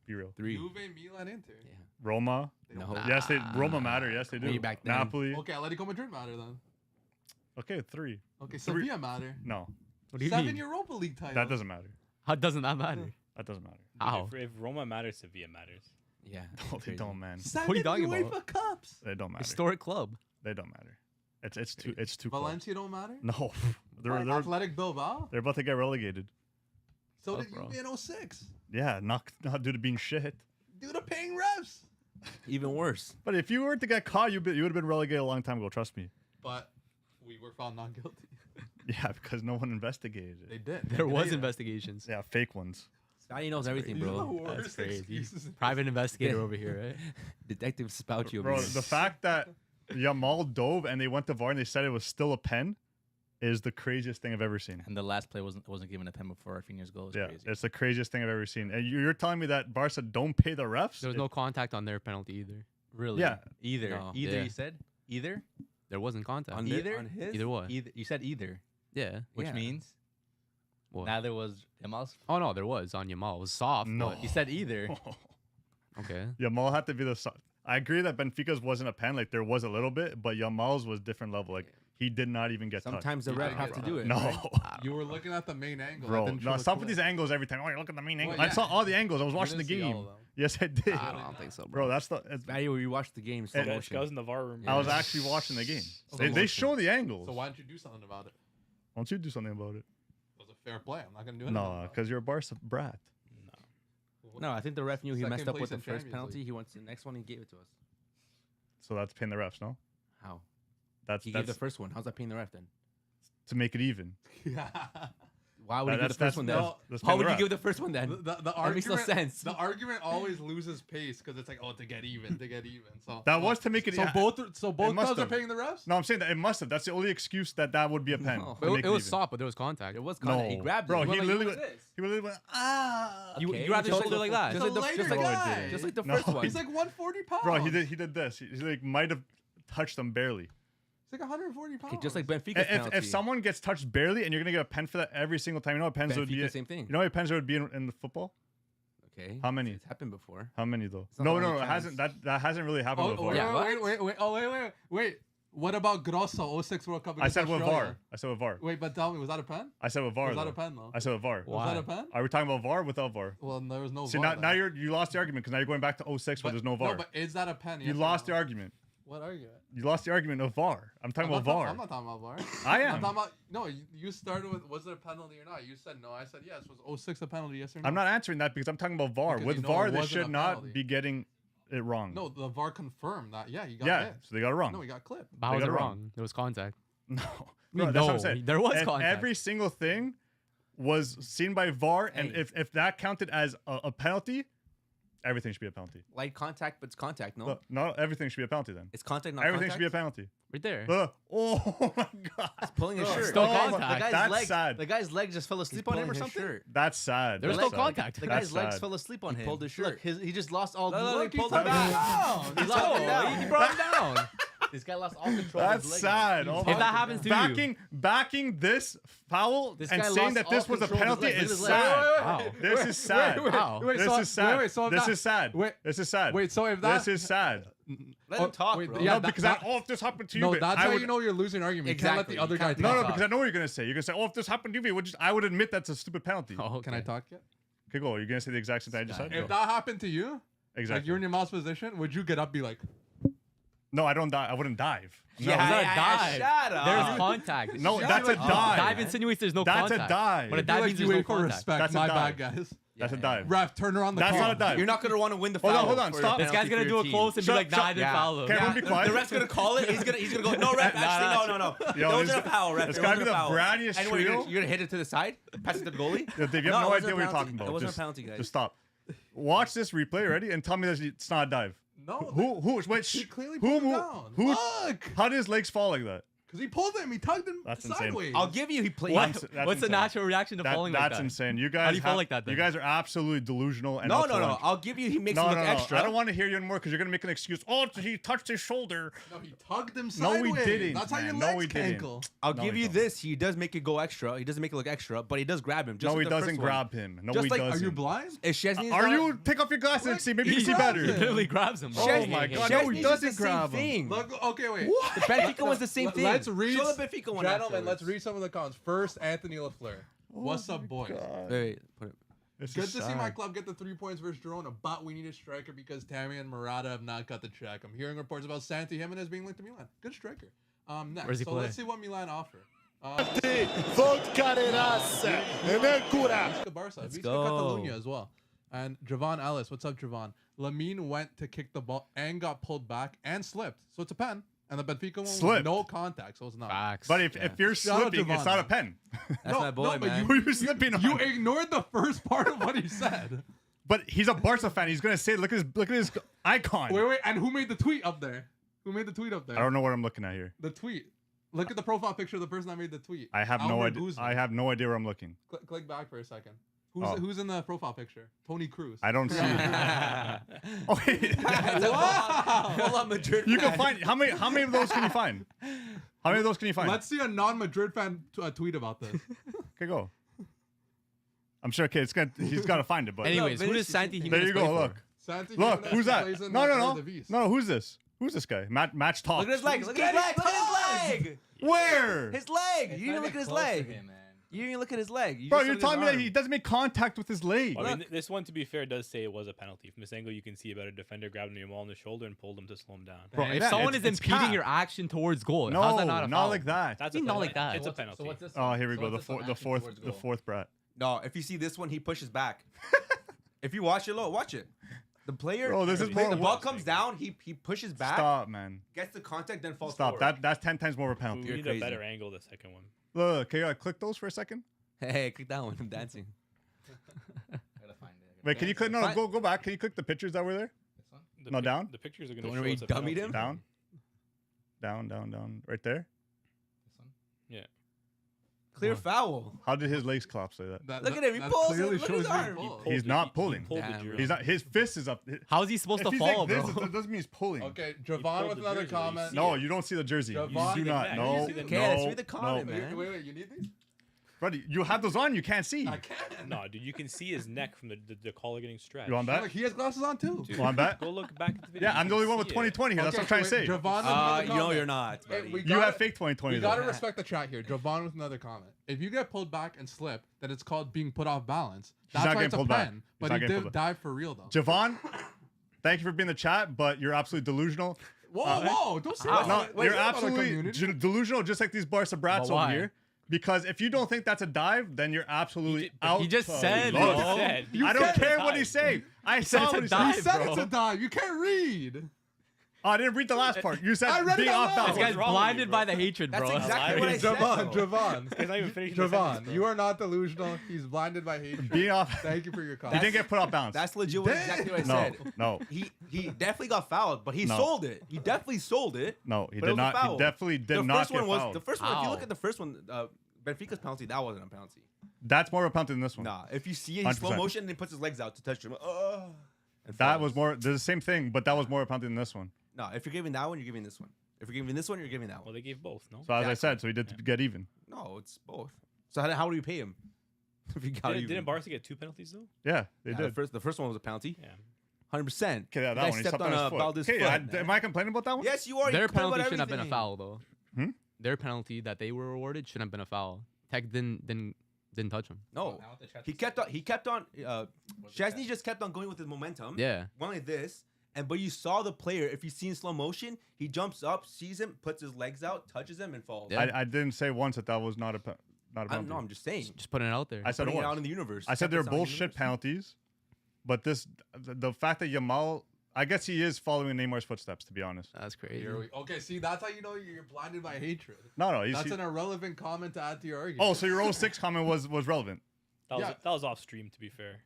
Be real. 3. Juve, Milan, Inter. Yeah. Roma. No. Yes, Roma matter. Yes, they do. Maybe back then. Napoli. Okay, Atletico Madrid matter then. Okay, 3. Okay, Three. Sevilla matter. No, What do you 7 mean? Europa League titles. that doesn't matter. How doesn't that matter? That doesn't matter. How? If Roma matters, Sevilla matters. Yeah. No, they don't, man. 7 What are you talking UEFA about? Cups. They don't matter. Historic club. They don't matter. It's too close. Valencia don't matter. No, they're Athletic Bilbao. they're about to get relegated. So Oh, did bro. Juve in 06. Yeah, not due to being shit. Due to paying refs. Even worse. But if you were to get caught, you would have been relegated a long time ago. Trust me. But we were found not guilty. Yeah, because no one investigated They it. did. There was did. investigations. Yeah, fake ones. Scotty knows everything, These are the bro. That's worst crazy. excuses. Private investigator over here, right? Detective Spoutio. Bro, the fact that Yamal dove and they went to VAR and they said it was still a pen is the craziest thing I've ever seen. And the last play wasn't given a pen before Rafinha's goal. It's Yeah, crazy. it's the craziest thing I've ever seen. And you're telling me that Barca don't pay the refs? There was no contact on their penalty either. Really? Yeah. Either. No. Either Yeah. you said? Either? There wasn't contact. On Either? either? On his? Either what? Either. You said either. Yeah. Which Yeah. means What? neither was Yamal's. Oh no, there was on Yamal. It was soft. No. You said either. But, okay. Yamal had to be the. I agree that Benfica's wasn't a pen. Like there was a little bit, but Yamal's was different level. Like he did not even get Sometimes the Yeah, ref I have get to do it. it. touched. right? No, You were looking at the main angle. bro. That didn't No, show the stop with clip. these angles every time. Oh, you look at the main angle. Well, I saw yeah. all the angles. I was You watching the didn't see game. all of them. Yes, I did. I don't think so, bro. Bro, that's the. It's, Maddie, we watched the game slow It- This guy was motion. in the VAR room. I was Yeah. actually watching the game. Slow They motion. show the angles. So why don't you do something about it? Why don't you do something about it? It was a fair play. I'm not gonna do anything. No, about it. because you're a Barca brat. No, I think the ref knew he Second messed up place with the in first Champions penalty. League. He went to the next one. He gave it to us. So that's paying the refs, no? How? That's He gave that's the first one. How's that paying the ref then? to make it even. Yeah. Why would you give the first one then? That's No, How paying would the you ref. give the first one then? The That makes no argument, sense. The argument always loses pace because it's like, oh, to get even. So That was to make it. So yeah, both must clubs are have. paying the refs. No, I'm saying that it must have. That's the only excuse that would be a pen. No. to It, make it was even. soft, but there was contact. It was contact. He No, grabbed bro, it. he went like, literally "What went. is this?" He literally went. Ah. You Okay, wrapped your just shoulder like that. Just like The the, just lighter like, guy. just like the No, first one. He's like 140 pounds. Bro, he did this. He like might have touched them barely. He's like 140 pounds. Okay, just like Benfica's penalty. If someone gets touched barely and you're gonna get a pen for that every single time, you know what pens would be? Benfica, same thing. You know how many pens there would be in the football? Okay. How many? It's happened before. How many though? It's not No, the no, only it hasn't. That hasn't really happened Oh, before. Yeah, wait. Wait. What about Grosso 06 World Cup? I against said with Australia? VAR. I said with VAR. Wait, but tell me, was that a pen? I said with VAR. Was that though. a pen though? I said with VAR. Why? Was that a pen? Are we talking about VAR or without VAR? Well, there was no See, VAR. now then. you lost the argument because now you're going back to 06 where But- there's no VAR. No, but is that a pen? You Yes or lost no? the argument. What argument? You lost the argument of VAR. I'm talking I'm about not VAR. I'm not talking about VAR. I I'm am. talking about no. You started with was it a penalty or not? You said no. I said yes. Was 06 a penalty? Yes or no? I'm not answering that because I'm talking about VAR. Because With you know VAR, it they wasn't should a not penalty. be getting it wrong. No, the VAR confirmed that. Yeah, he got Yeah, hit. so they got it wrong. No, he got clipped. But how was got it it wrong. wrong? There was contact. No. mean, Bro, that's what I'm no, saying. there was If contact. every single thing was seen by VAR, and Hey. if that counted as a penalty, everything should be a penalty. Light contact, but it's contact, no? Look, not everything should be a penalty then. It's contact, not Everything contact? should be a penalty. Right there. Oh my god. Pulling his Bro, shirt. still The guy's- contact. The guy's That's leg, sad. The guy's leg just fell asleep He's on him or pulling his something? shirt. That's sad. There was That's no sad. contact. The That's guy's legs sad. fell asleep on him. pulled his shirt. Look, he just lost all... No, Look, he pulled pulled him him back. down. He lost him down. He brought him down. This guy lost all control of That's his leg. sad. Oh If my that God. happens to you, Backing this foul This and guy saying lost that this all was a control of his penalty leg. is Look at his leg. sad. Wow. This is sad. How? This so, is sad. Wait, so if this that, is sad. Wait, This is sad. wait, so if that, This is sad. Let him talk, wait, bro. yeah, No, because if this happened to you, no, but that's I how would. you know you're losing an argument. You can't let Exactly. the other You guy can't talk. No, because I know what you're gonna say. You're gonna say, "Oh, if this happened to me, I would admit that's a stupid penalty." Oh, okay. Can I talk yet? Okay, go. You're gonna say the exact same thing I just said. If Go. that happened to you, like Exactly. you're in your mom's position, would you get up, be like, No, I don't dive. I wouldn't dive. No, Yeah, no, yeah, dive. Shut up. There's contact. no, that's a dive. Dive insinuates there's no That's a contact. dive. But a Be dive like, means you there's no wait for contact. respect. That's a My dive. bad, guys. That's a Yeah. dive. Ref, turn her on the That's call. not a dive. You're not going to want to win the Hold foul. on, hold on, for stop. a This guy's penalty gonna for do your a team. close and be Shut- like, nah, I shut- didn't foul him. Okay, everyone be quiet. The ref's going to call it. He's going to go, no, ref, actually, no. Yo, There wasn't this- a foul, ref. It's There gotta be wasn't the a foul. brattiest And trio. you're going to hit it to the side? Pass it to the goalie? Yo, Dave, you No, have no it idea wasn't a what you're penalty. talking about. It wasn't Just, a penalty, guys. just stop. Watch this replay, ready? And tell me that it's not a dive. No. Who? Wait, He clearly who? pulled it down. Who? Look. How did his legs fall like that? Because he pulled him. He tugged him That's insane. sideways. I'll give you. He played. That's What's the insane. natural reaction to falling like that? That's insane. You guys How do you fall like that, You then? guys are absolutely delusional. And No, out no, to no. lunch. I'll give you. He makes No, it look no, no. extra. I don't want to hear you anymore because you're gonna make an excuse. Oh, he touched his shoulder. No, he tugged him No, sideways. we didn't, That's how your man. No, legs we didn't. cankle. I'll No, give we you don't. this. He does make it go extra. He doesn't make it look extra, but he does grab him. Just No, he like the doesn't first one. grab him. No, Just he like- doesn't. Are you blind? Is Szczesny's Are not- you? Take off your glasses and see. Maybe you He can see grabs better. He him. literally grabs him, bro. Oh my God, no, he Szczesny's doesn't the same grab him. thing. Look, okay, wait. The Benfica one's the same thing. Let's read. Show the Benfica one. Gentlemen, let's afterwards. read some of the comments. First, Anthony LaFleur. What's up, boys? Wait, put it. This Good is to see my sad. club get the 3 points versus Girona, but we need a striker because Tammy and Murata have not got the check. I'm hearing reports about Santi Jimenez being linked to Milan. Good striker. Next, Where's he so play? let's see what Milan offer. Vodka de raça, nem cura. Visca Barca, Let's Visca go. Catalunya as well. And Javon Ellis, what's up, Javon? Lamine went to kick the ball and got pulled back and slipped, so it's a pen. And the Benfica one was Slipped. no contact, so it's not. Facts. But if you're Shout out slipping, it's Javon, not a man. pen. That's my boy, but man. Who are you slipping on? You ignored the first part of what he said. But he's a Barca fan. He's gonna say, look at his icon. Wait, and who made the tweet up there? Who made the tweet up there? I don't know what I'm looking at here. The tweet. Look at the profile picture of the person that made the tweet. I have no Almer idea. Guzman. I have no idea where I'm looking. Click back for a second. Oh. Who's in the profile picture? Tony Cruz. I don't see it. Oh, wait. Wow. Hold on, Madrid. You can find how many of those can you find? How many of those can you find? Let's see a non-Madrid fan tweet about this. Okay, go. I'm sure. Okay, he's got to find it. But Anyways, No, who Vinicius- does Santi there Jimenez you play go. for? Look, Santi look. Jimenez Who's that? plays in No, the no, no, Eredivisie. no. Who's this? Who's this guy? Match talk. Look at his leg. Look at his leg. Look at his leg. Where? His leg. You didn't look at his leg. You didn't look at his leg. Bro, just you're looked at telling me his that arm. he doesn't make contact with his leg. I mean, this one, to be fair, does say it was a penalty. From this angle, you can see about a defender grabbing him on the shoulder and pulled him to slow him down. Bro, if Yeah, someone is it's impeding cap. your action towards goal, No, how's that not a foul? like that. That's Not a penalty. like that. It's a So penalty. Oh, here we go. The fourth Brett. No, if you see this one, he pushes back. If you watch it, look, watch it. The player, Bro, this is the more- ball comes down, he pushes back, Stop, man. gets the contact, then falls Stop. forward. That's 10 times more of a We penalty. need crazy. a better angle, the second one. Look, can you click those for a second? Hey, click that one. I'm dancing. Wait, can you click? No, Fine. go back. Can you click the pictures that were there? The No, down? The pictures are The going one to where show he it's a dummied penalty. him? Down. Right there. Yeah. Clear foul. How did his legs collapse like that? Look at him, he pulls it, look at his arm. He's not pulling. Pulled Damn, the bro. drill. He's not. His fist is up. How's he supposed If to he's fall, like this, bro? it doesn't mean he's pulling. Okay, pulled Javon with the another jersey, you comment. see No, it. you don't see the jersey. You Javon- do not. Yeah, No, you see the- Okay, let's read the no. comment, No. man. Wait, you need these? Buddy, you have those on. You can't see. I can. No, dude, you can see his neck from the collar getting stretched. You want Look, that? he has glasses on too. Dude, You want that? Go look back at the video. Yeah, I'm the only one with See it. 2020 here. That's what I'm trying to say. Javon with another No, comment. you're not, Hey, buddy. we You gotta- have fake 2020. We though. gotta respect the chat here. Javon with another comment. If you get pulled back and slip, then it's called being put off balance. That's not why getting it's a pulled back. pen. He's But not he getting did pulled back. dive for real though. Javon, thank you for being in the chat, but you're absolutely delusional. Whoa, don't say How? that. No, Wait, you're is that about our absolutely community? delusional, just like these Barca brats But over why? here. Because if you don't think that's a dive, then you're absolutely out. He just to said, lunch. bro. Said. I don't said care it's a what he's dive. saying. I said saw it's a what he He dive. said. said bro. it's a dive. You can't read. Oh, I didn't read the last part. You said I read it being out off loud. This balance. guy's wrong with you, blinded bro? by the hatred, That's bro. exactly what I said. Javon, though. Javon. He's not even finished the sentence, Javon, bro. you are not delusional. He's blinded by hatred. Being off. Thank you for your He comment. didn't get put off balance. That's legit what exactly what I No, said. no, He definitely got fouled, but he No. sold it. He definitely sold it. no. He But did it was a not. foul. He definitely did The not first get one was fouled. the first one. If you How? look at the first one, Benfica's penalty, that wasn't a penalty. That's more of a penalty than this one. Nah, if you see it, he's slow 100%. motion and he puts his legs out to touch him. And That falls. was more. They're the same thing, but that was more of a penalty than this one. No, if you're giving that one, you're giving this one. If you're giving this one, you're giving that Well, one. they gave both, no? So as I Exactly. said, so he did get even. No, it's both. So how do you pay him? If you got Didn't Barca get 2 penalties, though? Yeah, they Yeah, did. the first one was a penalty. Yeah. 100%. Okay, yeah, The that guy one. He stepped stepped on his a foot. Balde's Okay, foot. am I complaining about that one? Yes, you are. Their You complain penalty about shouldn't have been a everything. foul, though. Hmm? Their penalty that they were awarded shouldn't have been a foul. Tech didn't touch him. No, he kept on. Szczesny just kept on going with his momentum. Yeah. Went like this, but you saw the player. If you see in slow motion, he jumps up, sees him, puts his legs out, touches him, and falls. Yeah. I didn't say once that was not a penalty. I'm just saying. Just putting it out there. I said it Putting it was. out in the universe. I said they're Kept us out in the bullshit universe. penalties, but the fact that Yamal, I guess he is following Neymar's footsteps. To be honest, That's crazy. Okay, see, that's how you know you're blinded by hatred. no, he's. That's an irrelevant comment to add to your argument. Oh, so your 06 comment was relevant? Yeah. That was off stream, to be fair.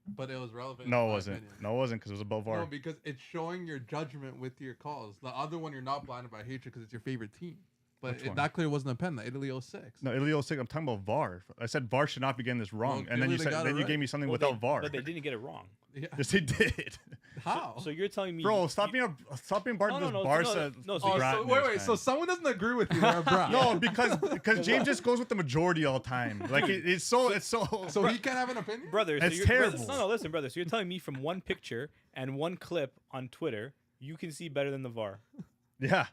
But it was relevant. No, in it my wasn't. opinion. No, it wasn't because it was above No, VAR. because it's showing your judgment with your calls. The other one, you're not blinded by hatred because it's your favorite team. But Which one? that clearly wasn't a pen. The Italy 06. No, Italy 06. I'm talking about VAR. I said VAR should not be getting this wrong, Well, and then clearly you they said got then it you right. gave me something Well, without VAR. But they didn't get it wrong. Yeah. Yes, he did. How? So you're telling me, Bro, stop being part No, of no, this no, Barca. no, so Oh, bratness, so, wait. man. So someone doesn't agree with you. They're a brat. No, because James just goes with the majority all the time. Like it's so. So he can't have an opinion. brother. It's you're, terrible. No, listen, brother. So you're telling me from one picture and one clip on Twitter, you can see better than the VAR. Yeah,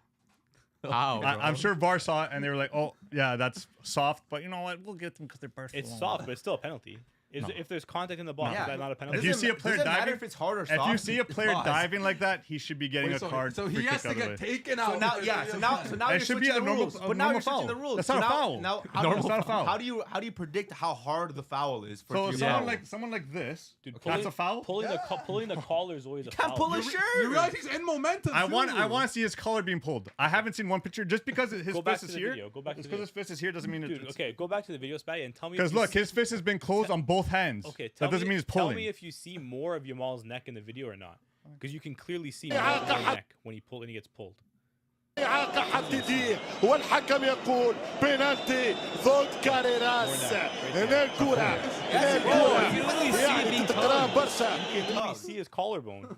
How? I'm sure VAR saw it and they were like, "Oh, yeah, that's soft." But you know what? We'll get them because they're Barcelona. It's soft, but it's still a penalty. If there's contact in the box, No. is that not a penalty? If you see a player doesn't matter diving, if it's hard or if soft. you see a player Pause. diving like that, he should be getting Wait, a card. so free he has kick to out of get the way. taken out. So now, It you're should be switching a the normal- rules. a But now normal you're switching foul. the rules. That's So not a now- foul. Now, That's not a foul. How do you predict how hard the foul is? For So it to be someone like this, Dude, that's a foul. Pulling the collar is always a Can't foul. pull a You shirt. realize he's in momentum. I want too. to see his collar being pulled. I haven't seen one picture. Just because his Go back fist to is the here, video. Go back to just the because his fist is here doesn't mean Dude, it's. okay, go back to the video, Spatty, and tell me. Because if you look, see- his fist has been closed on both hands. Okay, that doesn't mean he's Tell pulling. me if you see more of Yamal's neck in the video or not, because you can clearly see more of his neck when he gets pulled. إعاقة حديدية والحكم يقول بينالتي ضد كاريراس. هنا الكرة هنا الكرة يعني تقرا برشا. You can literally see his collarbone.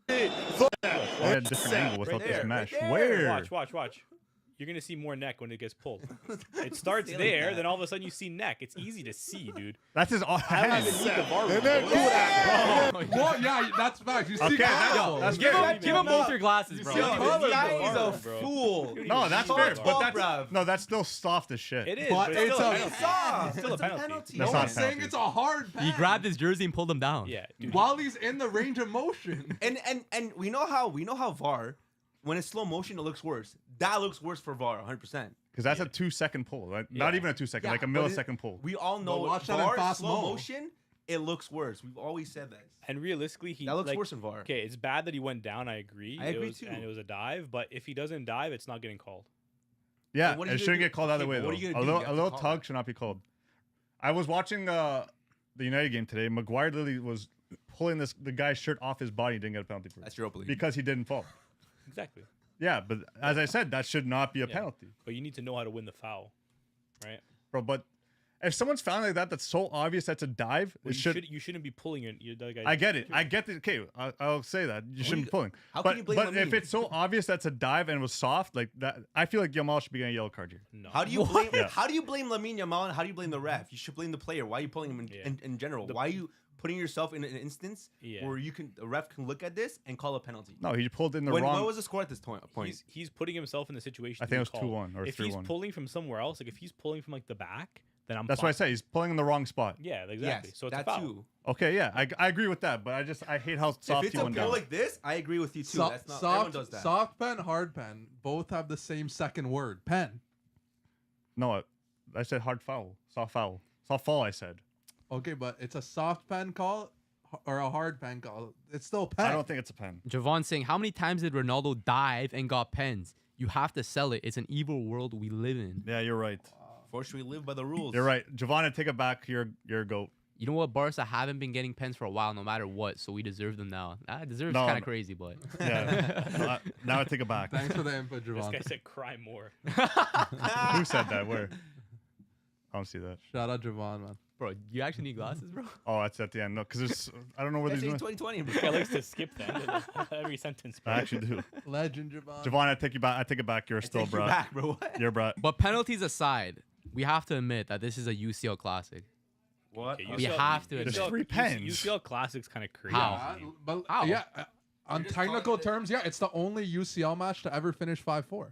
I had a different angle without this there, mesh. right there. Where? Watch. You're gonna see more neck when it gets pulled. It starts there, then all of a sudden you see neck. It's easy to see, dude. That's his I don't hand. even need the VAR room, هنا bro. الكرة. Well, yeah, that's facts. You see Okay, collar. that's Give fair. him both your glasses, bro. see how This color guy goes. is a Bro. fool. No, that's Fuck fair. off, But bruv. that's still soft as shit. It is, But but it's it's still a- a penalty. Soft. It's still a It's penalty. That's No not one's a saying penalty. it's a hard pen. He grabbed his jersey and pulled him down. Yeah, dude. while he's in the range of motion. And we know how VAR, when it's slow motion, it looks worse. That looks worse for VAR, 100%. Because that's a 2-second pull. Right? Not Yeah. even a 2-second, Yeah, like a but millisecond pull. We all know watch that in VAR fast slow mo. motion, it looks worse. We've always said that. And realistically, That looks worse in VAR. Okay, it's bad that he went down. I agree. I agree was, too. And it was a dive, but if he doesn't dive, it's not getting called. Yeah, what are it you shouldn't gonna get do? called either Okay, way, but though. what are you A gonna do? little, You a have little to call tug it. should not be called. I was watching the United game today. Maguire literally was pulling the guy's shirt off his body. Didn't get a penalty for it That's Europa League. because he didn't fall. Exactly. Yeah, but as I said, that should not be a Yeah. penalty, But you need to know how to win the foul, right? bro. But if someone's fouling like that, that's so obvious that's a dive. Well, It should. you shouldn't be pulling your the guy. I get it. I get it. Okay, I'll say that you shouldn't be pulling. how but can you blame but if Lamine? it's so obvious that's a dive and it was soft like that, I feel like Yamal should be getting a yellow card here. No. How do you blame? Yeah. How do you blame Lamine Yamal and how do you blame the ref? You should blame the player. Why are you pulling him Yeah. in general? Why are you putting yourself in an instance Yeah. where a ref can look at this and call a penalty? No, he pulled in the When, wrong. what was the score at this point? He's putting himself in the situation. I to think be it was called. 2-1 or if he's 3-1. pulling from somewhere else, like if he's pulling from like the back, then I'm. That's fine. why I say he's pulling in the wrong spot. Yeah, exactly. Yes, So it's a that foul. too. Okay, yeah, I agree with that, but I hate how If soft it's he a went pull down. like this, I agree with you too. That's not everyone does that. Soft pen, hard pen, both have the same second word. Pen. No, I said hard foul, soft foul, soft fall. I said. Okay, but it's a soft pen call or a hard pen call. It's still pen. I don't think it's a pen. Javon saying, how many times did Ronaldo dive and got pens? You have to sell it. It's an evil world we live in. Yeah, you're right. Fortunately, we live by the rules. You're right, Giovanna. Take it back. You're a goat. You know what? Barca haven't been getting pens for a while, no matter what, so we deserve them now. That deserves No, kind of no. crazy, but Yeah. Now I take it back. Thanks for the input, This guy Javon. said cry more. Who said that? Where? I don't see that. Shout out Javon, man. bro, you actually need glasses, bro. Oh, that's at the end. No, because there's. I don't know where That's there's. in No, 2020, This guy bro. likes to skip the end of every sentence. Bro. I actually do. Legend Javon. Giovanna, I take you back. I take it back. You're still Take you brat. back, bro. What? You're brat. But penalties aside, we have to admit that this is a UCL classic. What? Okay, We have to There's admit. three pens. UCL Classic's kind of crazy. How? Yeah, but How? yeah, on just technical calling it- terms, yeah, it's the only UCL match to ever finish 5-4.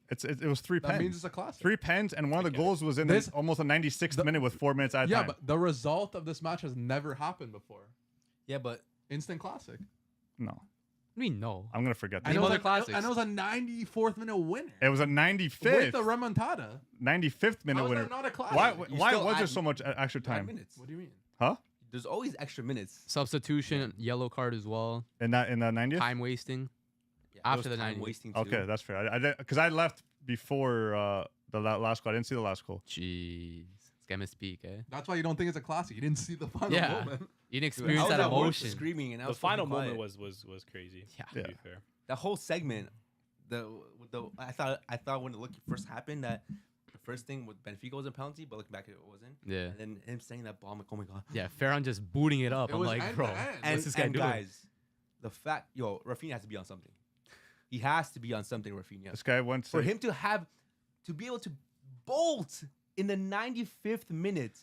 It was 3 That pens. means it's a classic. 3 pens, and one of the get it. goals was in This- almost a 96th the- minute with 4 minutes at a Yeah, time. but the result of this match has never happened before. Yeah, but Instant classic. No, I mean, no. I'm gonna forget Name that. it was other a, classics. and it was a 94th minute winner. It was a With 95th, the remontada. 95th minute How is winner. that not a classic? Why? You Why still was there add- so much extra 5 time? minutes. What do you mean? Huh? There's always extra minutes. Substitution, yellow card as well. In that 90th? Time wasting. Yeah, After there was the time 90. wasting too. Okay, that's fair. I did because I left before the last goal. I didn't see the last goal. Jeez. This guy misspeak, eh? That's why you don't think it's a classic. You didn't see the final Yeah. moment. You didn't Dude, I experience was that at work emotion. screaming, and I The was final fucking moment quiet. was crazy. Yeah. To Yeah. be fair. That whole segment. I thought when the look first happened that the first thing with Benfica was a penalty, but looking back it wasn't. Yeah. And then him saying that ball, I'm like, oh my god. Yeah, Ferran just booting it up. It I'm was like, end bro, to end. what's this guy doing? Guys, the fact, Rafinha has to be on something. He has to be on something, Rafinha. This guy went For him to be able to bolt in the 95th minute,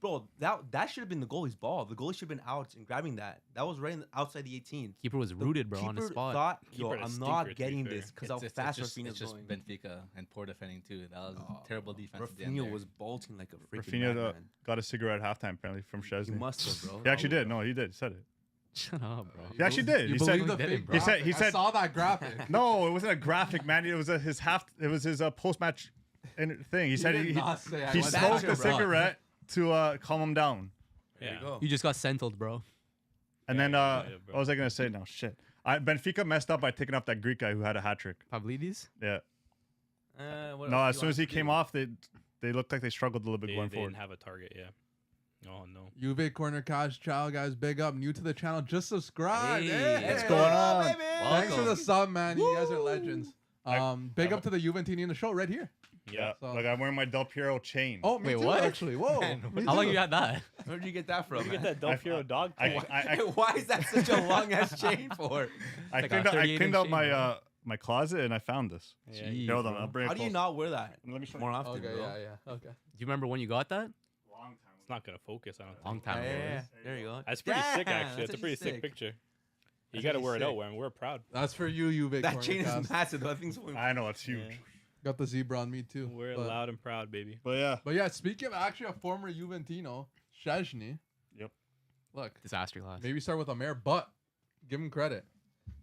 bro, that should have been the goalie's ball. The goalie should have been out and grabbing that. That was right outside the 18. Keeper was rooted, bro, on the Keeper spot. thought, Keeper had a I'm stinker, not to be getting fair. this because how fast Rafinha's just going. Benfica and poor defending too. That was terrible defense. at the end Rafinha there. was bolting like a freaking Rafinha madman. got a cigarette at halftime apparently from He Chesney. must have, bro. He actually did. No, he did. He said it. Shut up, bro. He actually did. You He said believe the did fake it, bro. graphic? He said- I saw that graphic. no. It wasn't a graphic, man. It was his post match thing. He said did he not say I he went smoked back, a bro. cigarette to calm him down. There you Yeah. go. You just got sentled, bro. And Yeah, then yeah, what bro. was I gonna say? No shit. Benfica messed up by taking off that Greek guy who had a hat trick. Pavlidis? Yeah. What No, else as do soon you as he want to came do? off, they looked like they struggled a little bit They going didn't forward. have a target. Yeah. Oh no. Juve Corner Cash Chow, guys. Big up. New to the channel. Just subscribe. Hey, what's going on? baby? Thanks for the Welcome. sub, man. You guys are legends. Big I- up to the Juventini in the show right here. Yeah. So- Like I'm wearing my Del Piero chain. Oh, me Wait, too, what? actually. Whoa. Man, Me How long too. you had that? Where did you get that from? You get man? that Del Piero dog tag. Why is that such a long ass chain for? I like cleaned a out, I 38 cleaned out inch my chain, bro. my closet and I found this. Yeah, Jeez, you- Here, hold on, bro. I'll bring it How do you close. not wear that Let me show more you. often, Okay, bro? yeah. Okay. Do you remember when you got that? Long time. It's not gonna focus. I don't Long think. time ago. Yeah. There you go. That's pretty sick, Damn, actually. That's a pretty sick sick. picture. You That's got to actually wear it sick. out, man. We're proud. That's for you, Juve That Corner chain is Cast. massive. Though. I think so. I know it's huge. Yeah. Got the zebra on me too. We're but, loud and proud, baby. But yeah. But yeah, speaking of actually a former Juventino, Szczesny. Yep. Look, Disaster class. maybe start with Amer, but give him credit.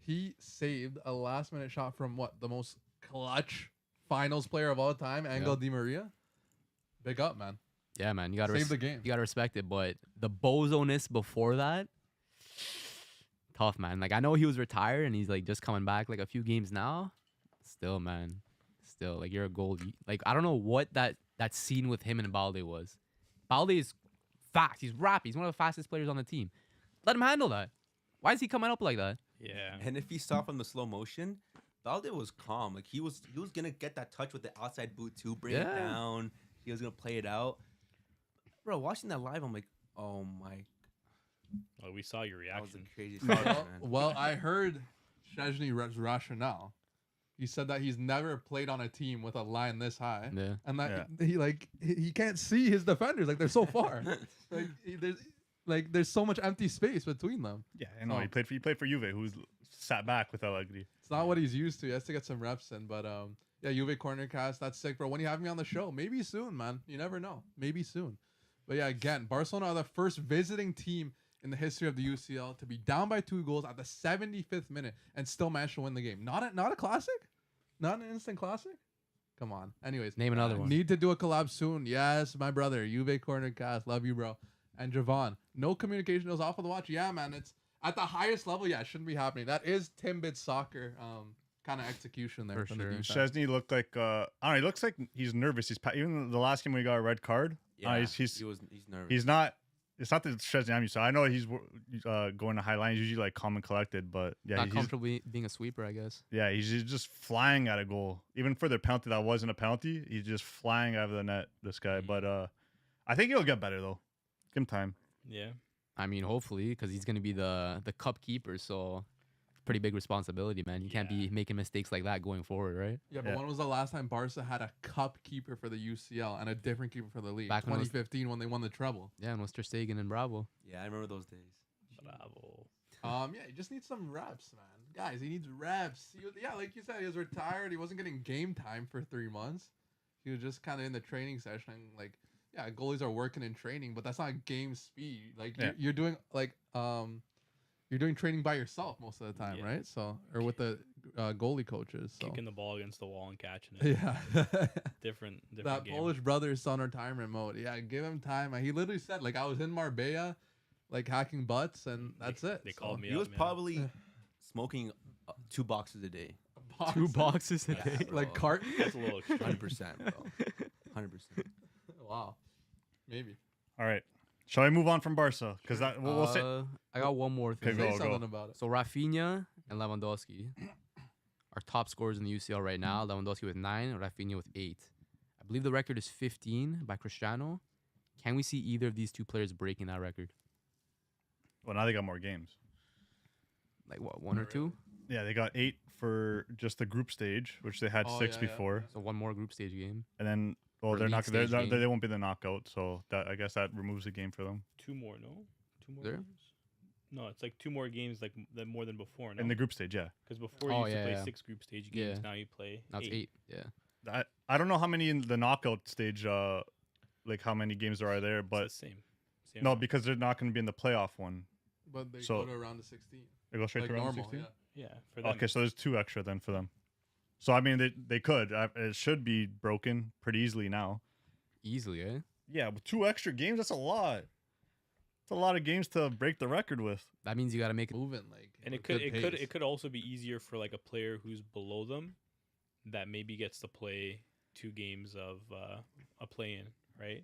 He saved a last-minute shot from what, the most clutch finals player of all time, Angel Di Maria. Big up, man. Yeah, man. You got to Save the game. You got to respect it. But the bozo-ness before that, tough, man. Like, I know he was retired and he's like just coming back like a few games now. Still, man. Still, like, you're a goalie. Like, I don't know what that scene with him and Balde was. Balde is fast. He's rapid. He's one of the fastest players on the team. Let him handle that. Why is he coming up like that? Yeah. And if you saw from the slow motion, Balde was calm. Like he was gonna get that touch with the outside boot too, bring it Yeah. down. He was gonna play it out. Bro, watching that live, I'm like, oh my, Well, we saw your that was the reaction. craziest thing, man. Well, I heard Szczesny's rationale. He said that he's never played on a team with a line this high, Yeah. and that he can't see his defenders, like they're so far. There's so much empty space between them. Yeah, I know. Oh. He played for Juve, who's sat back with Allegri. It's not what he's used to. He has to get some reps in. But yeah, Juve Corner Cast, that's sick, bro. When you have me on the show, maybe soon, man. You never know. Maybe soon. But yeah, again, Barcelona are the first visiting team in the history of the UCL to be down by 2 goals at the 75th minute and still manage to win the game. Not a classic? Not an instant classic? Come on. Anyways, Name another one. need to do a collab soon. Yes, my brother. Juve Corner Cast. Love you, bro. And Javon, no communication. It was off of the watch. Yeah, man. It's at the highest level. Yeah, it shouldn't be happening. That is Timbit soccer kind of execution there. For from the sure. defense. Chesney looked like I don't know. He looks like he's nervous. Even the last game when he got a red card. Yeah, he's nervous. he's not. It's not the Chesney I'm used to. I know he's going to high line. He's usually like calm and collected, but yeah, Not he's comfortable being a sweeper, I guess. he's just flying at a goal. Even for the penalty that wasn't a penalty, he's just flying out of the net. This guy, but I think he'll get better though. Give him time. Yeah. I mean, hopefully, because he's going to be the cup keeper, so pretty big responsibility, man. You can't be making mistakes like that going forward, right? Yeah, but Yeah. when was the last time Barca had a cup keeper for the UCL and a different keeper for the league? Back when it was- 2015 when they won the treble. Yeah, and Ter Stegen and Bravo. Yeah, I remember those days. Bravo. Yeah, he just needs some reps, man. Guys, he needs reps. Yeah, like you said, he was retired. He wasn't getting game time for 3 months. He was just kind of in the training session. Like, yeah, goalies are working in training, but that's not game speed. Like, Yeah. you're doing you're doing training by yourself most of the time, Yeah. right? So, or with the goalie coaches. So, Kicking the ball against the wall and catching it. yeah. Different That game. Polish brother is on retirement mode. Yeah, give him time. He literally said, like, I was in Marbella, like, hacking butts, and that's it. They So, called me He up, was man. probably smoking 2 boxes a day. Two boxes a Yeah, day. bro. like carton. That's a little extreme. 100%, bro. 100%. Wow, maybe. All right. Shall I move on from Barca? Because that we'll say. I got one more Okay, thing. go, Say go. something about it. So Rafinha and Lewandowski are top scorers in the UCL right now. Lewandowski with 9, Rafinha with 8. I believe the record is 15 by Cristiano. Can we see either of these two players breaking that record? Well, now they got more games. Like what, 1 or 2? Yeah, they got 8 for just the group stage, which they had 6 before, So one more group stage game. and then Or they're league not. stage game. They won't be the knockout, so that I guess that removes the game for them 2 more, no? 2 more There? games? No, it's like 2 more games, like more than before. No, in the group stage. Yeah, because before you Oh, used to yeah, play yeah. 6 group stage games. Yeah. Now you play Now it's 8. Yeah. I don't know how many in the knockout stage, like how many games there are there, It's but the same. no, amount. because they're not going to be in the playoff one. But they So- go to around the 16. They go straight Like to round normal, 16. yeah. Yeah, for them. Okay, so there's 2 extra then for them. So I mean, they could. It should be broken pretty easily now. Easily, eh? Yeah, with 2 extra games, that's a lot. It's a lot of games to break the record with. That means you got to make it. Moving like. And with good pace. could also be easier for like a player who's below them, that maybe gets to play 2 games of a play-in, right?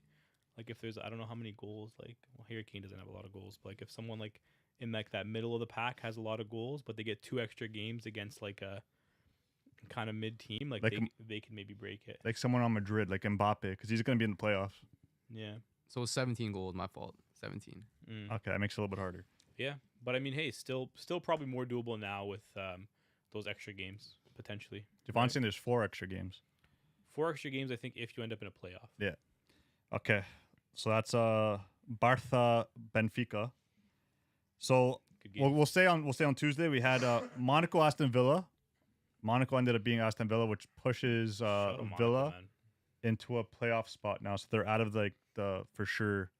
Like if there's, I don't know how many goals. Like, well, Harry Kane doesn't have a lot of goals, but like if someone like in like that middle of the pack has a lot of goals, but they get 2 extra games against like a kind of mid team, like they can maybe break it. Like someone on Madrid, like Mbappe, because he's going to be in the playoffs. Yeah. So it's 17 goals, my fault. 17. Mm. Okay, that makes it a little bit harder. Yeah, but I mean, hey, still probably more doable now with those extra games potentially. Javon's saying there's 4 extra games. 4 extra games, I think, if you end up in a playoff. Yeah. Okay, so that's Barca Benfica. So Good game. we'll stay on Tuesday. We had Monaco Aston Villa. Monaco ended up being Aston Villa, which pushes Shout out Monaco, Villa man. into a playoff spot now. So they're out of like the for sure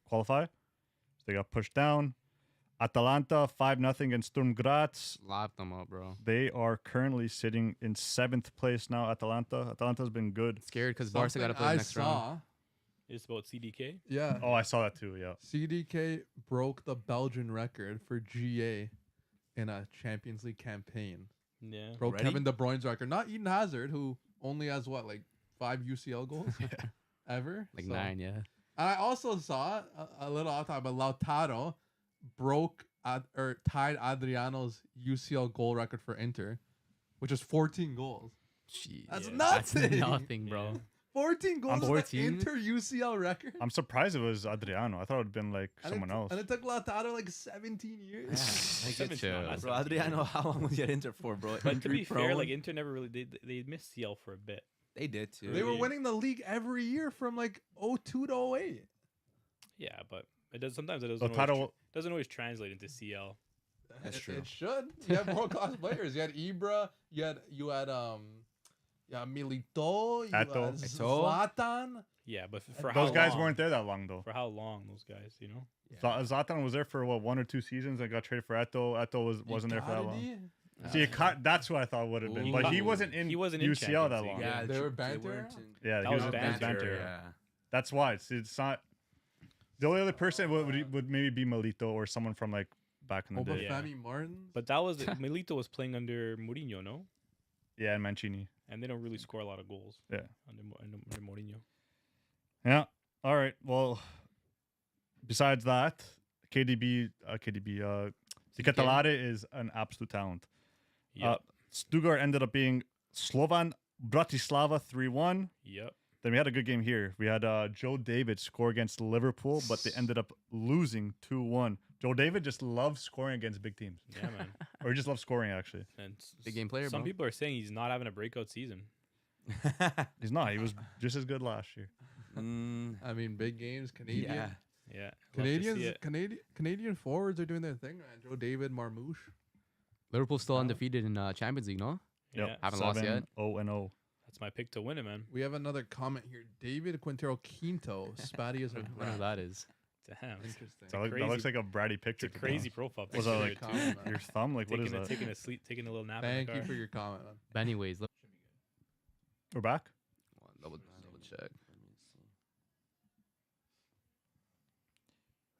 qualify. So they got pushed down. Atalanta 5-0 against Sturm Graz. Lock them up, bro. They are currently sitting in 7th place now. Atalanta's been good. Scared because Barca got to Something play I the next round. saw. It's about CDK. Yeah. Oh, I saw that too. Yeah. CDK broke the Belgian record for GA in a Champions League campaign. Yeah. Broke Already? Kevin De Bruyne's record. Not Eden Hazard, who only has what, like 5 UCL goals ever? Like So- 9, yeah. And I also saw a little off topic, but Lautaro broke or tied Adriano's UCL goal record for Inter, which is 14 goals. Jeez. That's Yeah. nothing. That's nothing, bro. Yeah. 14 goals I'm is 14. the Inter UCL record. I'm surprised it was Adriano. I thought it would have been like And someone else. And it took Lautaro like 17 years. Like Seventeen, it's, chill. that's bro, 17, Adriano, right? how long was he at Inter for, bro? But to Injury be fair, prone? like Inter never really they missed CL for a bit. they did too. They were Really? winning the league every year from like 02 to 08. Yeah, but it does sometimes it Lautaro, doesn't always translate into CL. That's It- true. It should. You have world class players. You had Ibra. You had Milito. You Eto'o. had Eto'o. Zlatan. Yeah, but for how those guys long? weren't there that long though. For how long those guys, you know? Zlatan was there for what 1 or 2 seasons and got traded for Eto'o. Eto'o wasn't there for that long. Icardi. See, that's who I thought would have been, but he Ooh. wasn't in He wasn't in UCL that Champions long. League. Yeah, They were they banter? weren't in- Yeah, That he was was banter, banter. Yeah. That's why it's not. The only other person would maybe be Melito or someone from like back in the day. Yeah. Obafemi Martins. But that was Milito was playing under Mourinho, no? Yeah, and Mancini. And they don't really score a lot of goals. Yeah. Under Mourinho. Yeah. All right. Well, besides that, KDB, Catalare is an absolute talent. Yep. Stuttgart ended up being Slovan Bratislava 3-1. Yep. Then we had a good game here. We had Joe David score against Liverpool, but they ended up losing 2-1. Joe David just loves scoring against big teams, Yeah, man. or he just loves scoring actually. And Big game player, Some bro. people are saying he's not having a breakout season. He's not. He was just as good last year. I mean, big games. Canadian. Yeah. Yeah. Love to see Canadians. it. Canadian forwards are doing their thing, man. Joe David, Marmouche. Liverpool's still undefeated in Champions League, no? Yeah. Haven't lost yet. 0-0. That's my pick to win it, man. We have another comment here. David Quintero Quinto. Spatty is a Whatever that is. Damn. Interesting. That looks like a bratty It's picture. a to be crazy honest. profile Was picture. that there, like too. Comment, man. your thumb? Like what is that? Taking a little nap Thank in the you car. for your comment, man. But anyways, We're back. double check.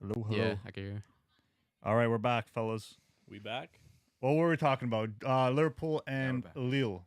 Hello, hello. Yeah, I can hear. All right, we're back, fellas. We back? What were we talking about? Liverpool and back. Lille.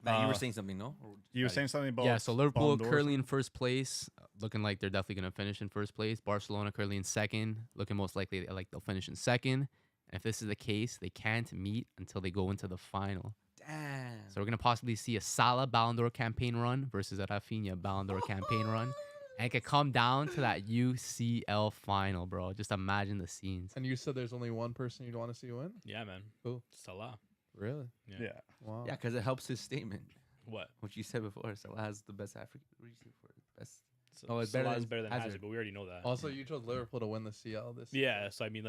Matt, you were Uh, saying something, no? Or You were Spatty? saying something about Yeah, so Liverpool Ballon d'Or or currently in first place, looking like they're definitely going to finish in first place. Barcelona currently in second, looking most likely like they'll finish in second. And if this is the case, they can't meet until they go into the final. Damn. So we're gonna possibly see a Salah Ballon d'Or campaign run versus a Rafinha Ballon d'Or campaign run, and it could come down to that UCL final, bro. Just imagine the scenes. And you said there's only one person you'd want to see win? Yeah, man. Who? Salah. Really? Yeah. Wow. Yeah, because it helps his statement. What? What you said before. Salah has the best African. What did you say before? Best. So, Oh, it's better Salah's than better than Hazard. Hazard, but we already know that. Also, you chose Liverpool to win the CL this Yeah, so I mean,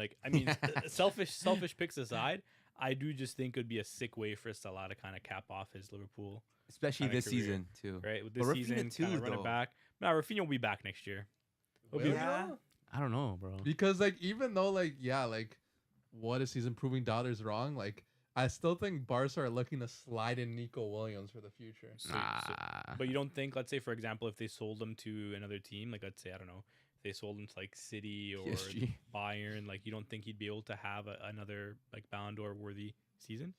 selfish picks aside, I do just think it would be a sick way for Salah to kind of cap off his Liverpool, Especially Kinda this career. season, too. right? With But this Rafinha season, too, kind of run though. it back. No, Rafinha will be back next year. He'll be- Will Yeah. I don't know, bro. Because like even though like yeah like what if he's improving dollars wrong, like I still think Barca are looking to slide in Nico Williams for the future. Nah. But you don't think, let's say, for example, if they sold him to another team, like let's say, I don't know, if they sold him to like City or PSG. Bayern, like you don't think he'd be able to have another like Ballon d'Or worthy season?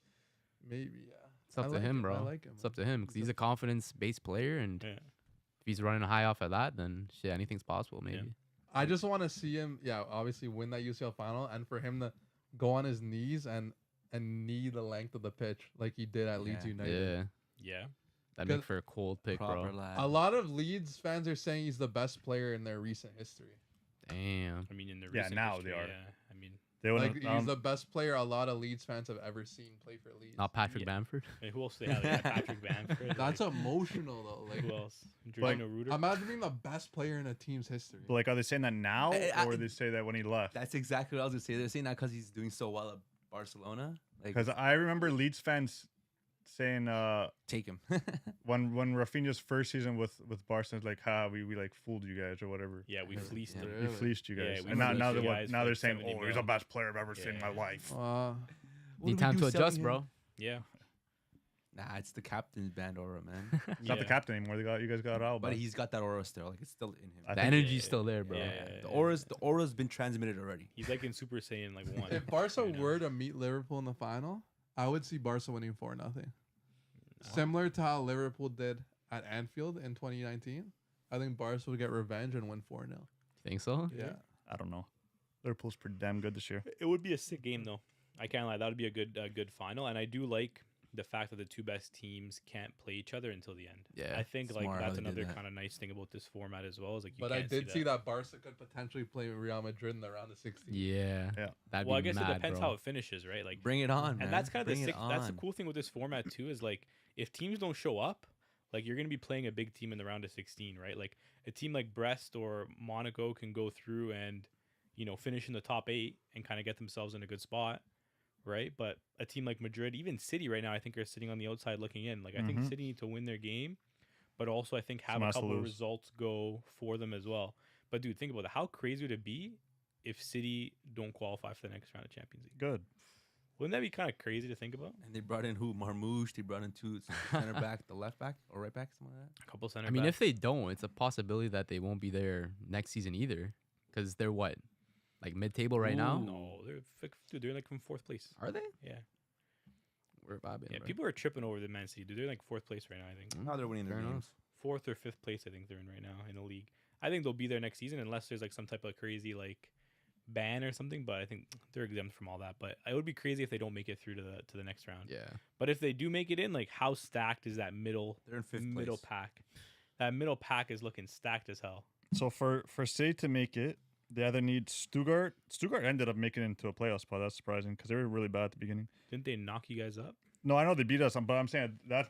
Maybe yeah. It's up I to like him, him, bro. I like him, It's up to him because he's a confidence-based player, and Yeah. if he's running high off of that, then shit, anything's possible. Maybe. I just want to see him, yeah, obviously win that UCL final, and for him to go on his knees and knee the length of the pitch like he did at Leeds Yeah. United. Yeah, Yeah. that'd make Because- for a cold pick, Proper bro. lad. A lot of Leeds fans are saying he's the best player in their recent history. Damn. I mean, in the Yeah, recent now history, they are. Yeah. I mean, They Like wouldn't. he's the best player a lot of Leeds fans have ever seen play for Leeds. Not Patrick Yeah. Bamford. hey, who else they have? They have Patrick Bamford. That's like, emotional though. Like who else? Jorginho Ruder. imagine being the best player in a team's history. But like, are they saying that now, I- or they say that when he left? That's exactly what I was going to say. They're saying that because he's doing so well at Barcelona. Like, Because I remember Leeds fans saying take him. when Rafinha's first season with Barca, like, we like fooled you guys or whatever. Yeah, we Yeah. fleeced Yeah. him. We fleeced you Yeah, guys. we and now fleeced now you they're guys now for they're saying, 70 oh, he's the mil. best player I've ever seen in my Yeah. life. What Need do we time do to adjust, selling bro. him? Yeah. Nah, it's the captain's band aura, man. He's not the Yeah. captain anymore. You guys got out. But he's got that aura still. Like, it's still in him. I The think- energy's still there, bro. Yeah. The aura's been transmitted already. He's like in Super Saiyan like 1. If Barca right now. were to meet Liverpool in the final, I would see Barca winning 4-0. Similar to how Liverpool did at Anfield in 2019. I think Barca would get revenge and win 4-0. Think so? Yeah. I don't know. Liverpool's pretty damn good this year. It would be a sick game though. I can't lie. That would be a good final, and I do like the fact that the two best teams can't play each other until the end. Yeah. I think like Smart how that's they did another that. kind of nice thing about this format as well. Is like you But I can't did see that Barca could potentially play Real Madrid in the round of 16. Yeah. Yeah. That'd Well, I be guess mad, it depends bro. how it finishes, right? Like, Bring it on, man. and that's kind of the Bring it sick. That's the on. cool thing with this format too. Is like if teams don't show up, like you're gonna be playing a big team in the round of 16, right? Like a team like Brest or Monaco can go through and finish in the top 8 and kind of get themselves in a good spot, right? But a team like Madrid, even City right now, I think are sitting on the outside looking in. Like I think Mhm. City need to win their game, but also I think have Someone a has to couple of lose. results go for them as well. But dude, think about it. How crazy would it be if City don't qualify for the next round of Champions League? Good. Wouldn't that be kind of crazy to think about? And they brought in who? Marmouche. They brought in two center back, the left back or right back, something like that. A couple center. I mean, backs. if they don't, it's a possibility that they won't be there next season either. Because they're what? Like mid-table right now? No, they're like from 4th place. Are they? Yeah, We're vibing, yeah. bro. People are tripping over the Man City. Dude, they're like 4th place right now. I think Now they're winning their Fair enough. games. 4th or 5th place. I think they're in right now in the league. I think they'll be there next season unless there's like some type of crazy like ban or something. But I think they're exempt from all that. But it would be crazy if they don't make it through to the next round. Yeah. But if they do make it in, like how stacked is that middle They're in 5th middle place. pack? That middle pack is looking stacked as hell. So for City to make it, they either need Stuttgart. Stuttgart ended up making it into a playoff spot. That's surprising because they were really bad at the beginning. Didn't they knock you guys up? No, I know they beat us, but I'm saying that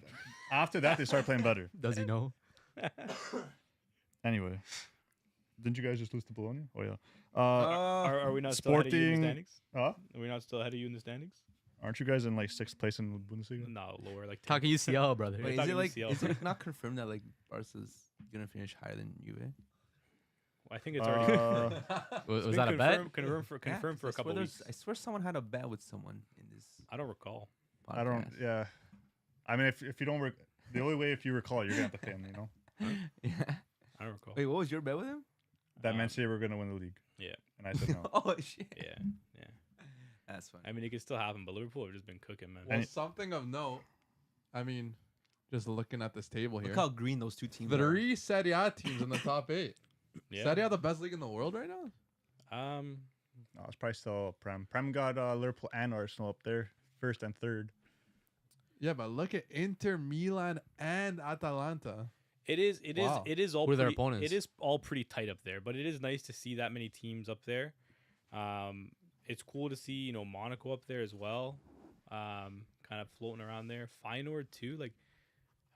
after that they started playing better. Does he know? Anyway, didn't you guys just lose to Bologna? Oh yeah. Are we not still ahead of you in the Sporting- standings? Huh? Are we not still ahead of you in the standings? Aren't you guys in like 6th place in the Bundesliga? No, lower. Like 10th. Talking UCL, brother. Wait, Wait, is talking it like UCL. is it not confirmed that like Barca's gonna finish higher than Juve? I think it's already confirmed. Was It's that been a bet? Confirmed for Yeah, confirmed for I a couple swear weeks. I swear someone had a bet with someone in this I don't recall. podcast. I don't. Yeah. I mean, if you don't, the only way if you recall, you're gonna have to pay him. Yeah. I don't recall. Wait, what was your bet with him? That Man Um, City were gonna win the league. Yeah. And I said no. Oh shit. Yeah, yeah. That's funny. I mean, it could still happen, but Liverpool have just been cooking, man. Well, something of note. I mean, just looking at this table here. Look how green those two teams are. 3 Serie A teams in the top 8. Yeah. Serie A the best league in the world right now? No, it's probably still Prem. Prem got Liverpool and Arsenal up there, 1st and 3rd. Yeah, but look at Inter, Milan, and Atalanta. It is Wow. all Who are their pretty, opponents? it is all pretty tight up there, but it is nice to see that many teams up there. It's cool to see, you know, Monaco up there as well. Kind of floating around there. Feyenoord too, like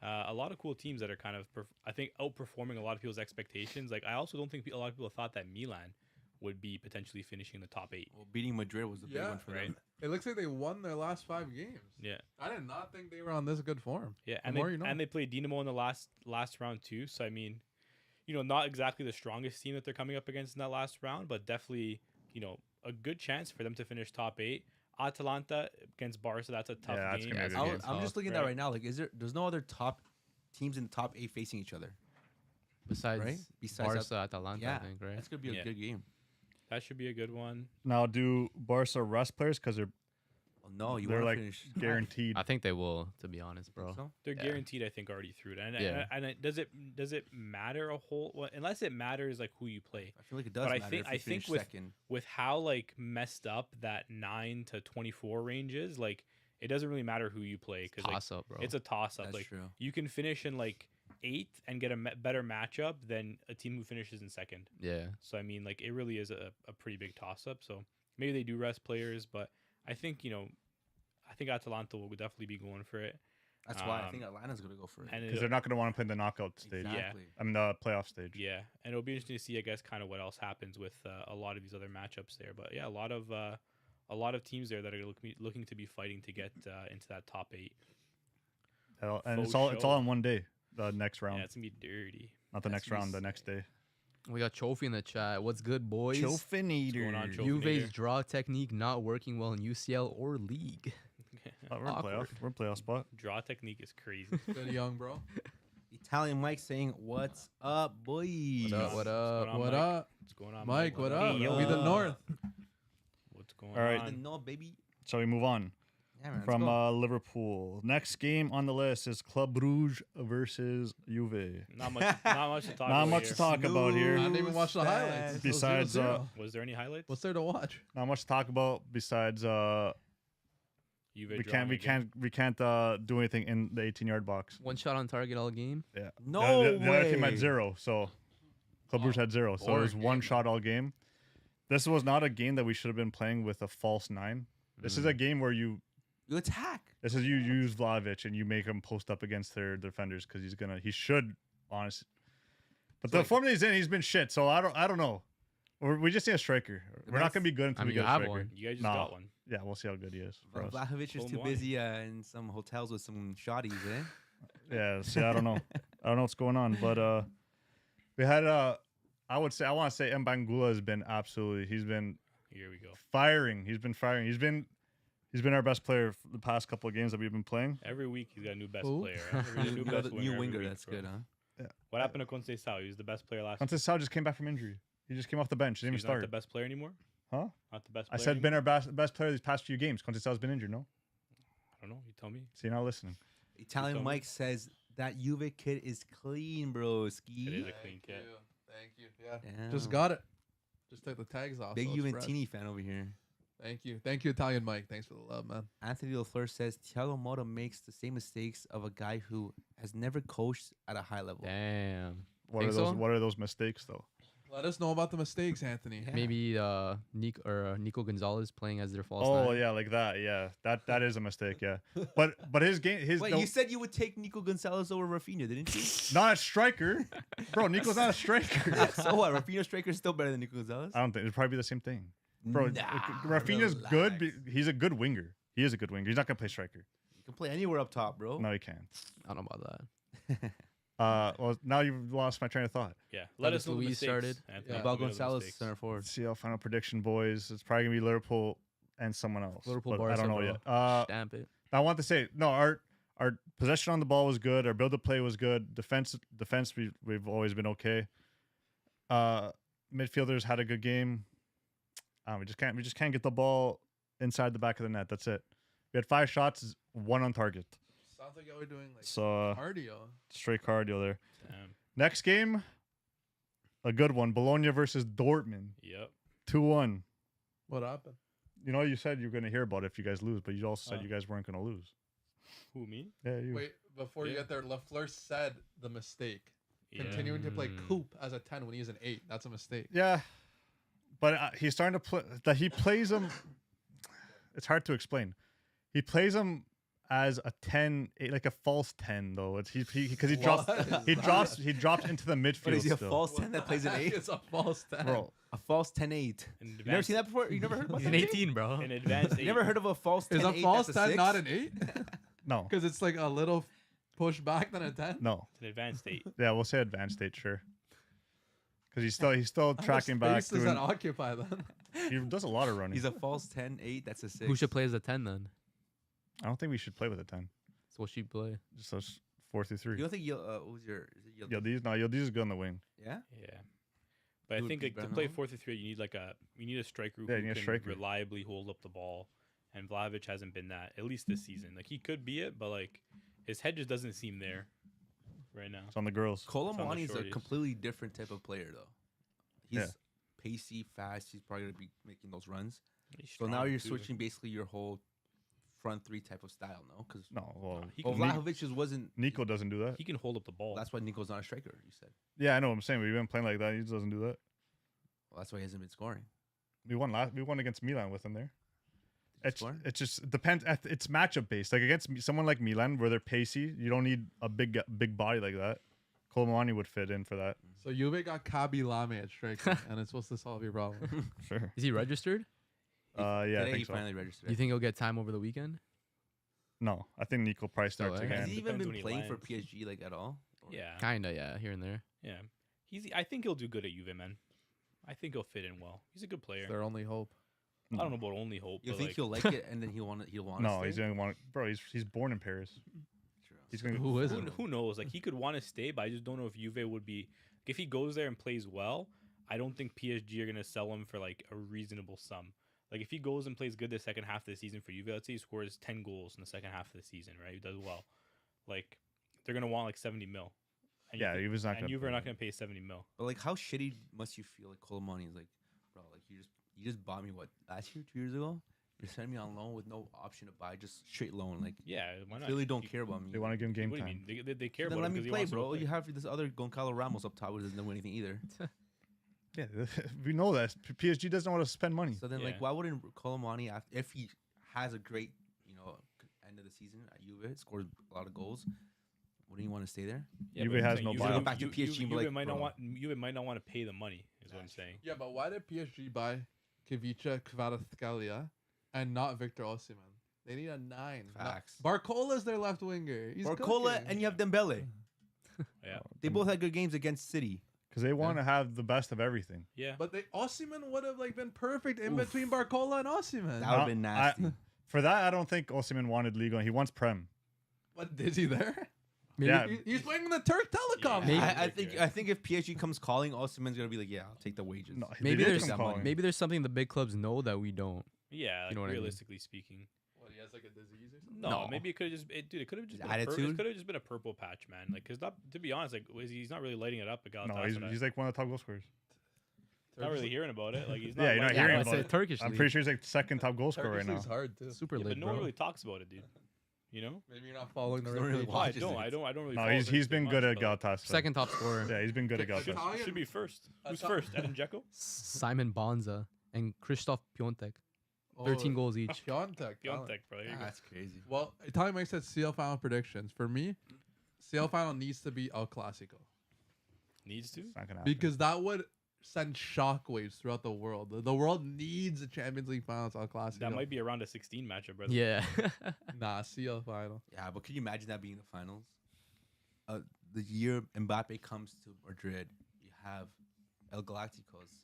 a lot of cool teams that are kind of I think outperforming a lot of people's expectations. Like I also don't think a lot of people thought that Milan would be potentially finishing the top 8. Well, beating Madrid was a big one for right. them. It looks like they won their last 5 games. Yeah. I did not think they were on this good form. Yeah, The and more they you know. and they played Dinamo in the last round too. So I mean, you know, not exactly the strongest team that they're coming up against in that last round, but definitely, you know, a good chance for them to finish top 8. Atalanta against Barca, that's a tough Yeah, that's game. gonna be a I good was- game. I'm just looking at Right. that right now. Like, there's no other top teams in the top 8 facing each other. Besides, Right? Besides Barca, Atalanta, Yeah, I think, right? That's gonna be a Yeah. good game. That should be a good one. Now, do Barca rest players because they're Well, no, you they're want like to finish guaranteed? I think they will, to be honest, bro. So? They're Yeah. guaranteed, I think, already through it. Yeah. Does it matter a whole? Well, unless it matters like who you play. I feel like it does But I matter think- if you I think finish second. With how like messed up that 9 to 24 range is, like it doesn't really matter who you play because like, Toss up, bro. it's a toss up. That's Like true. you can finish in like 8th and get a better matchup than a team who finishes in 2nd. yeah. So I mean, like it really is a pretty big toss up. So maybe they do rest players, but I think, you know, I think Atalanta will definitely be going for it. That's why I think Atlanta's gonna go for it. And Because they're not going to want to play in the knockout stage. Exactly. I mean, the playoff stage. yeah, and it'll be interesting to see, I guess, kind of what else happens with a lot of these other matchups there. But yeah, a lot of teams there that are looking to be fighting to get into that top 8. And it's Faux all show. in one day. The next round, Yeah, it's gonna be dirty. not the that's next gonna round. be The next day. We got Trophy in the chat. What's good, boys? What's going on, Trophy Juve's Nader? draw technique not working well in UCL or league. We're in Awkward. playoff. We're in playoff spot. Draw technique is crazy. Good young, bro. Italian Mike saying, "What's up, boys?" What up? What What's up? going on, What Mike? up? What's going on, Mike, what up? Hey, We the yo. North. What's going All right. I on? didn't know, baby. Shall we move on Yeah, man. from let's go. Liverpool? Next game on the list is Club Brugge versus Juve. Not much to talk Not about much here. to talk about here. I didn't even watch the highlights. It was Besides, 0-0. Was there any highlights? What's there to watch? Not much to talk about besides Juve we drawing again. can't do anything in the 18-yard box. One shot on target all game. Yeah. No the other team way. had 0, so Club Brugge had 0, so it was boring one game, shot all game. This was not a game that we should have been playing with a false 9. This is a game where you attack. use Vlahovic and you make him post up against their defenders because he should honestly. But the form that he's in, he's been shit. So I don't know. We just need a striker. We're not gonna be good until I we mean, get you a have striker. one. You guys just Nah. got one. Yeah, we'll see how good he is for us. Vlahovic is Pull too him wide. busy in some hotels with some shotties, eh? Yeah, see, I don't know. I don't know what's going on, but we had I want to say Mbangula has been he's been Here we go. firing. He's been our best player for the past couple of games that we've been playing. Every week he's got a new best Who? player. Every New best winger, every week, that's bro. good, huh? What happened to Conceição? He was the best player last week. Conceição just came back from injury. He just came off the bench. He didn't He's even not the start. best player anymore? Huh? Not the best I player said anymore? been our best player these past few games. Conceição's been injured, no? I don't know. You tell me. So you're not listening. Italian tell me. Mike says that Juve kid is clean, bro. It is Ski. a clean kit. Thank you. Yeah. Damn. Just got it. Just took the tags off. Big so it's fresh. Juventini fan over here. Thank you. Thank you, Italian Mike. Thanks for the love, man. Anthony LaFleur says Thiago Motta makes the same mistakes of a guy who has never coached at a high level. Damn. What Think are those? so? What are those mistakes though? Let us know about the mistakes, Anthony. Yeah. Maybe Nico Gonzalez playing as their false Oh nine. yeah, like that. Yeah, that is a mistake. Yeah, but his game, Wait, no, you said you would take Nico Gonzalez over Rafinha, didn't you? not a striker, bro. Nico's not a striker. So what? Rafinha striker is still better than Nico Gonzalez? I don't think it'd probably be the same thing, bro. Nah, Rafinha's good. relax. He's a good winger. He is a good winger. He's not gonna play striker. You can play anywhere up top, bro. No, he can't. I don't know about that. Well, now you've lost my train of thought. Yeah. Let us Douglas know the Luiz mistakes, started. Anthony. Yeah. About What are the Gonzalez, mistakes? center forward. Let's see our final prediction, boys. It's probably gonna be Liverpool and someone else. Liverpool, but I don't know Barca, yet. Stamp it. I want to say no. Our possession on the ball was good. Our build up play was good. Defense we've always been okay. Midfielders had a good game. We just can't get the ball inside the back of the net. That's it. We had 5 shots, 1 on target. Sounds like y'all were doing like So cardio. straight cardio there. Damn. Next game, a good one. Bologna versus Dortmund. Yep. 2-1. What happened? You know, you said you were going to hear about it if you guys lose, but you also said Oh. you guys weren't going to lose. Who, me? Yeah, you. Wait, before you Yeah. get there, Lafleur said the mistake. Yeah. Continuing to play Mm. Coop as a 10 when he's an 8. That's a mistake. Yeah, but he's starting to play. That he plays him. It's hard to explain. He plays him as a 10, like a false 10 though. It's because he drops What is he drops into the midfield. What is he, a still. false 10 that plays an 8? It's a false 10. Bro, A false 10-8. You never seen that before? You never heard about He's that? an Jay? 18, bro. An advanced You never 8. heard of a false 10-8? Is a false that's 10 6? not an 8? no, Because it's like a little push back than a 10? no. It's an advanced 8. Yeah, we'll say advanced state, sure. Because he's still How much tracking back. space does that occupy then? He does a lot of running. He's a false 10-8. That's a 6. Who should play as a 10 then? I don't think we should play with a 10. So what should you play? Just those 4-3-3. You don't think what was your? Is it Yildiz is good on the wing. Yeah. Yeah. But You I would think be like to better play now? 4-3-3, you need a striker Yeah, you who need a can striker. reliably hold up the ball. And Vlahovic hasn't been that, at least this season. Like he could be it, but like his head just doesn't seem there right now. It's on the girls. Colomwani is a shorties. completely different type of player, though. He's Yeah. pacey, fast. He's probably gonna be making those runs. He's So now strong, you're too. switching basically your whole front three type of style, no? Because No, well, He well, can, Vlahovic just wasn't. Nico doesn't do that. he can hold up the ball. That's why Nico's not a striker. You said. Yeah, I know what I'm saying. We've been playing like that. He just doesn't do that. Well, that's why he hasn't been scoring. We won against Milan with him there. Did he It's score? it just depends. It's matchup based. Like against someone like Milan, where they're pacey, you don't need a big body like that. Colomwani would fit in for that. So Juve got Kabi Lame at striker, and it's supposed to solve your problem. Sure. Is he registered? Yeah, I Today think he so. finally registered. Do you think he'll get time over the weekend? No, I think Nico probably starts Still, Has again. he even Depends been when he playing for lands. PSG like at all? Or- Yeah. Kinda, yeah, here and there. Yeah. I think he'll do good at Juve, man. I think he'll fit in well. He's a good player. It's their only hope. I don't know about only hope. You but think like, he'll like it and then he'll want to? He'll want to. No, he's gonna want. Bro, he's born in Paris. He's gonna. Who is it? who knows? Like he could want to stay, but I just don't know if Juve would be. If he goes there and plays well, I don't think PSG are gonna sell him for like a reasonable sum. Like if he goes and plays good the second half of the season for Juve, let's say he scores 10 goals in the second half of the season, right? He does well. Like they're gonna want like 70 mil. And Yeah, he was not and gonna. Juve pay are not that. gonna pay 70 mil. But like, how shitty must you feel? Like Colomani is like, bro, like you just bought me what last year, 2 years ago. You're sending me on loan with no option to buy, just straight loan. Like, Yeah, why not? clearly don't You- care about me. They want to give him game What do you time. mean? They care Then about let him me 'cause he play, wants to go bro. play. You have this other Goncalo Ramos up top who doesn't know anything either. Yeah, we know that PSG doesn't want to spend money. So then, like, Yeah. why wouldn't Colomani, if he has a great, end of the season at Juve, scores a lot of goals, wouldn't you want to stay there? Yeah, Juve but I'm has saying no Juve- buyout. Go back to PSG and be Juve like, might not bro. want. Juve might not want to pay the money. Is what I'm saying. Yeah, but why did PSG buy Kivica Kvaratskhelia and not Victor Osimhen? They need a 9. Facts. Barcola's their left winger. He's Barcola cooking. and you have Dembele. Yeah, They both had good games against City. Because they want to have the best of everything. yeah. But Osimhen would have been perfect in between Barcola and Osimhen. That would have been nasty. For that, I don't think Osimhen wanted Liga. He wants Prem. What is he there? Maybe Yeah. He's playing in the Turk Telecom. Yeah. Maybe- I think if PSG comes calling, Osimhen's gonna be like, yeah, I'll take the wages. No, Maybe they did there's come calling. maybe there's something the big clubs know that we don't. Yeah, like know what I mean? realistically speaking. What, he has like a disease or something? No, No. maybe it could have just, dude. It could have just His been it attitude? could have just been a purple patch, man. Like, cause not, to be honest, like he's not really lighting it up at No, Galatasaray. he's like one of the top goal scorers. not really hearing about it. Like he's not. Yeah, you're not lighting hearing it it's up. about a it. Turkish I'm league. pretty sure he's like second top goal scorer right now. Turkish league's hard too. Super Yeah, lit, but no one bro. really talks about it, dude. You know? Maybe you're not following the Don't right really pages. No, I watches don't. it. I don't really. No, follow he's Turkey been much, good at but, like, Galatasaray. Second top scorer. Yeah, he's been good at Okay, Galatasaray. Italian- Should be first. Who's thought- first? Edin Dzeko? Simon Bonza and Krzysztof Piontek. Oh, 13 goals each. Piontek. Piontek, bro. There you go. That's crazy. Well, Italian Mike said CL final predictions. For me, CL final needs to be El Clasico Needs to. It's not gonna happen. because that would send shockwaves throughout the world. The world needs a Champions League final. It's El Clasico. That might be around a 16 matchup, brother. Yeah. Nah, CL final. Yeah, but could you imagine that being the finals? The year Mbappe comes to Madrid, you have El Galacticos,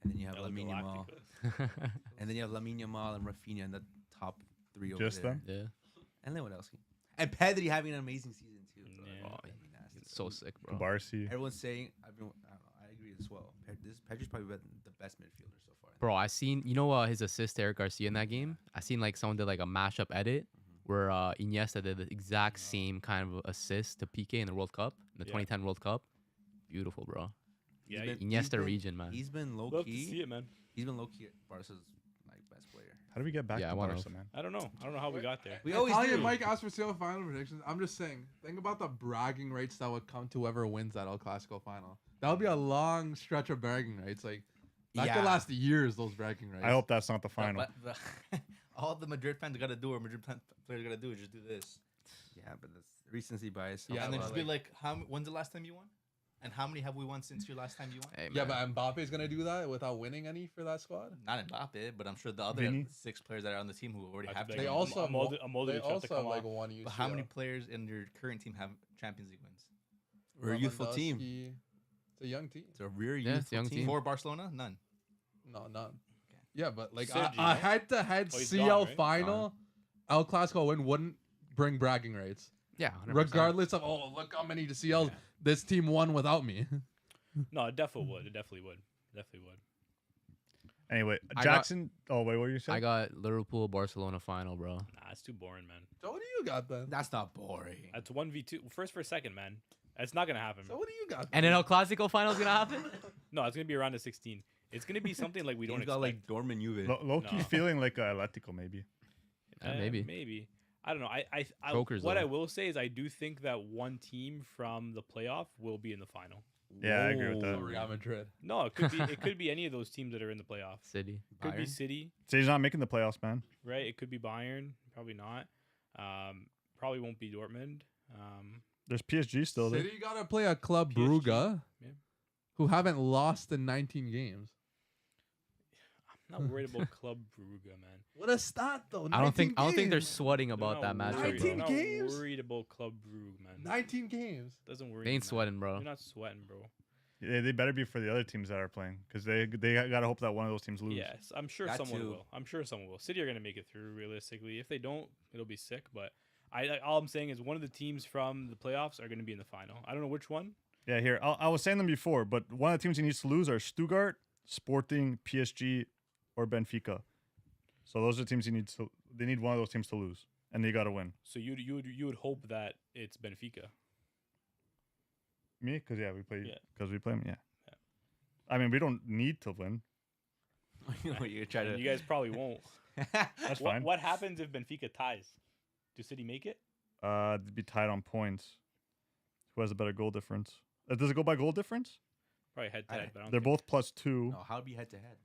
and then you have El Lamine Yamal, Galacticos. and then you have Lamine Yamal and Rafinha in the top 3 over Just there. them? Yeah. And then what else? And Pedri having an amazing season too. bro. Yeah. Oh, that'd be nasty. It's so sick, bro. Barcy. Everyone's saying I don't know. I agree as well. Pedri's probably been the best midfielder so far. Bro, I seen his assist to Eric Garcia in that game. I seen like someone did like a mashup edit where Iniesta did the exact same kind of assist to PK in the World Cup, in the Yeah. 2010 World Cup. Beautiful, bro. Yeah, He's he- been- he's Iniesta been- region, man. He's been low love to see key. it, man. He's been low key. Barca's like best player. How do we get back Yeah, to one Barca, of. man? I don't know. I don't know how we got there. We always Talia do. and Mike asked for CL final predictions. I'm just saying, think about the bragging rights that would come to whoever wins that El Clasico final. That would be a long stretch of bragging rights. Like that could last years. Those bragging rights. I hope that's not the final. But all the Madrid fans gotta do, or Madrid players gotta do, is just do this. Yeah, but that's recency bias. Yeah, and then but just be like, when's the last time you won? And how many have we won since your last time you won? Hey, Yeah, man. but Mbappe's gonna do that without winning any for that squad. Not Mbappe, but I'm sure the other Vinny? 6 players that are on the team who already I have. think They Like, also have Modric they have to also come have like off. one UCL. But how many players in your current team have Champions League wins? We're a youthful team. Lewandowski. It's a young team. It's a very Yeah, it's a youthful young team. team. For Barcelona, none. No, none. Yeah, but like Sergio, a head-to-head Oh, he's CL gone, right? final, El Clasico win wouldn't bring bragging rights, Yeah, 100%. regardless of look how many CLs this team won without me. No, it definitely would. It definitely would. Definitely would. Anyway, I got- Jackson. Oh wait, what were you saying? I got Liverpool Barcelona final, bro. Nah, it's too boring, man. So what do you got then? That's not boring. That's 1v2. First for second, man. It's not gonna happen. So what do you got? And an El Clasico final is gonna happen. No, it's gonna be around the 16. It's gonna be something like we don't He's got expect. like Dortmund Juve. Low key No. feeling like Atletico maybe. Maybe. Maybe. I don't know. I Chokers, what though. I will say is I do think that one team from the playoff will be in the final. Yeah, I agree with So that. Real Madrid. No, it could be it could be any of those teams that are in the playoffs. City. Could be Bayern? City, So he's not making the playoffs, man. right? It could be Bayern, probably not. Probably won't be Dortmund. There's PSG still there. City got to play a Club PSG, Brugge, yeah. who haven't lost in 19 games. I'm not worried about Club Brugge, man. What a stat though! I don't think they're games. sweating They're about that not matchup, worried- bro. they're not 19 games? worried about Club Brugge, man. 19 games. Doesn't worry. They ain't me, man. sweating, bro. You're not sweating, bro. They better be for the other teams that are playing because they gotta hope that one of those teams lose. Yes, I'm sure That someone too. will. I'm sure someone will. City are gonna make it through realistically. If they don't, it'll be sick. But all I'm saying is one of the teams from the playoffs are gonna be in the final. I don't know which one. Yeah, here I was saying them before, but one of the teams he needs to lose are Stuttgart, Sporting, PSG, or Benfica. So those are the teams he needs to. They need one of those teams to lose, and they gotta win. So you would hope that it's Benfica. Me, because we play. Yeah. Because we play them. Yeah. I mean, we don't need to win. You're trying And to. you guys probably won't. That's fine. What happens if Benfica ties? Do City make it? They'd be tied on points. Who has a better goal difference? Does it go by goal difference? Probably head to I- head. But I don't They're think- both +2. No, how would be head to head?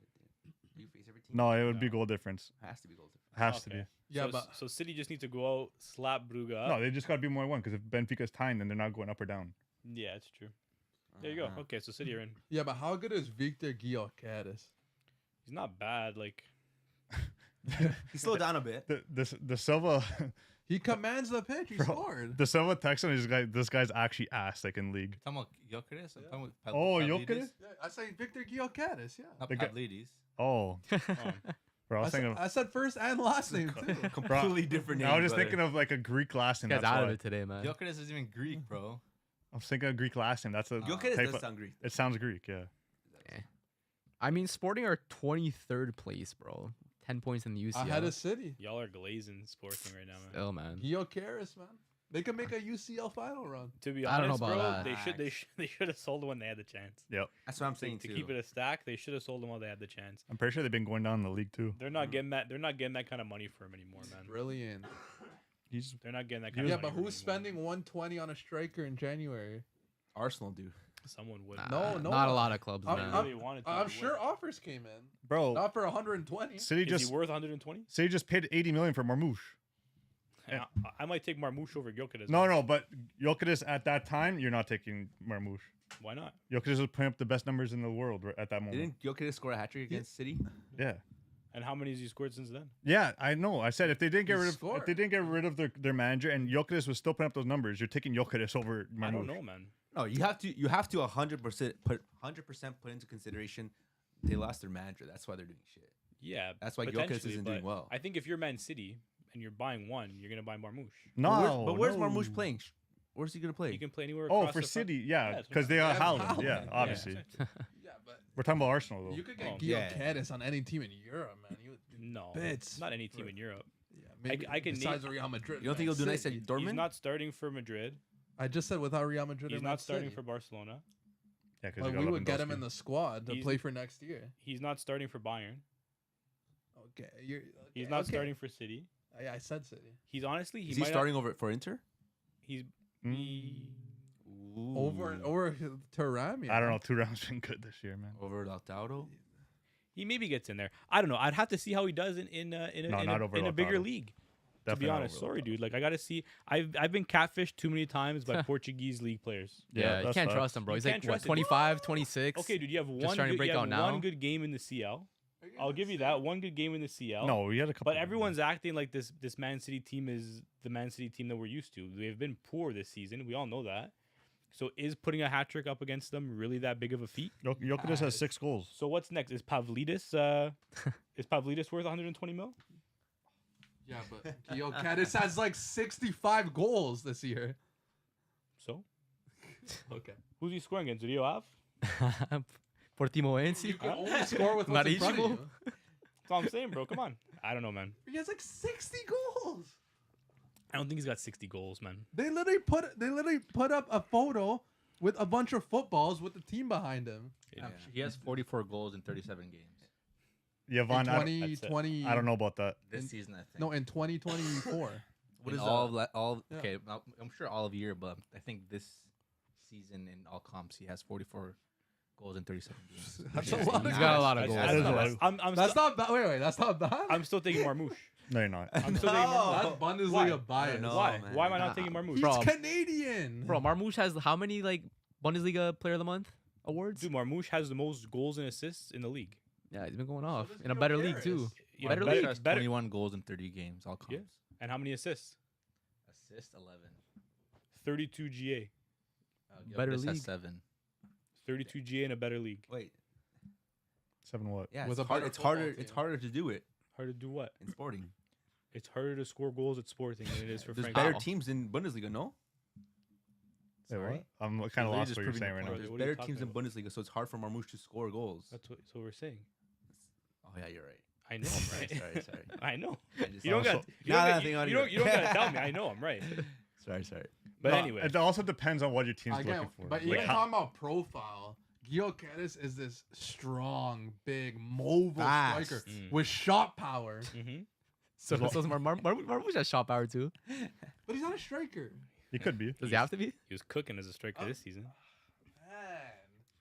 Do you face every team? No, it would be No. goal difference. Has to be goal difference. Has to be. Okay. Yeah, so, but so City just need to go out, slap Brugge up. No, they just gotta be more one because if Benfica's tying, then they're not going up or down. Yeah, it's true. There you go. Uh-huh. Okay, so City are in. yeah, but how good is Victor Gyökeres? He's not bad. Like He slowed down a bit. The Silva, He commands the pitch. He Bro, scored. the Silva text him. This guy's actually ass like in league. Talking about Gyökeres? I'm talking about Oh, Pavlidis? Gyökeres? Yeah, I say Victor Gyökeres. Yeah. Not The guy- Pavlidis. Oh, bro, I was thinking. I said first and last name too. Completely different name. I was just thinking of like a Greek last name. This guy's That's out of why. it today, man. Gyökeres isn't even Greek, bro. I was thinking of Greek last name. That's a Gyökeres type does of- sound Greek. It sounds Greek, yeah. I mean, Sporting are 23rd place, bro. 10 points in the UCL. Ahead of City. y'all are glazing Sporting right now, man. Still, man. Gyökeres, man. They can make a UCL final run. To be I don't know honest, about bro, that. they should have sold when they had the chance. That's what I'm To, saying to too. keep it a stack, they should have sold him while they had the chance. I'm pretty sure they've been going down in the league too. They're not getting that. They're not getting that kind of money for him anymore, man. Brilliant. He's They're not getting that kind Yeah, of but money. who's for him anymore. spending 120 on a striker in January? Arsenal do. Someone would. Nah, No, not a lot of clubs, I'm- man. Really wanted to, I'm but sure what? offers came in. bro. Not for 120. City Is just he worth 120? City just paid 80 million for Marmouche. Yeah, I might take Marmouche over Gyökeres. No, but Gyökeres at that time, you're not taking Marmouche. Why not? Gyökeres was putting up the best numbers in the world at that moment. Didn't Gyökeres score a hat trick against City? Yeah. And how many has he scored since then? Yeah, I know. I said if they didn't get He rid of scored. if they didn't get rid of their manager and Gyökeres was still putting up those numbers, you're taking Gyökeres over Marmouche. I don't know, man. No, you have to 100% put into consideration they lost their manager. That's why they're doing shit. Yeah, That's why Gyökeres potentially, isn't doing but well. I think if you're Man City and you're buying one, you're gonna buy Marmouche. No, but where's no. Marmouche playing? Where's he gonna play? He can play anywhere. Oh, across for the front. City, Yeah, yeah, that's because what they are They have Haaland. Haaland. Yeah, Yeah, obviously. Yeah, but We're talking about Arsenal though. you could get Oh, yeah. Gyökeres on any team in Europe, man. You would do No, bits. not any team in Europe. Yeah, maybe I can besides name- Real Madrid. You don't think he'll do nice at City. Dortmund? He's not starting for Madrid. I just said without Real Madrid. He's or not Man starting City. for Barcelona. Yeah, because Like we would get him in the squad to He's- play for next year. He's not starting for Bayern. Oh, Okay, you're. He's not okay. starting for City. Yeah, I said City. He's honestly he Is he might starting over for Inter? He's Over Thuram. Yeah. I don't know. Thuram's been good this year, man. Over Lautaro? he maybe gets in there. I don't know. I'd have to see how he does in a bigger Lautaro. league. Definitely to be not honest, over sorry, Lautaro. dude. Like I gotta see. I've been catfished too many times by Portuguese league players. Yeah, you that's can't facts. trust him, bro. You He's can't like trust what, him. 25, 26. Okay, dude, you have Just one starting to good, break you have out now. one good game in the CL. I'll give you that one good game in the CL. No, we had a couple. But everyone's acting like this Man City team is the Man City team that we're used to. They've been poor this season. We all know that. So is putting a hat trick up against them really that big of a feat? Jokic has 6 goals. So what's next? Is Pavlidis worth 120 mil? Yeah, but Gio Cadis has like 65 goals this year. So Okay. who's he scoring against? Do you have? Portimoense. You can only score with what's in front of you. That's all I'm saying, bro. Come on. I don't know, man. He has like 60 goals. I don't think he's got 60 goals, man. They literally put up a photo with a bunch of footballs with the team behind him. Yeah. He has 44 goals in 37 games Yeah, In Von, I, 2020. I don't know about that. this season. I think. No, in 2024. What In is all? that? All Yeah. okay. I'm sure all of year, but I think this season in all comps he has 44 goals in 37 games. That's a Yeah. lot. He's got a lot of That's- goals. that's That is not a bad. lot. I'm That's still, not bad. Wait, that's not bad. I'm still taking Marmouche. No, you're not. I'm still taking Marmouche. That's Bundesliga Why? bias. No, Why? man. Why am I not taking Marmouche? He's Bro. Canadian. Bro, Marmouche has how many like Bundesliga Player of the Month awards? Dude, Marmouche has the most goals and assists in the league. Yeah, he's been going off does in a Gio better Cadis. league too. Yeah, Better better league. He has 21 goals in 30 games, all comps. Yeah. And how many assists? Assist 11. 32 GA. Better Gilchrist has league. 7. 32 GA in a better league. Wait. 7 what? Yeah, With it's, a better it's harder. football It's team. harder to do it Hard to do what? in Sporting. It's harder to score goals at Sporting than it is for There's Frank. better Wow. teams in Bundesliga, no? Wait, Sorry? what? I'm kind of Literally lost just what you're proving saying the right point. now. There's What are you better teams in talking Bundesliga, so it's hard for Marmouche to score goals. That's what we're saying. Oh yeah, you're right. I know I'm right. Sorry. I know. I just- You don't got. You Now don't that I got- think about it, you don't. You don't gotta tell me. I know I'm right. Sorry. But No, anyway, it also depends on what your team's Again, looking for. but Like even how- talking about profile, Gio Cadis is this strong, big, mobile Fast. striker Mm. with shot power. hmm So Marmouche has shot power too. But he's not a striker. he could be. Does he have to be? he was cooking as a striker this season. Man.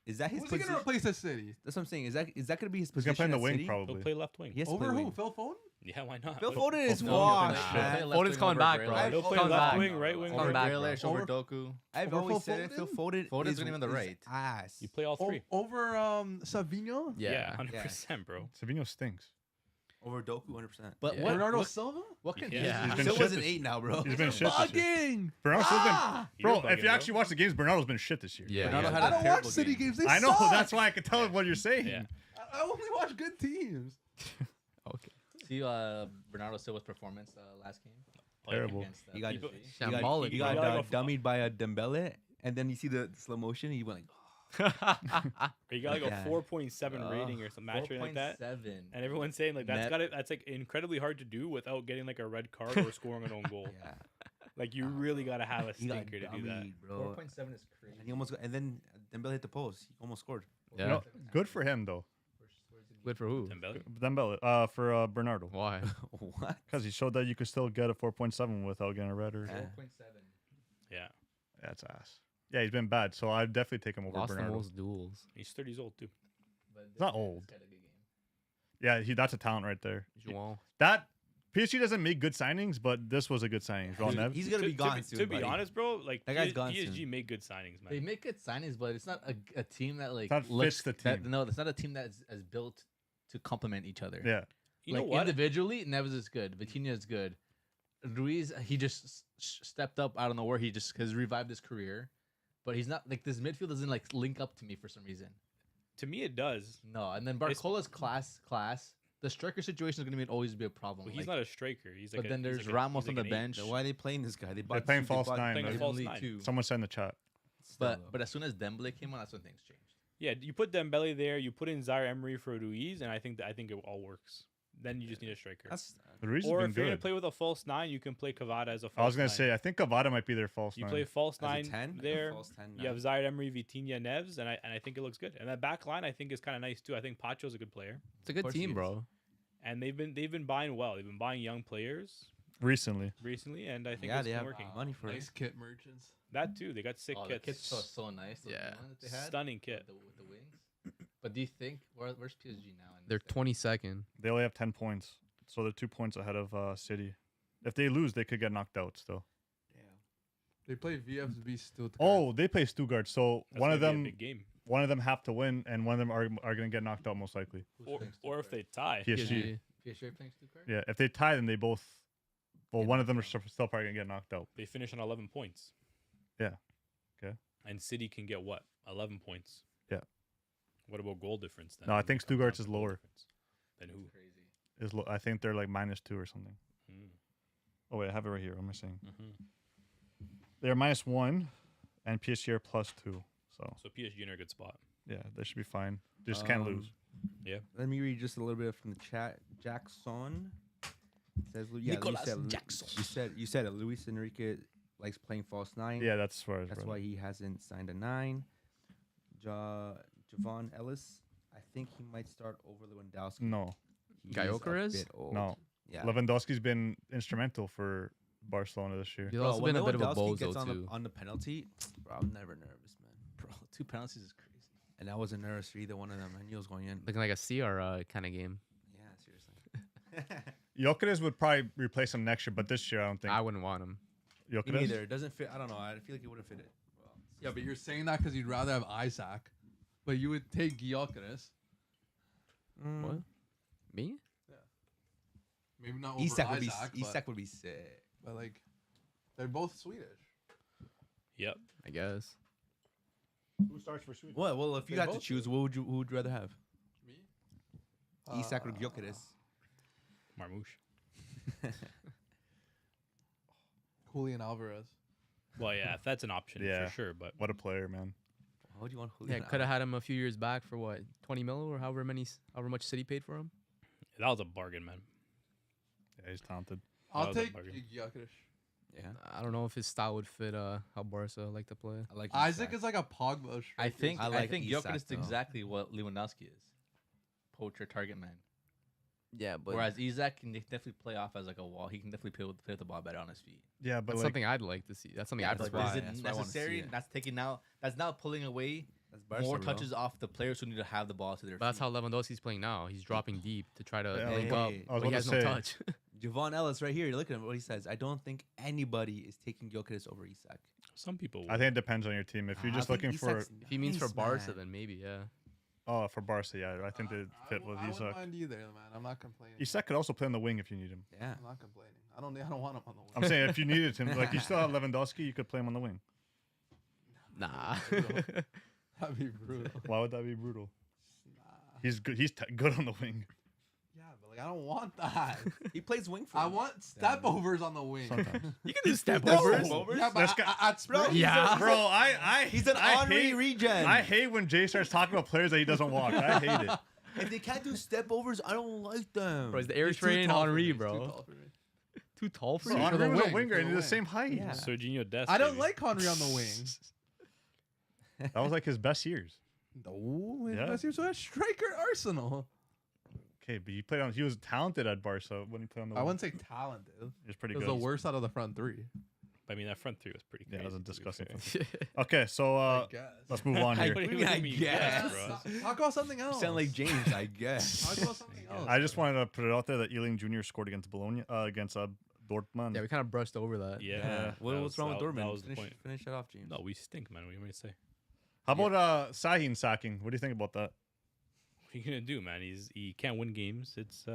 Is that his Who's he position? going to replace the City? That's what I'm saying. Is that going to be his He's position? gonna play in the at wing City? He'll probably. play left wing. He has to Over play who? wing. Phil Foden? Yeah, why not? Phil Phil- Foden is Foden. washed, Foden. man. Foden's coming back, bro. I've He'll play always- left back. wing, right wing, Coming over back, Grealish bro. over Over- Doku. I've Over always Phil said it. Phil Foden? Foden Foden's is gonna be on the is right. Ass. You play all three. Over Savinho? Yeah, Yeah. 100%, bro. Savino stinks. Over Doku, 100%. But Yeah. what? Bernardo What, Silva? what can Yeah. he He's do? been Still shit was an this- 8 now, bro. He's been shit this year. Bugging! Bernardo's been, Ah! bro. You're If you bugging, actually watch the games, Bernardo's been shit this year. Yeah. Bernardo yeah. had I a don't watch terrible City game. games. They I know. suck. That's why I can tell what you're saying. Yeah. I only watch good teams. Okay. See Bernardo Silva's performance last game. Terrible. Against, He got, People- he got, Shambolic, he bro. got You gotta go dummied by a Dembele, and then you see the slow motion, he went like, You got like Yeah. a 4.7 rating or some match rating like that. 4.7. And everyone's saying like Net. that's like incredibly hard to do without getting like a red card or scoring an own goal. yeah. Like you really gotta have a He got stinker to do that. dummied, bro. 4.7 is crazy. And he almost got, and then Dembele hit the post. He almost scored. You Yeah. know, good for him though. Good for who? Dembele. Dembele, for Bernardo, Why? What? because he showed that you could still get a 4.7 without getting a red or. Yeah. 4.7. Yeah, That's ass. Yeah, he's been bad, so I'd definitely take him over Lost the Bernardo. most duels. he's 30 years old too. But not old. Had a good game. Yeah, that's a talent right there. João. That PSG doesn't make good signings, but this was a good signing. Ron Neves. He's gonna be gone soon. To be buddy. honest, bro, like That guy's gone PSG soon. make good signings, man. They make good signings, but it's not a team that like That looks fits the team. no, it's not a team that's as built to complement each other. Yeah, You know like what? individually, Neves is good. Vitinha is good. Ruiz, he just stepped up out of nowhere. He just has revived his career, but he's not like this midfield doesn't like link up to me for some reason. To me, it does. No, and then Barcola's class. The striker situation is going to always be a problem. But he's like, not a striker. He's like. but then there's he's like Ramos he's on like the an eight. bench. Then why are they playing this guy? They bought playing they false bought- nine, Playing a right? false League nine. Two. someone said in the chat. Still, though. But as soon as Dembele came on, that's when things changed. Yeah, you put Dembele there. You put in Zaire Emery for Ruiz, and I think it all works. Then you just need a striker. That's The reason's Or been if you're gonna good. play with a false nine, you can play Cavada as a false. I was gonna nine. say, I think Cavada might be their false You nine. play false as a nine 10 there. False 10, You have Zaire Emery, Vitinha, Neves, and I think it looks good. And that back line I think is kind of nice too. I think Pacho's a good player, It's a good course he team, is. bro. and they've been buying well. They've been buying young players recently. and I think Yeah, it's they been have working. money for Nice it. kit merchants. That too. They got sick Oh, the kits. kit's so nice. The Yeah. one that they had, Stunning kit. with the wings. But do you think where's PSG now? In They're this thing? 22nd. They only have 10 points, so they're 2 points ahead of City. If they lose, they could get knocked out still. They play VFB Stuttgart. Oh, they play Stuttgart, so That's one of gonna be a them, big game. one of them have to win, and one of them are going to get knocked out most likely. Who's Or, playing or if Stuttgart? they tie. PSG. PSG playing Stuttgart? Yeah, if they tie, then they both. Well, Get one of them are knocked out. still probably going to get knocked out. They finish on 11 points. Yeah. Okay. And City can get what? 11 points. Yeah. What about goal difference then? No, I think When it comes Stuttgart's down is to goal lower. difference? Than who? Crazy. I think they're like -2 or something. Mm. Oh wait, I have it right here. What am I saying? hmm They're -1, and PSG are +2. So So PSG in a good spot. yeah, they should be fine. They just can't lose. Let me read just a little bit from the chat. Jackson says, "Yeah, Nicolas Jackson. You said it. Luis Enrique likes playing false nine. Yeah, that's where. That's why he hasn't signed a 9. Javon Ellis, I think he might start over Lewandowski. No, He's Gyökeres? a bit old. no. Yeah. Lewandowski's been instrumental for Barcelona this year. He's Bro, also when been a bit of a Lewandowski gets bozo on too. on the penalty, bro, I'm never nervous, man. Bro, 2 penalties is crazy. And I wasn't nervous for either one of them. I knew it was going in. Looking like a CR kind of game. Yeah, seriously. Gyökeres would probably replace him next year, but this year I don't think. I wouldn't want him. Me Gyökeres? neither. It doesn't fit. I don't know. I feel like it wouldn't fit it. Well, Yeah, but you're saying that because you'd rather have Isaac, but you would take Gyökeres. What? Me? Maybe not over Isak would be Isaac, but, Isak would be sick. but like, they're both Swedish. Yep. I guess. Who starts for Sweden? What? Well, if you They had to both choose, do. who would you rather have? Me? Isak or Gyökeres? Marmouche. Julian Alvarez. Well, yeah, if that's an option Yeah. for sure. But What a player, man. How would you want Yeah, Julian? could have had him a few years back for what, 20 mil or however much City paid for him. that was a bargain, man. Yeah, he's talented. I'll was a take bargain. Gyökeres. Yeah, I don't know if his style would fit how Barca like to play. I like Isaac is like a Pogba. I think I I, like think Isak, Gyökeres is though. exactly what Lewandowski is. Poacher, target man. Yeah, but Whereas Isak can definitely play off as like a wall. He can definitely play with the ball better on his feet. Yeah, but That's like, something I'd like to see. That's something I'd But prefer. is it That's why I wanna see necessary? it. That's now pulling away that's Barca, more bro. touches off the players who need to have the ball to their But that's feet. how Lewandowski's playing now. He's dropping deep to try to Yeah, link hey, up, I was but he about has to no say. touch. Javon Ellis right here. Look at what he says. I don't think anybody is taking Gyökeres over Isak. Some people. I think it depends on your team. If you're just looking for Isak's If he means for nice, Barca, man. then maybe, yeah. for Barca, yeah, I think they fit with I wouldn't Isak. mind either, man. I'm not complaining. Isak could also play on the wing if you need him. Yeah. I'm not complaining. I don't want him on the wing. I'm saying if you needed him, like you still have Lewandowski, you could play him on the wing. Nah. That'd be brutal. Why would that be brutal? Nah. He's good. He's good on the wing. Yeah, but like I don't want that. He plays wing for I them. want step overs on the wing. Sometimes. You can do step That's overs. step overs? Yeah, but This guy- at sprint. Yeah. Bro, I He's an I Henri hate, regen. I hate when Jay starts talking about players that he doesn't walk. I hate it. If they can't do step overs, I don't like them. Bro, he's the He's too Eritrean tall for me. Henri, He's bro. too tall for me. Too tall for Bro, you. for the Henry was a wing, winger for and the he's the same wing. height. Yeah. Serginho Dest. I don't baby. like Henry on the wing. That was like his best years. No, his Yeah. best years were at striker Arsenal. Okay, but he played on. He was talented at Barca when he played on the. I wing. wouldn't say talented. He was pretty He was good. the worst out of the front three. I mean, that front three was pretty Yeah, crazy. that was a to be disgusting fair. Okay, so I guess. let's move on here. What do you I mean, guess. bro? Talk about something You else. sound like James, I guess. Talk about something else. I just wanted to put it out there that Ealing Jr. scored against Bologna, against Dortmund. Yeah, we kind of brushed over that. Yeah. What's wrong with Dortmund? That was the finish, point. finish that off, James. No, we stink, man. What do you want me to say? How about Sahin sacking? What do you think about that? What are you gonna do, man? He can't win games. It's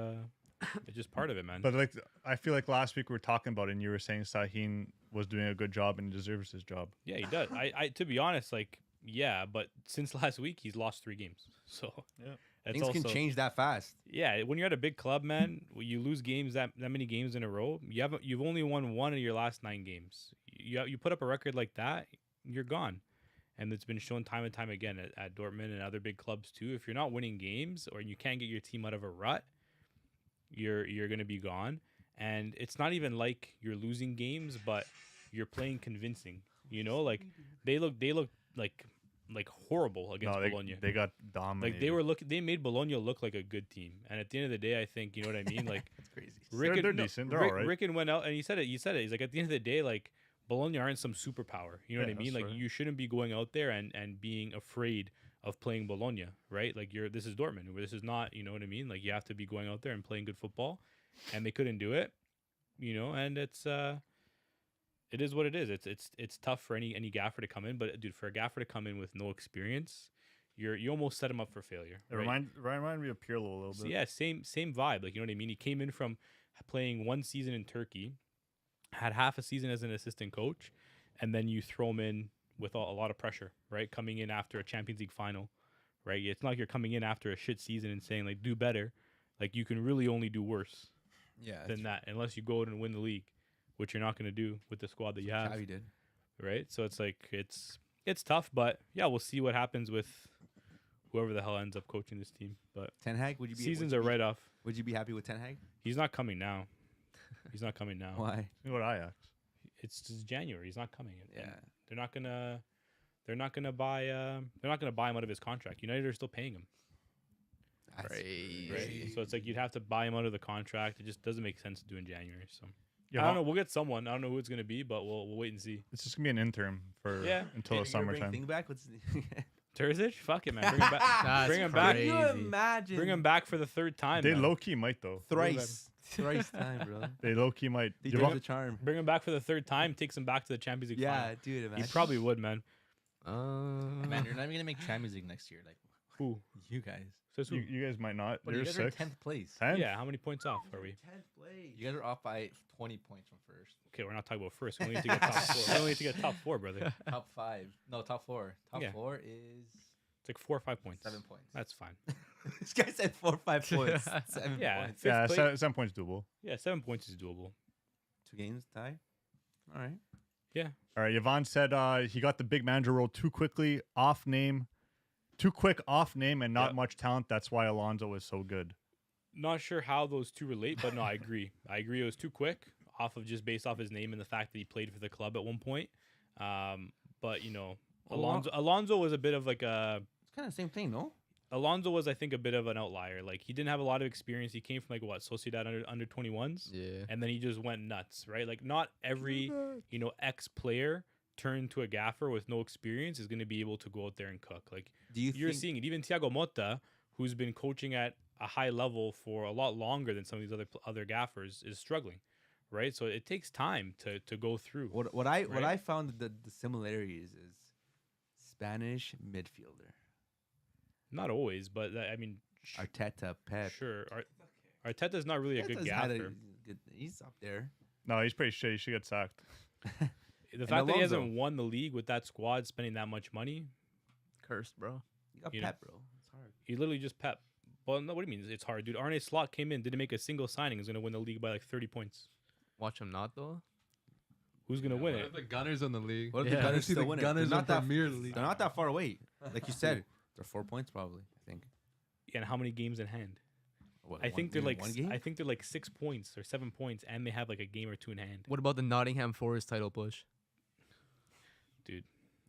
just part of it, man. But like, I feel like last week we were talking about it, and you were saying Sahin was doing a good job and he deserves his job. Yeah, he does. I to be honest, like, yeah, but since last week he's lost 3 games. So Yeah. that's Things can also- change that fast. Yeah, when you're at a big club, man, you lose games that many games in a row. You've only won 1 of your last 9 games. You put up a record like that, you're gone. And it's been shown time and time again at Dortmund and other big clubs too. If you're not winning games or you can't get your team out of a rut, you're gonna be gone. And it's not even like you're losing games, but you're playing convincing. You know, like they look like like horrible against No, Bologna. they got dominated. Like they made Bologna look like a good team, and at the end of the day, I think you know what I mean. Like That's crazy. They're decent. They're all right. Rickon went out and he said it. He's like at the end of the day, like Bologna aren't some superpower. You know what I Yeah, mean? that's Like right. you shouldn't be going out there and being afraid of playing Bologna, right? Like this is Dortmund. This is not. You know what I mean? Like you have to be going out there and playing good football, and they couldn't do it. You know, and it is what it is. It's tough for any gaffer to come in, but dude, for a gaffer to come in with no experience, you almost set him up for failure. It Right? remind me of Pirlo a little So bit. yeah, same vibe. Like you know what I mean. He came in from playing one season in Turkey, had half a season as an assistant coach, and then you throw him in with a lot of pressure, right? Coming in after a Champions League final, right? It's not like you're coming in after a shit season and saying like do better. Like you can really only do worse than that unless you go out and win the league, which you're not going to do with the squad that you have, Xavi did. right? So it's like it's tough, but yeah, we'll see what happens with whoever the hell ends up coaching this team. But Ten Hag, would you be? seasons are right off. Would you be happy with Ten Hag? He's not coming now. He's not coming now. Why? What Ajax? It's just January. He's not coming. And Yeah. they're not gonna buy him out of his contract. United are still paying him. That's Right? So it's like you'd have to buy him out of the contract. It just doesn't make sense to do in January. So Yeah, I don't know. We'll get someone. I don't know who it's gonna be, but we'll wait and see. It's just gonna be an interim for Yeah. until the summertime. Thing back. What's Terzic? Fuck it, man. Bring him back. That's Bring him back. crazy. Can you imagine? Bring him back for the third time. They man. low key might though. thrice time, bro. They low key might. They Yvonne- did the charm. Bring him back for the third time. Takes him back to the Champions League Yeah, final. dude. He Imagine. probably would, man. Man, you're not even gonna make Champions League next year. Like Who? you guys. Says who? you guys might not. But You're you guys are six. 10th place. 10? Yeah. How many points off are we? 10th place. You guys are off by 20 points from first. Okay, we're not talking about first. We only need to get top four. We only need to get top four, brother. Top 5. No, top 4. Top Yeah. 4 is It's like 4 or 5 points. 7 points. That's fine. This guy said 4 or 5 points. 7 Yeah, points. fifth Yeah, place- 7 points doable. Yeah, 7 points is doable. 2 games tie. All right. All right, Yvonne said he got the big manager role too quick off name, and not Yep. much talent. That's why Alonso was so good. Not sure how those two relate, but no, I agree. I agree. It was too quick, based off his name and the fact that he played for the club at one point. But you know, Alonso was a bit of like a. It's kind of the same thing, no? Alonso was, I think, a bit of an outlier. Like he didn't have a lot of experience. He came from like Sociedad under 21s, Yeah. and then he just went nuts, right? Like not every ex player turned to a gaffer with no experience is going to be able to go out there and cook. Like Do you you're think seeing it. Even Thiago Motta, who's been coaching at a high level for a lot longer than some of these other gaffers, is struggling, right? So it takes time to go through. what I Right? found the similarities is Spanish midfielder. Not always, but I mean, Arteta, Pep. sure. Arteta's not really a good Arteta's had gaffer. he's up there. No, he's pretty shit. He should get sacked. The fact that he Alonso. hasn't won the league with that squad, spending that much money, Cursed, bro. You got You know. Pep, bro. It's hard. he literally just Pep. Well, no, what do you mean? It's hard, dude. Arne Slot came in, didn't make a single signing. Is going to win the league by like 30 points. Watch him not though. Who's going to win What it? if the Gunners in the league? What if Yeah. the Gunners See the still win it? Gunners They're in not that Premier League. They're not that far away. Like you said, they're 4 points probably. I think. And how many games in hand? What, I one- think they're maybe like one game. I think they're like 6 points or 7 points, and they have like a game or two in hand. What about the Nottingham Forest title push?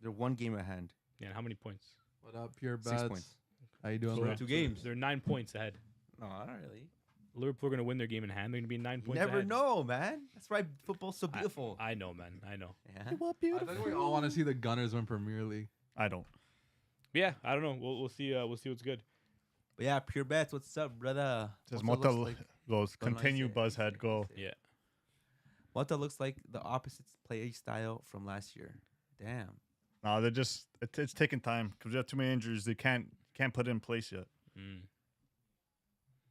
They're 1 game at hand. Yeah, and how many points? What up, Pure 6 Bats? points. How you doing, So bro? they're- 2 games. They're 9 points ahead. No, not really. Liverpool are going to win their game in hand. They're going to be 9 You points never ahead. know, man. That's why football's so beautiful. I know, man. I know. yeah. I think we all want to see the Gunners win Premier League. I don't. Yeah, I don't know. We'll see. We'll see what's good. But yeah, Pure Bets, what's up, brother? Says Mota Mota looks like- goes, Don't know, continue, he's there, he's Buzzhead, there, go. he's there. Yeah. Mota looks like the opposite play style from last year. Damn. No, they're just, it's taking time because they have too many injuries. They can't put it in place yet. Mm.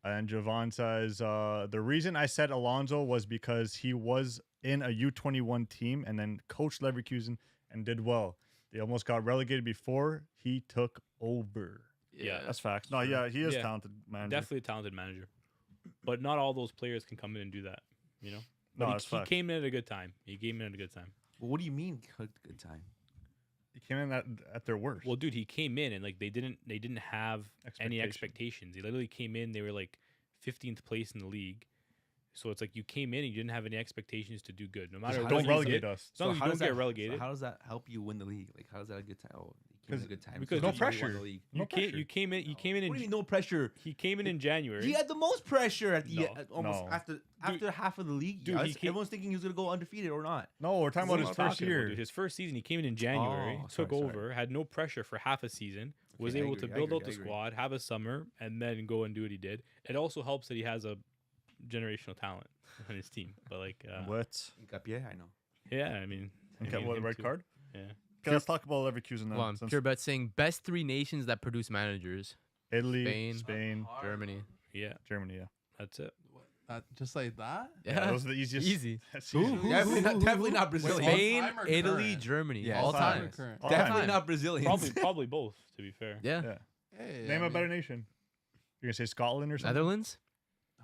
And Javon says, the reason I said Alonso was because he was in a U21 team and then coached Leverkusen and did well. They almost got relegated before he took over. Yeah, That's facts. No, yeah, he is Yeah. talented, man. Definitely a talented manager, but not all those players can come in and do that. You know. No, But that's he facts. came in at a good time. He came in at a good time. Well, what do you mean good time? He came in at their worst. Well, dude, he came in and like they didn't have any Expectation. expectations. He literally came in. They were like 15th place in the league. So it's like you came in and you didn't have any expectations to do good. No matter how what does don't you relegate did, us. as long as you how don't does get that, relegated. So how does that help you win the league? Like, how is that a good time? Oh, you came in a good time. because no he won pressure. the league. You came in. You came in. What do you mean no pressure? He came in January. He had the most pressure at the No, almost no. after half of the league. Dude, he came- Everyone's thinking he was gonna go undefeated or not. No, we're talking What about are his you first talking about, year. dude? His first season, he came in January, Oh, took sorry. over, had no pressure for half a season, was Okay, I able to agree, I build agree, out I the agree. squad, have a summer, and then go and do what he did. It also helps that he has a generational talent on his team. But like, What? Hincapié, I know. yeah, I mean, Okay, what, him red too. card? Yeah, Okay, let's talk about Leverkusen then. Hold on, since Pure Bet saying best 3 nations that produce managers. Italy, Spain. Spain, Germany. yeah, Germany. Yeah. that's it. Just like that? Yeah, those are the easiest. Easy. That's Who? easy. Definitely not Brazilian. Spain, all-time or Italy, current? Germany. Yeah, all all-time. time. Current. All Definitely time. not Brazilians. Probably both. To be fair. Yeah. Yeah. Hey, Name I a better mean, nation. You're gonna say Scotland or something? Netherlands?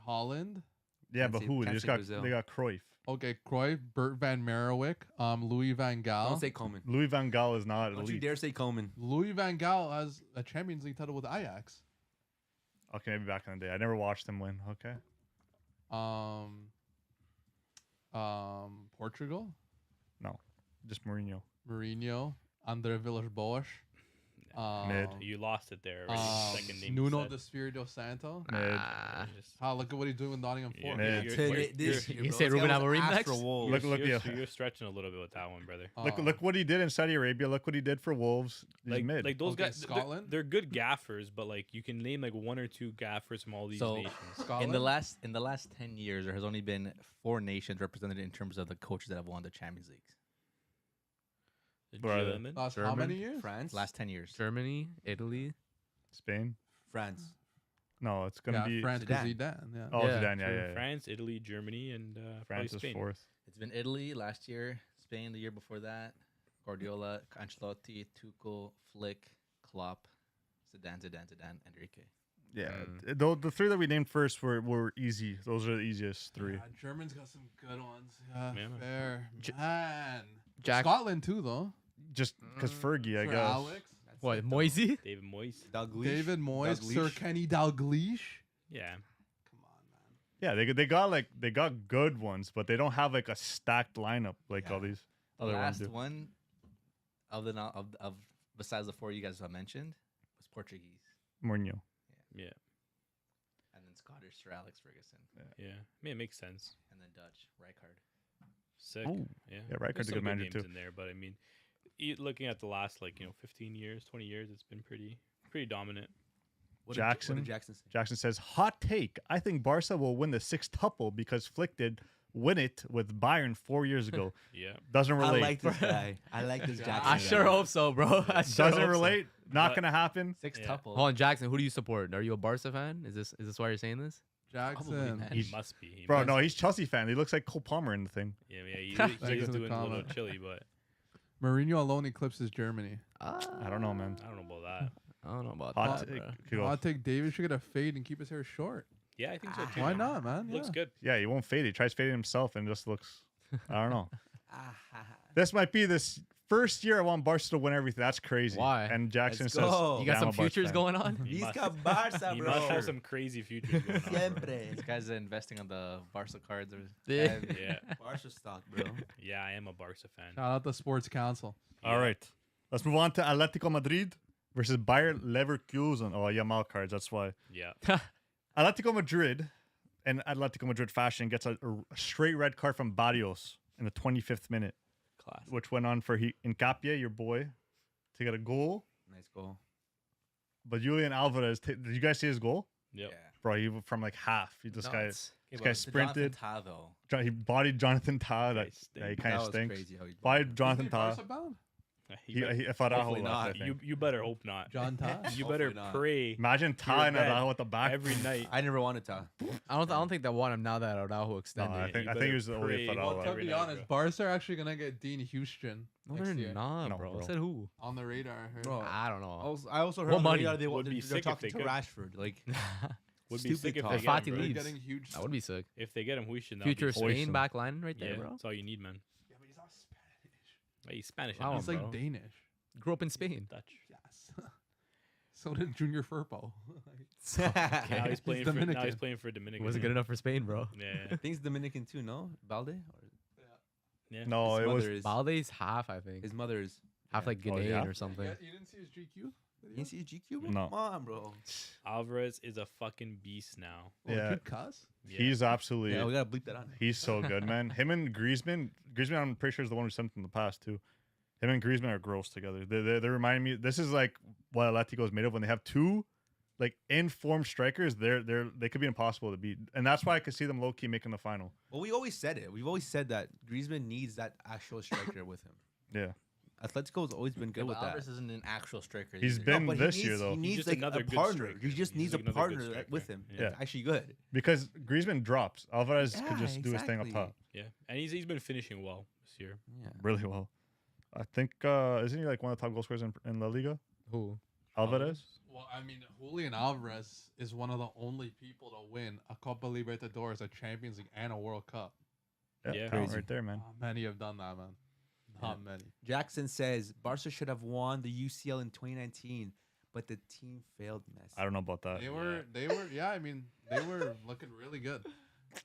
Holland. Yeah, Can't but say- who? They can't just say got Brazil. they got Cruyff. Okay, Cruyff, Bert van Marwijk, Louis van Gaal. Don't say Coleman. Louis van Gaal is not Don't you elite. dare say Coleman. Louis van Gaal has a Champions League title with Ajax. Okay, maybe back in the day. I never watched them win. Okay. Portugal, Just Mourinho. Mourinho, Andre Villas-Boas. Mid. You lost it there. Already. Second name. Nuno you de Espirito Santo. Nah. Look at what he's doing with Nottingham Yeah, Forest. Man. You say Ruben Amorim next? Look, You're stretching a little bit with that one, brother. Look what he did in Saudi Arabia. Look what he did for Wolves. He's mid. Like those Okay, guys, Scotland? they're good gaffers, but like you can name like 1 or 2 gaffers from all these So- nations. Scotland? In the last 10 years, there has only been 4 nations represented in terms of the coaches that have won the Champions League. Brother. German. Last how German? many years? France. Last 10 years. Germany, Italy. Spain. France. No, it's gonna Yeah, be France because Zidane. Zidane. Yeah. Oh, Yeah, Zidane. true. Yeah. France, Italy, Germany, and France probably is Spain. 4th. It's been Italy last year, Spain the year before that, Guardiola, Ancelotti, Tuchel, Flick, Klopp, Zidane, Enrique. Yeah. Mm. Though the 3 that we named first were easy. Those are the easiest 3. Yeah, Germans got some good ones. Yeah, Yeah, man. fair. J- Man. Jack- Scotland too, though. Just because Fergie, I Sir guess. Alex, That's What, it, though. Moisey? David Moyes. Dalglish. David Moyes, Sir Dalglish. Kenny Dalglish. Yeah. Come on, man. Yeah, they got good ones, but they don't have like a stacked lineup like all these The other ones last do. one of the of besides the 4 you guys have mentioned was Portuguese, Mourinho. Yeah. and then Scottish Sir Alex Ferguson, Yeah. I mean, it makes sense. and then Dutch Rijkaard. Sick. Ooh. Yeah. Yeah, Rijkaard's There's a some good manager, names too. in there, but I mean, looking at the last 15 years, 20 years, it's been pretty dominant. What Jackson. Did Jackson say? Jackson says, hot take. I think Barca will win the 6th-tuple because Flick did win it with Bayern 4 years ago. Yeah. Doesn't I relate. like this guy. I like this Jackson. I guy. sure hope so, bro. I sure Doesn't hope so. relate. Not But- gonna happen. 6 Yeah. tuple. Hold on, Jackson. Who do you support? Are you a Barca fan? Is this why you're saying this? Jackson. man. He He's- must be. He Bro, must no, be. he's Chelsea fan. He looks like Cole Palmer in the thing. Yeah, he's Thanks for the doing a little comment. chilly, but Mourinho alone eclipses Germany. I don't know, man. I don't know about that. I don't know about Hot that. take. bro. Could go. I think David should get a fade and keep his hair short. Yeah, I think so too. Why man. not, man? Looks Yeah. good. Yeah, he won't fade it. He tries fading himself and just looks. I don't know. Ah, ha, ha. This might be this first year I want Barca to win everything. That's crazy. Why? And Jackson Let's says, go. You "Yeah, got I'm some a Barca futures fan." going on? He He's must- got Barca, He bro. must have some crazy futures going on. bro. Siempre. These guys are investing on the Barca cards. Yeah. Yeah, Barca stock, bro. yeah, I am a Barca fan. Shout out the Sports Council. All right. Let's move on to Atletico Madrid versus Bayer Leverkusen. Oh, Yamal cards. That's why. Yeah, Atletico Madrid, in Atletico Madrid fashion, gets a straight red card from Barrios in the 25th minute, class. which went on for Hincapié, your boy, to get a goal. Nice goal. But Julian Alvarez, did you guys see his goal? Yep. Bro, he from like half. This guy Nuts. sprinted. though. He bodied Jonathan Tah. That, Nice yeah, he thing. kind That of was stinks. crazy how he Bodied Jonathan Tah. Barca bound? He better- Araujo Hopefully left, I not. think. you better hope not. John Tah? You better Hopefully not. pray Imagine Tah and bed Araujo at the back. every night. I never wanted to. I don't think they want him now that Araujo extended. I you think better he was the only pray. for Well, Araujo. To every be night, honest, Barca are actually going to get Dean Houston No, next they're year. not, No, bro. bro. Said who? On the radar, I heard. Bro, I don't know. I also heard What on the money? radar Would be they're sick if talking they to could. Rashford. Like, Would be Stupid sick if talk. they If get Fati him, bro. They're leaves. getting huge. That would be sick. If they get him, Huishin, Future Hoyson. Spain back line right there, Yeah, bro. that's all you need, man. Yeah, but he's not Spanish. Like, he's Spanish. Wow, and He's like bro. Danish. Grew up in Spain. Dutch. Yes. So did Junior Furpo. Now he's playing for. Now Dominican. he's playing for Dominican. Wasn't good enough for Spain, bro. Yeah, things Dominican too, no? Balde? Or yeah. No, his it was mother is. Balde's half, I think. His mother is. Half like Oh, Ghanaian yeah? or something. You didn't see his GQ? You didn't see his GQ? No. Come on, bro. Alvarez is a fucking beast now. Oh, Yeah. good cuss. Yeah. He's absolutely. Yeah, we gotta bleep that out. He's so good, man. Him and Griezmann. Griezmann, I'm pretty sure is the one who sent him in the past too. Him and Griezmann are gross together. They remind me. This is like what Atletico is made of when they have two, like informed strikers. They could be impossible to beat, and that's why I could see them low key making the final. Well, we always said it. We've always said that Griezmann needs that actual striker with him. Yeah, Atletico has always been Yeah, good but with that. Alvarez isn't an actual striker. he's either. been but this he year needs, though He needs just like another a good partner. striker. He just He's needs like a another good partner striker. with him. Yeah. That's actually good. because Griezmann drops. Alvarez could Yeah, just do his thing up exactly. top Yeah, and he's been finishing well this year. Yeah. really well. I think isn't he like one of the top goal scorers in La Liga? Who? Alvarez. Well, I mean, Julian Alvarez is one of the only people to win a Copa Libertadores, a Champions League, and a World Cup. Yeah. talent Crazy. right there, man. Not many have done that, man. Not many. Jackson says Barca should have won the UCL in 2019, but the team failed. Messi. I don't know about that. Yeah, I mean, they were looking really good.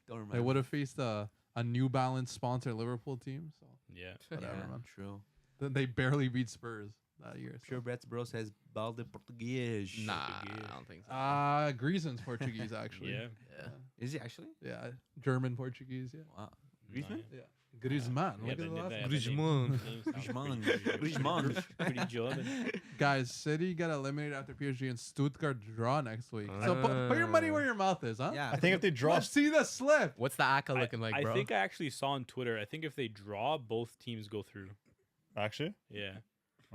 Don't remember. They would have faced a New Balance sponsored Liverpool team, so Yeah. whatever, Yeah, man. true. They barely beat Spurs that year. So. Pure Bets Bro says Balde Português. Nah, I don't think so. Griezmann's Portuguese, actually. Yeah. Yeah. Is he actually? Yeah, German Portuguese, yeah. Wow. No, Griezmann? Yeah. Griezmann. Yeah, Look the at the na- last the- name. the Griezmann. name sounds Griezmann. pretty- Griezmann. Pretty German. Guys, City get eliminated after PSG and Stuttgart draw next week. So put your money where your mouth is, huh? Yeah. I think if they draw, Let's see the slip. What's the ACA looking like, I bro? think I actually saw on Twitter. I think if they draw, both teams go through. actually. Yeah.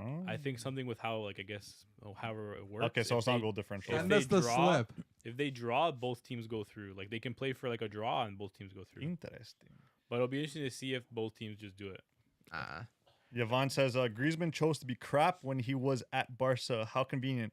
Oh. I think something with how, like, I guess, however it works. Okay, so if it's not they- goal differential. if Send they us the draw- slip. If they draw, both teams go through. Like, they can play for, like, a draw and both teams go through. Interesting. But it'll be interesting to see if both teams just do it. Yvonne says Griezmann chose to be crap when he was at Barca. How convenient.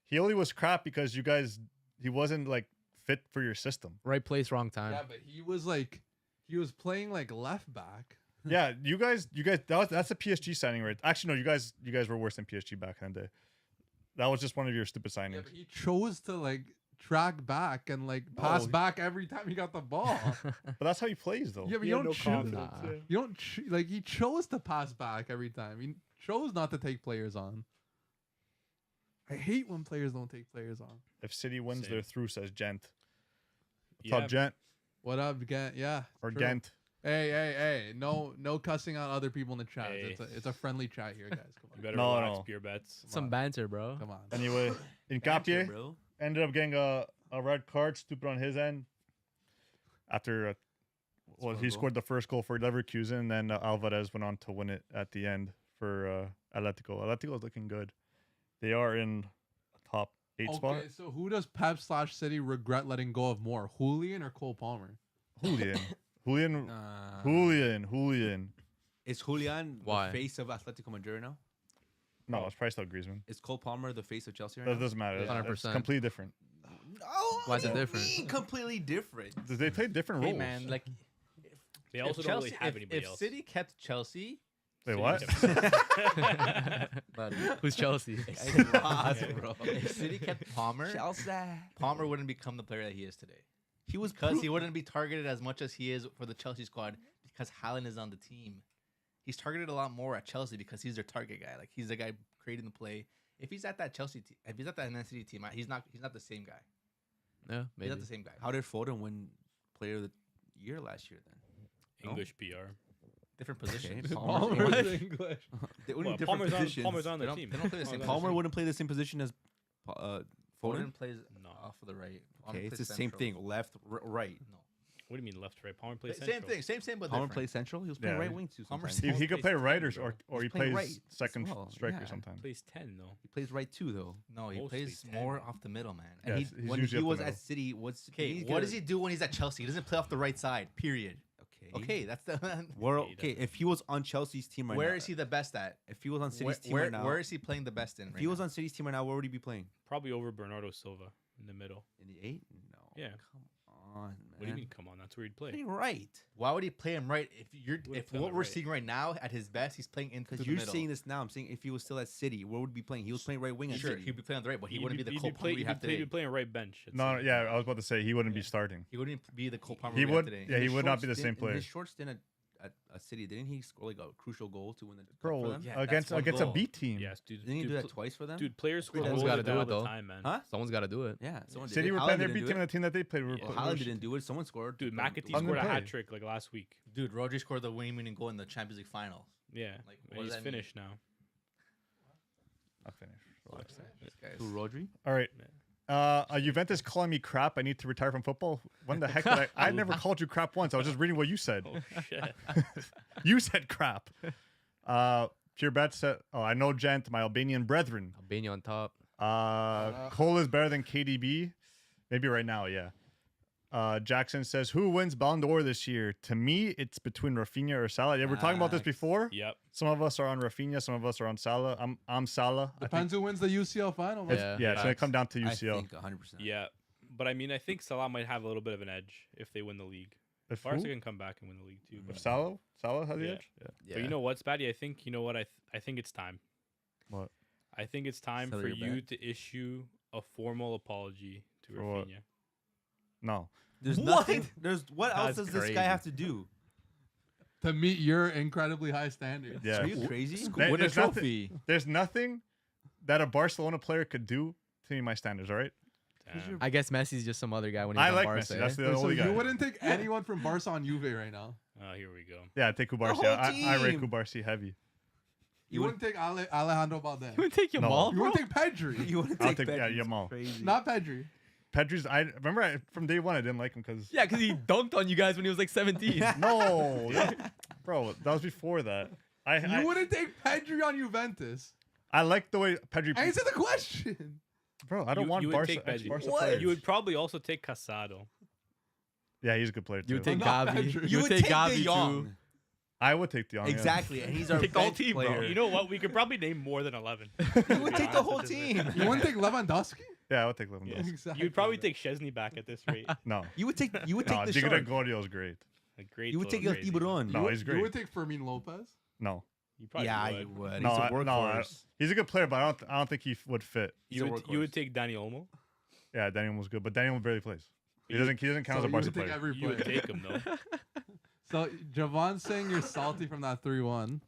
He only was crap because he wasn't like fit for your system. Right place, wrong time. Yeah, but he was playing like left back. Yeah, you guys, that's a PSG signing, right? Actually, no, you guys were worse than PSG back in the day. That was just one of your stupid Yeah, signings. but he chose to like track back and like pass back every time he got the ball. But that's how he plays, though. Yeah, but He you had don't no choose. confidence, yeah. You don't like he chose to pass back every time. He chose not to take players on. I hate when players don't take players on. If City wins, Same. they're through, says Gent. What's Yeah, up, Gent? What up, Gent? Yeah. Or true. Gent. Hey. No cussing out other people in the chat. Hey. It's a friendly chat here, guys. Come You on. better No, relax, no. beer bets. Some banter, bro. Come on. Anyway, Banter, Incapié bro. ended up getting a red card, stupid on his end. After, he scored the first goal for Leverkusen, and then Alvarez went on to win it at the end for Atletico. Atletico is looking good. They are in a top 8 spot. Okay, so who does Pep/City regret letting go of more, Julian or Cole Palmer? Julian. Julian. Is Julian Why? the face of Atletico Madrid now? No, it's probably still Griezmann. Is Cole Palmer the face of Chelsea right That now? doesn't matter. Yeah. It's 100%. completely different. Oh, Why is it what do you different? mean completely different. They play different Hey roles. man, like They if also don't really Chelsea- have if, anybody if else. City kept Chelsea, Wait, City what? kept- but Who's Chelsea? It's lost, bro. if City kept Palmer, Chelsea. Palmer wouldn't become the player that he is today. He was Because he wouldn't be targeted as much as he is for the Chelsea squad because Haaland is on the team. He's targeted a lot more at Chelsea because he's their target guy. Like he's the guy creating the play. If he's at that Chelsea team, if he's at that Man City team, he's not the same guy. Yeah, He's maybe. not the same guy. How did Foden win Player of the Year last year? Then English PR. Different positions. Okay. Palmer's English. English. they only Well, different positions. Palmer's on They the don't, team. they don't play the same. Palmer's on the Palmer team. wouldn't play the same position as Foden. Foden plays No. off of the right. Palmer Okay, it's plays the same central. thing. Left, right. No. What do you mean left, right? Palmer plays Same central. thing. Same, but Palmer different. plays central. He was playing Yeah. right wing too. Palmer Sometimes. He could play plays right 10, or He's he playing plays right second as well, striker yeah. sometimes. Plays 10 though. He plays right too, though. No, he Mostly plays 10. more off the middle, man. And Yes, he, he's when usually he up the was middle. at City, what's Okay, what does he do when he's at Chelsea? He doesn't play off the right side. Period. Okay, that's the. Where, He okay, doesn't. if he was on Chelsea's team right Where now, is he the best at? If he was on Where, City's team right now, where is he playing the best in? if right he was now? on City's team right now, where would he be playing? Probably over Bernardo Silva in the middle. In the 8? No. Yeah. Come on, man. What do you mean? Come on, that's where he'd play. Playing right. Why would he play him right? If you're, Would've if played what him we're right. seeing right now at his best, he's playing into Because the you're middle. saying this now. I'm saying if he was still at City, where would he be playing? He was playing right wing at Sure, City. he'd be playing on the right, but he He'd wouldn't be the he'd Cole Palmer we have he'd today. be playing right bench. I'd No, say. yeah, I was about to say he wouldn't be starting. He wouldn't be the Cole Palmer He we would, have today. yeah, In he his would short not be the stint- same In player. his short stint at a City, didn't he score like a crucial goal to win the cup for Bro, them? Yeah, against that's one a goal. B team. Yes, dude. Didn't he do dude, that twice for them? Dude, players score Someone's goals gotta like do that it, all the though. time, man. Huh? Someone's got to do it. Yeah, someone did. City were Haaland playing the didn't B do team it. and the team that they played. Were Haaland didn't do it. Someone scored. Dude, McAtee On the scored a play. hat trick like last week. Dude, Rodri scored the winning goal in the Champions League final. Yeah, Like, and what does he's that mean? finished now. I'll finish. Relax. This guy's- Who, Rodri? All right. Juventus calling me crap. I need to retire from football. When the heck did I never called you crap once. I was just reading what you said. Oh shit. You said crap. Pure Bet said, oh, I know, gent, my Albanian brethren. Albania on top. Cole is better than KDB. Maybe right now, yeah. Jackson says, who wins Ballon d'Or this year? To me, it's between Rafinha or Salah. Yeah, we were talking about this Facts. before. Yep. Some of us are on Rafinha. Some of us are on Salah. I'm Salah. I think Depends who wins the UCL final. Man. it's, Yeah. it's going to come down to I UCL. think 100%. Yeah, but I mean, I think Salah might have a little bit of an edge if they win the league. If Barca who? can come back and win the league too. But, If Salah has the Yeah. edge? Yeah. but you know what, Spatty? I think you know what I think it's time. What? I think it's time Sell for your you bet? to issue a formal apology to For what? Rafinha. No. There's What? nothing. What else That's does this crazy. guy have to do? To meet your incredibly high standards. Yeah. Are you crazy? There- Win a there's nothing- trophy. There's nothing that a Barcelona player could do to meet my standards, all right? Damn. I guess Messi's just some other guy when he's I on like Barca. Messi. eh? That's the Wait, so only guy. you wouldn't take anyone from Barca on Juve right now. Oh, here we go. Yeah, I take Kubarsi. whole I rate team. Kubarsi heavy. You wouldn't take Alejandro Balde. You would take your No. ball, You bro? wouldn't take Pedri. You want to I'll take take- yeah, Pedri? Yamal. Crazy. Not Pedri. Pedri's. From day one I didn't like him because Yeah, because he dunked on you guys when he was like 17. no, bro, that was before that. You wouldn't take Pedri on Juventus. I like the way Pedri. Answer the question. Bro, I don't want you would Barca. take Pedri. Barca What? players. You would probably also take Casado. Yeah, he's a good player too. You would take Not Gavi. Pedri. You would take Gavi De Jong. too. I would take the Exactly, and he's our Take the whole bench team, bro. player. You know what? We could probably name more than 11. You would take the whole team. You wouldn't take Lewandowski? Yeah, I would take Lewandowski. Yes. Exactly. You would probably take Chesney back at this rate. No, You would take. You would no, take the Diego shark. Gregorio is great. A great. You would take crazy. Tiburon. No, he's You great. would take Fermin Lopez? No, You probably Yeah, would. you would. no, He's a I- workhorse. he's a good player, but I don't think he would fit. He's a You workhorse. would take Danny Olmo. Yeah, Daniel was good, but Daniel barely plays. He You- doesn't count So as a you Barca would take player. every You would player. take him though. So Javon's saying you're salty from that 3-1.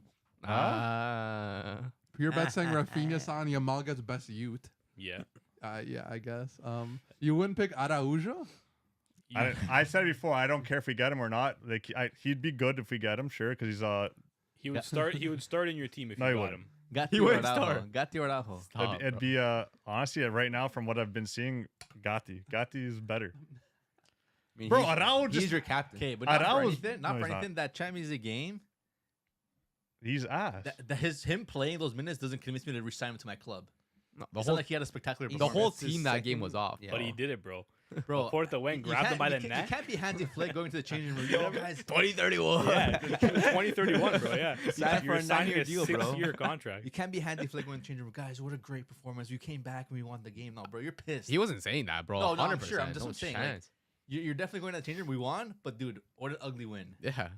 Pure Bet saying Rafinha San Yamal gets best youth. Yeah. Yeah, I guess. You wouldn't pick Araujo? I said before, I don't care if we get him or not. Like, he'd be good if we get him, sure, because he's He would start. He would start in your team if No, you he got wouldn't. him. Got He the wouldn't Araujo. start. Got the Araujo. Stop, it'd bro. be honestly right now from what I've been seeing, Gatti. Gatti is better. I mean, Bro, he's- Araujo he's just your captain. Okay, but not for Araujo's- anything. no, Not for he's not. anything. That Champions League game. he's ass. Him playing those minutes doesn't convince me to resign him to my club. No, It's not like he had a spectacular the performance. whole That's his team that game was second- off. Yeah. But he did it, bro. Bro, Porta went, you grabbed him can't- by you the can't- neck. You can't be Hansi Flick going to the changing room. Yo, guys, 2031. Yeah, 2031, bro. Yeah, Signed for you're a signing 9-year a deal, bro. 6-year contract. you can't be Hansi Flick going to the changing room. Guys, what a great performance. You came back and we won the game. No, bro, you're pissed. He wasn't saying that, bro. No, no, I'm 100%. sure. I'm just No saying, like, chance. You're definitely going to the changing room. We won, but dude, what an ugly win. Yeah,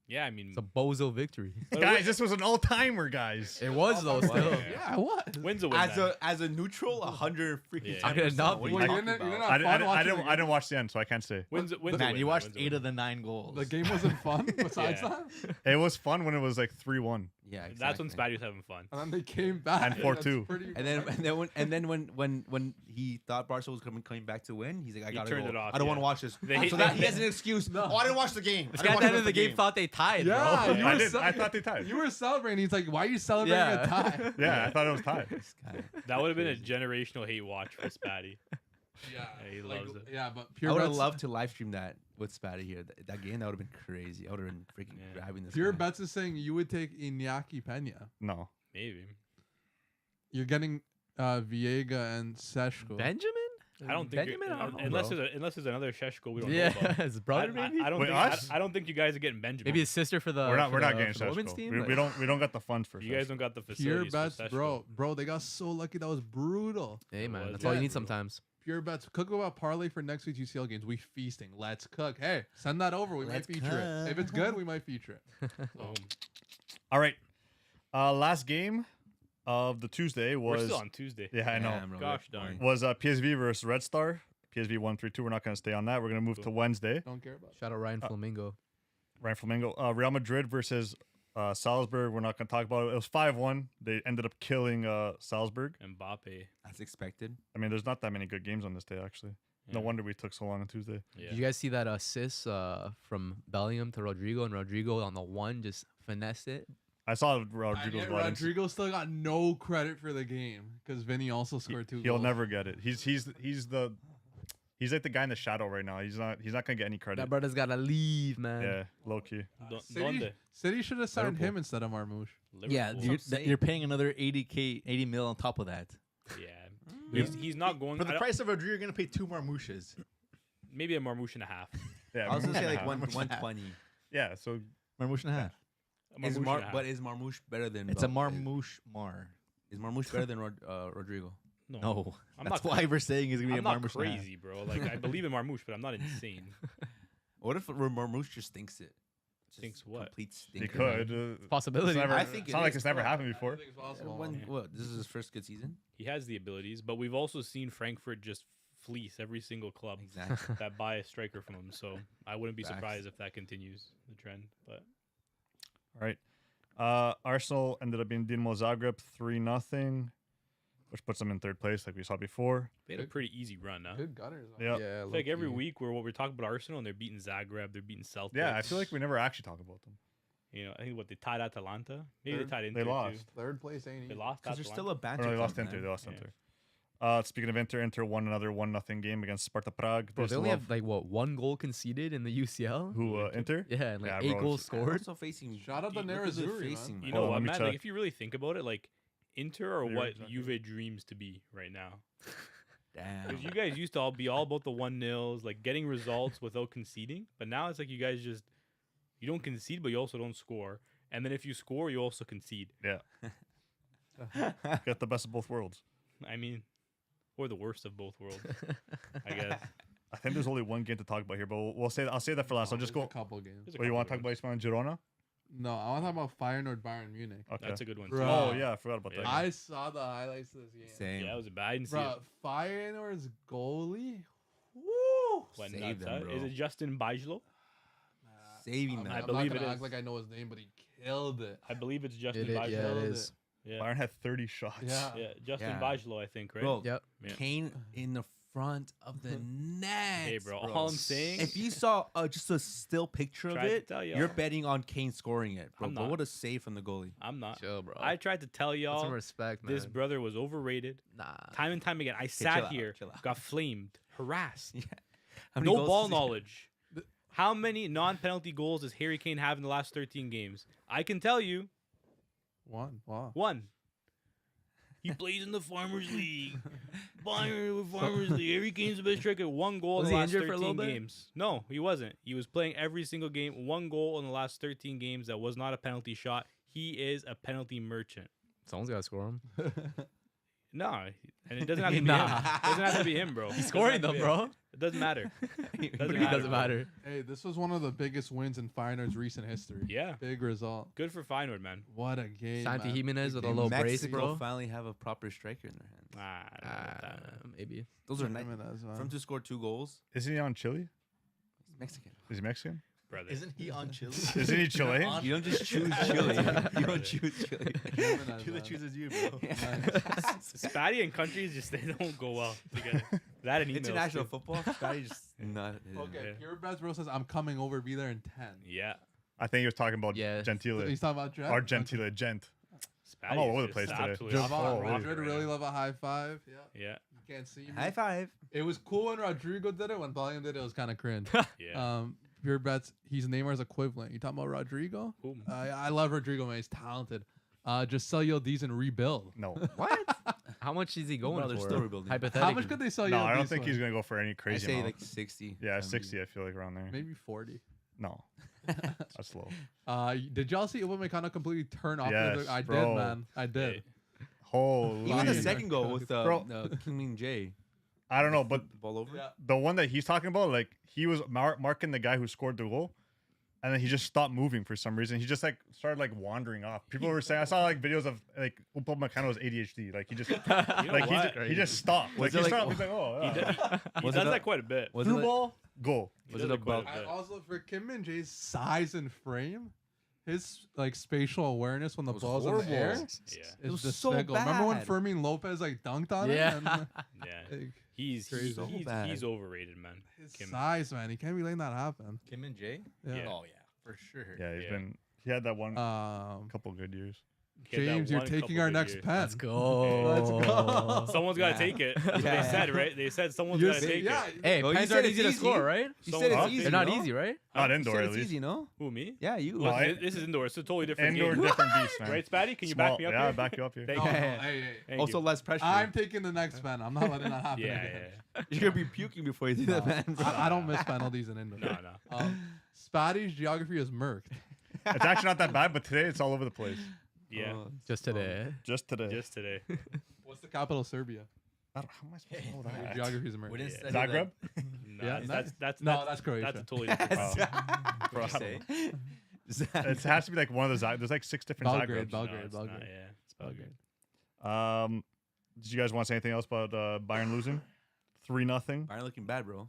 Yeah, I mean, it's a bozo victory. but Guys, this was an all-timer, guys. It was though. Still, Yeah. Yeah, what? wins a win. As a neutral, 100 freaking Yeah. times. I did not What be- are Well, you you talking didn't- you about? didn't have fun watching the I didn't watch the end, so I can't say. wins a Man, win. you watched Wins a 8 win. of the 9 goals. The game wasn't fun besides Yeah. that? It was fun when it was like 3-1. Yeah, That's when exactly. Spatty was having fun. And then they came back. And 4-2. That's pretty And then when he thought Barca was coming back to win, he's like, I He gotta turned go. it off, I don't yeah. want to watch this. They hate- So that they- he has an excuse. Oh, I didn't watch the game. this I guy didn't at the end watch of the game thought they tied. Yeah, bro. you I were did. I thought they tied. You were celebrating. He's like, "Why are you celebrating Yeah. a tie?" Yeah, I thought it was tied. This guy. That would have been a generational hate watch for Spatty. Yeah, he loves it. Yeah, but I Pure would have Bets, loved to live stream that with Spatty here. That game, that would have been crazy. I would have been freaking Yeah. grabbing this. Pure guy. Bets is saying you would take Iñaki Peña. No. Maybe. You're getting Viega and Seshko. Benjamin? I don't think Benjamin? I don't know, unless bro. there's another Sheshko we don't know Yeah, about. his brother maybe. I don't Wait, think us? I don't think you guys are getting Benjamin. Maybe his sister for the. We're not. for We're not the- getting for the women's Sheshko. team. We Like, don't got the funds for. you guys Sheshko. don't got the Pure facilities. Bets, for Seshko. bro. They got so lucky. That was brutal. Hey man, was that's all you bad, need bro. sometimes. Pure Bets. Cook about parlay for next week's UCL games. We feasting. Let's cook. Hey, send that over. We Let's might feature it. If it's good, we might feature it. Boom. All right. Last game of the Tuesday We're was. still on Tuesday. Yeah, I know. Damn, bro, Gosh we're darn. boring. Was PSV versus Red Star. PSV 1-3-2. We're not going to stay on that. We're going to move to Wednesday. Don't care about it. Shout out Ryan Flamingo. Ryan Flamingo. Real Madrid versus Salzburg. We're not going to talk about it. It was 5-1. They ended up killing Salzburg. Mbappe. That's expected. I mean, there's not that many good games on this day, actually. No Yeah. wonder we took so long on Tuesday. Yeah. Did you guys see that assist from Bellingham to Rodrigo, and Rodrigo on the one just finessed it? I saw And Rodrigo's yet blood. Rodrigo still got no credit for the game because Vinny also scored 2 He'll goals. never get it. He's like the guy in the shadow right now. He's not gonna get any credit. That brother's gotta leave, man. Yeah, low key. City, Donde? City should have signed Liverpool. him instead of Marmouche. Yeah, Liverpool. you're paying another 80 mil on top of that. Yeah. He's not going For the I don't- price of Rodrigo, you're gonna pay 2 Marmouches. maybe a Marmouche and a half. Yeah, I was gonna say like Marmouche. 120. Yeah, so Marmouche and a half. A Marmouche and a half. But is Marmouche better than? It's a Marmouche Mar. Is Marmouche better than Rodrigo? No, I'm that's not why we're saying he's gonna be I'm a not Marmouche and a half. crazy, bro. Like I believe in Marmouche, but I'm not insane. What if Marmouche just thinks it? Just Thinks what? Complete he stinker. could. Possibility. It's never, I think it's it not like is. it's never happened before. I think it's possible. What? This is his first good season. He has the abilities, but we've also seen Frankfurt just fleece every single club Exactly. that buy a striker from him. So I wouldn't be Facts. surprised if that continues the trend. But All right. Arsenal ended up being Dinamo Zagreb 3-0, which puts them in third place, like we saw before. they had a pretty easy run, huh? Good gunners. Yeah. Yeah. I feel like every low-key. week we're talking about Arsenal and they're beating Zagreb, they're beating Celtic. Yeah, I feel like we never actually talk about them. You know, I think what they tied Atalanta. Maybe Third. they tied Inter They lost. Too. Third place ain't They easy. lost. Because they're Atalanta. still a Oh, banter. no, they club, lost Inter. man. They lost Yeah. Inter. Speaking of Inter won another 1-0 game against Sparta Prague. Bro, There's they only love- have like what, 1 goal conceded in the UCL? who Inter? Yeah, and like Yeah, 8 bro, goals it's- They're scored. also facing. Shout out to look who they're Nerazzurri, man. facing, You Hold know on, what, let me man? Like check. if you really think about it, like Inter are You're what exactly Juve dreams to be right now. Damn. Because you guys used to all be all about the 1-0s, like getting results without conceding. But now it's like you guys just you don't concede, but you also don't score. And then if you score, you also concede. Yeah. Get the best of both worlds. I mean, or the worst of both worlds, I guess. I think there's only one game to talk about here, but I'll say that for last. I'll just There's go. a couple games. There's a Oh, you couple want to talk good about Ismail and Girona? No, I want to talk about Feyenoord Bayern Munich. Okay. That's a good one. Bro. Too. Oh yeah, I forgot about Yeah. that. I saw the highlights of this game. Same. Yeah, it was bad. I didn't see Bro, it. Feyenoord's goalie. Woo! Went Save nuts, them, huh? bro. Is it Justin Bajlo? Saving them. I I'm believe not it gonna is. act like I know his name, but he killed it. I believe it's Justin It, Bajlo. yeah, it Killed is. Yeah. Bayern had 30 shots. Yeah. Yeah, Justin Yeah. Bajlo, I think, right? Bro, Yep. Yeah. Kane in the front of the net. Hey, bro, all I'm saying, If you saw just a still picture of Tried to it, tell y'all. you're betting on Kane scoring it, bro. I'm But not. what a save from the goalie. I'm not. Chill, bro. I tried to tell Put some y'all respect, man. this brother was overrated. Nah. Time and time again, I chill sat out, here, chill out. got flamed, harassed. Yeah. How many No goals ball does he- knowledge. How many non-penalty goals does Harry Kane have in the last 13 games? I can tell you, One. Wow. one. He plays in the Farmers League. Bayern with Farmers League. Harry Kane's the best striker. 1 goal Was in the he last injured for a 13 little bit? games. No, he wasn't. He was playing every single game. 1 goal in the last 13 games. That was not a penalty shot. He is a penalty merchant. Someone's got to score him. No, and it doesn't have to be Nah. him. It doesn't have to be him, bro. He's scoring them, bro. It doesn't matter. It Doesn't doesn't matter. matter. Hey, this was one of the biggest wins in Feyenoord's recent history. Yeah, Big result. good for Feyenoord, man. What a game. Santi man. Jimenez Big with a game. little brace, Mexico bro. finally have a proper striker in their hands. I don't know about that, man. Maybe. Those are nice. Jimenez, man. For him to score 2 goals, Isn't he on Chile? he's Mexican. Is he Mexican? Brother. Isn't he on Chile? Isn't he Chilean? You don't just choose Chile. You don't choose Chile. Jimenez, Chile man. chooses you, bro. Spatty and countries just they don't go well together. That and emails. International too. football, Scotty just not. Okay, Yeah. Pure Bets Bro says, I'm coming over, be there in 10. Yeah. I think he was talking about Yeah. Gentile. He's talking about Jet? Or Gentile, Gent. Spatty I'm all is over the just place today. absolutely Javon, Oh, really? Madrid really love a high five. Yeah, Yeah. you can't see me. High five. It was cool when Rodrigo did it. When Bellingham did it, it was kind of cringe. Yeah. Pure Bets, he's Neymar's equivalent. You talking about Rodrigo? Who? I love Rodrigo, man. He's talented. Just sell Yildiz and rebuild. No. What? How much is he going Bro, they're for? still rebuilding. Hypothetically. How much could they sell No, Yildiz I don't think for? he's going to go for any I crazy say amount. like 60. Yeah, I mean, 60, I feel like around there. Maybe 40. No. That's low. Did y'all see Upamecano completely turn off? Yes, I bro. did, man. I did. Hey, Holy. Even the Lying. second goal with Bro. King Min Jae. I don't know, but The ball over. Yeah. the one that he's talking about, like, he was marking the guy who scored the goal. and then he just stopped moving for some reason. He just like started like wandering off. People were saying I saw like videos of like Upamecano's ADHD. Like he just like what? he just stopped. Like Was he it, like- stopped. He's like, oh, He Was does it that quite a bit. Was through it ball, goal. He was does it quite a about- bit. Also, for Kim Min Jae's size and frame, his like spatial awareness when the was ball's in the air horrible. Yeah, is was so despicable. Remember when bad. Fermin Lopez like dunked on Yeah. him? And, yeah. like, He's Crazy. So bad. he's overrated, man. his Kim. size, man, he can't be letting that happen. Kim and Jay. Yeah. Yeah. Oh yeah, for sure. Yeah, Yeah. he had that one Um, couple good years. He had that James, you're one taking couple our good next years. pen. Let's go. Let's go. Someone's got to Yeah. take it. That's what Yeah. they said, right? They said someone's You're got to saying- take yeah, it. Hey, Well, you pens said aren't it's easy to easy. score, right? You Someone said it's else easy. They're not no? easy, right? Not You indoor said at it's least. easy, no? Who, me? Yeah, you. Well, I- This is indoor. It's a totally different Indoor, game. different beast, man. Right, Spatty? Can you Small- back me up Yeah, here? I'll back you up here. Thank No, you. no, Yeah. hey. Thank Also you. less pressure. I'm taking the next pen. I'm not letting that happen Yeah, again. yeah. You're gonna be puking before you do that, man. bro. I don't miss penalties in indoor. No, no. Spatty's geography is murked. It's actually not that bad, but today it's all over the place. Yeah. Oh, Just today. Just today. Just today. What's the capital of Serbia? How am I supposed to know Your that? geography is We murked. didn't Yeah. study Zagreb? No, Yeah, that's No, that's Croatia. That's a totally different. Yes. Bro, I don't say? know. It has to be like one of the there's like 6 different Belgrade, Zagrebs. Belgrade, No, it's not, Belgrade. yeah, it's Belgrade. Did you guys want to say anything else about Bayern losing? 3-0. Bayern looking bad, bro.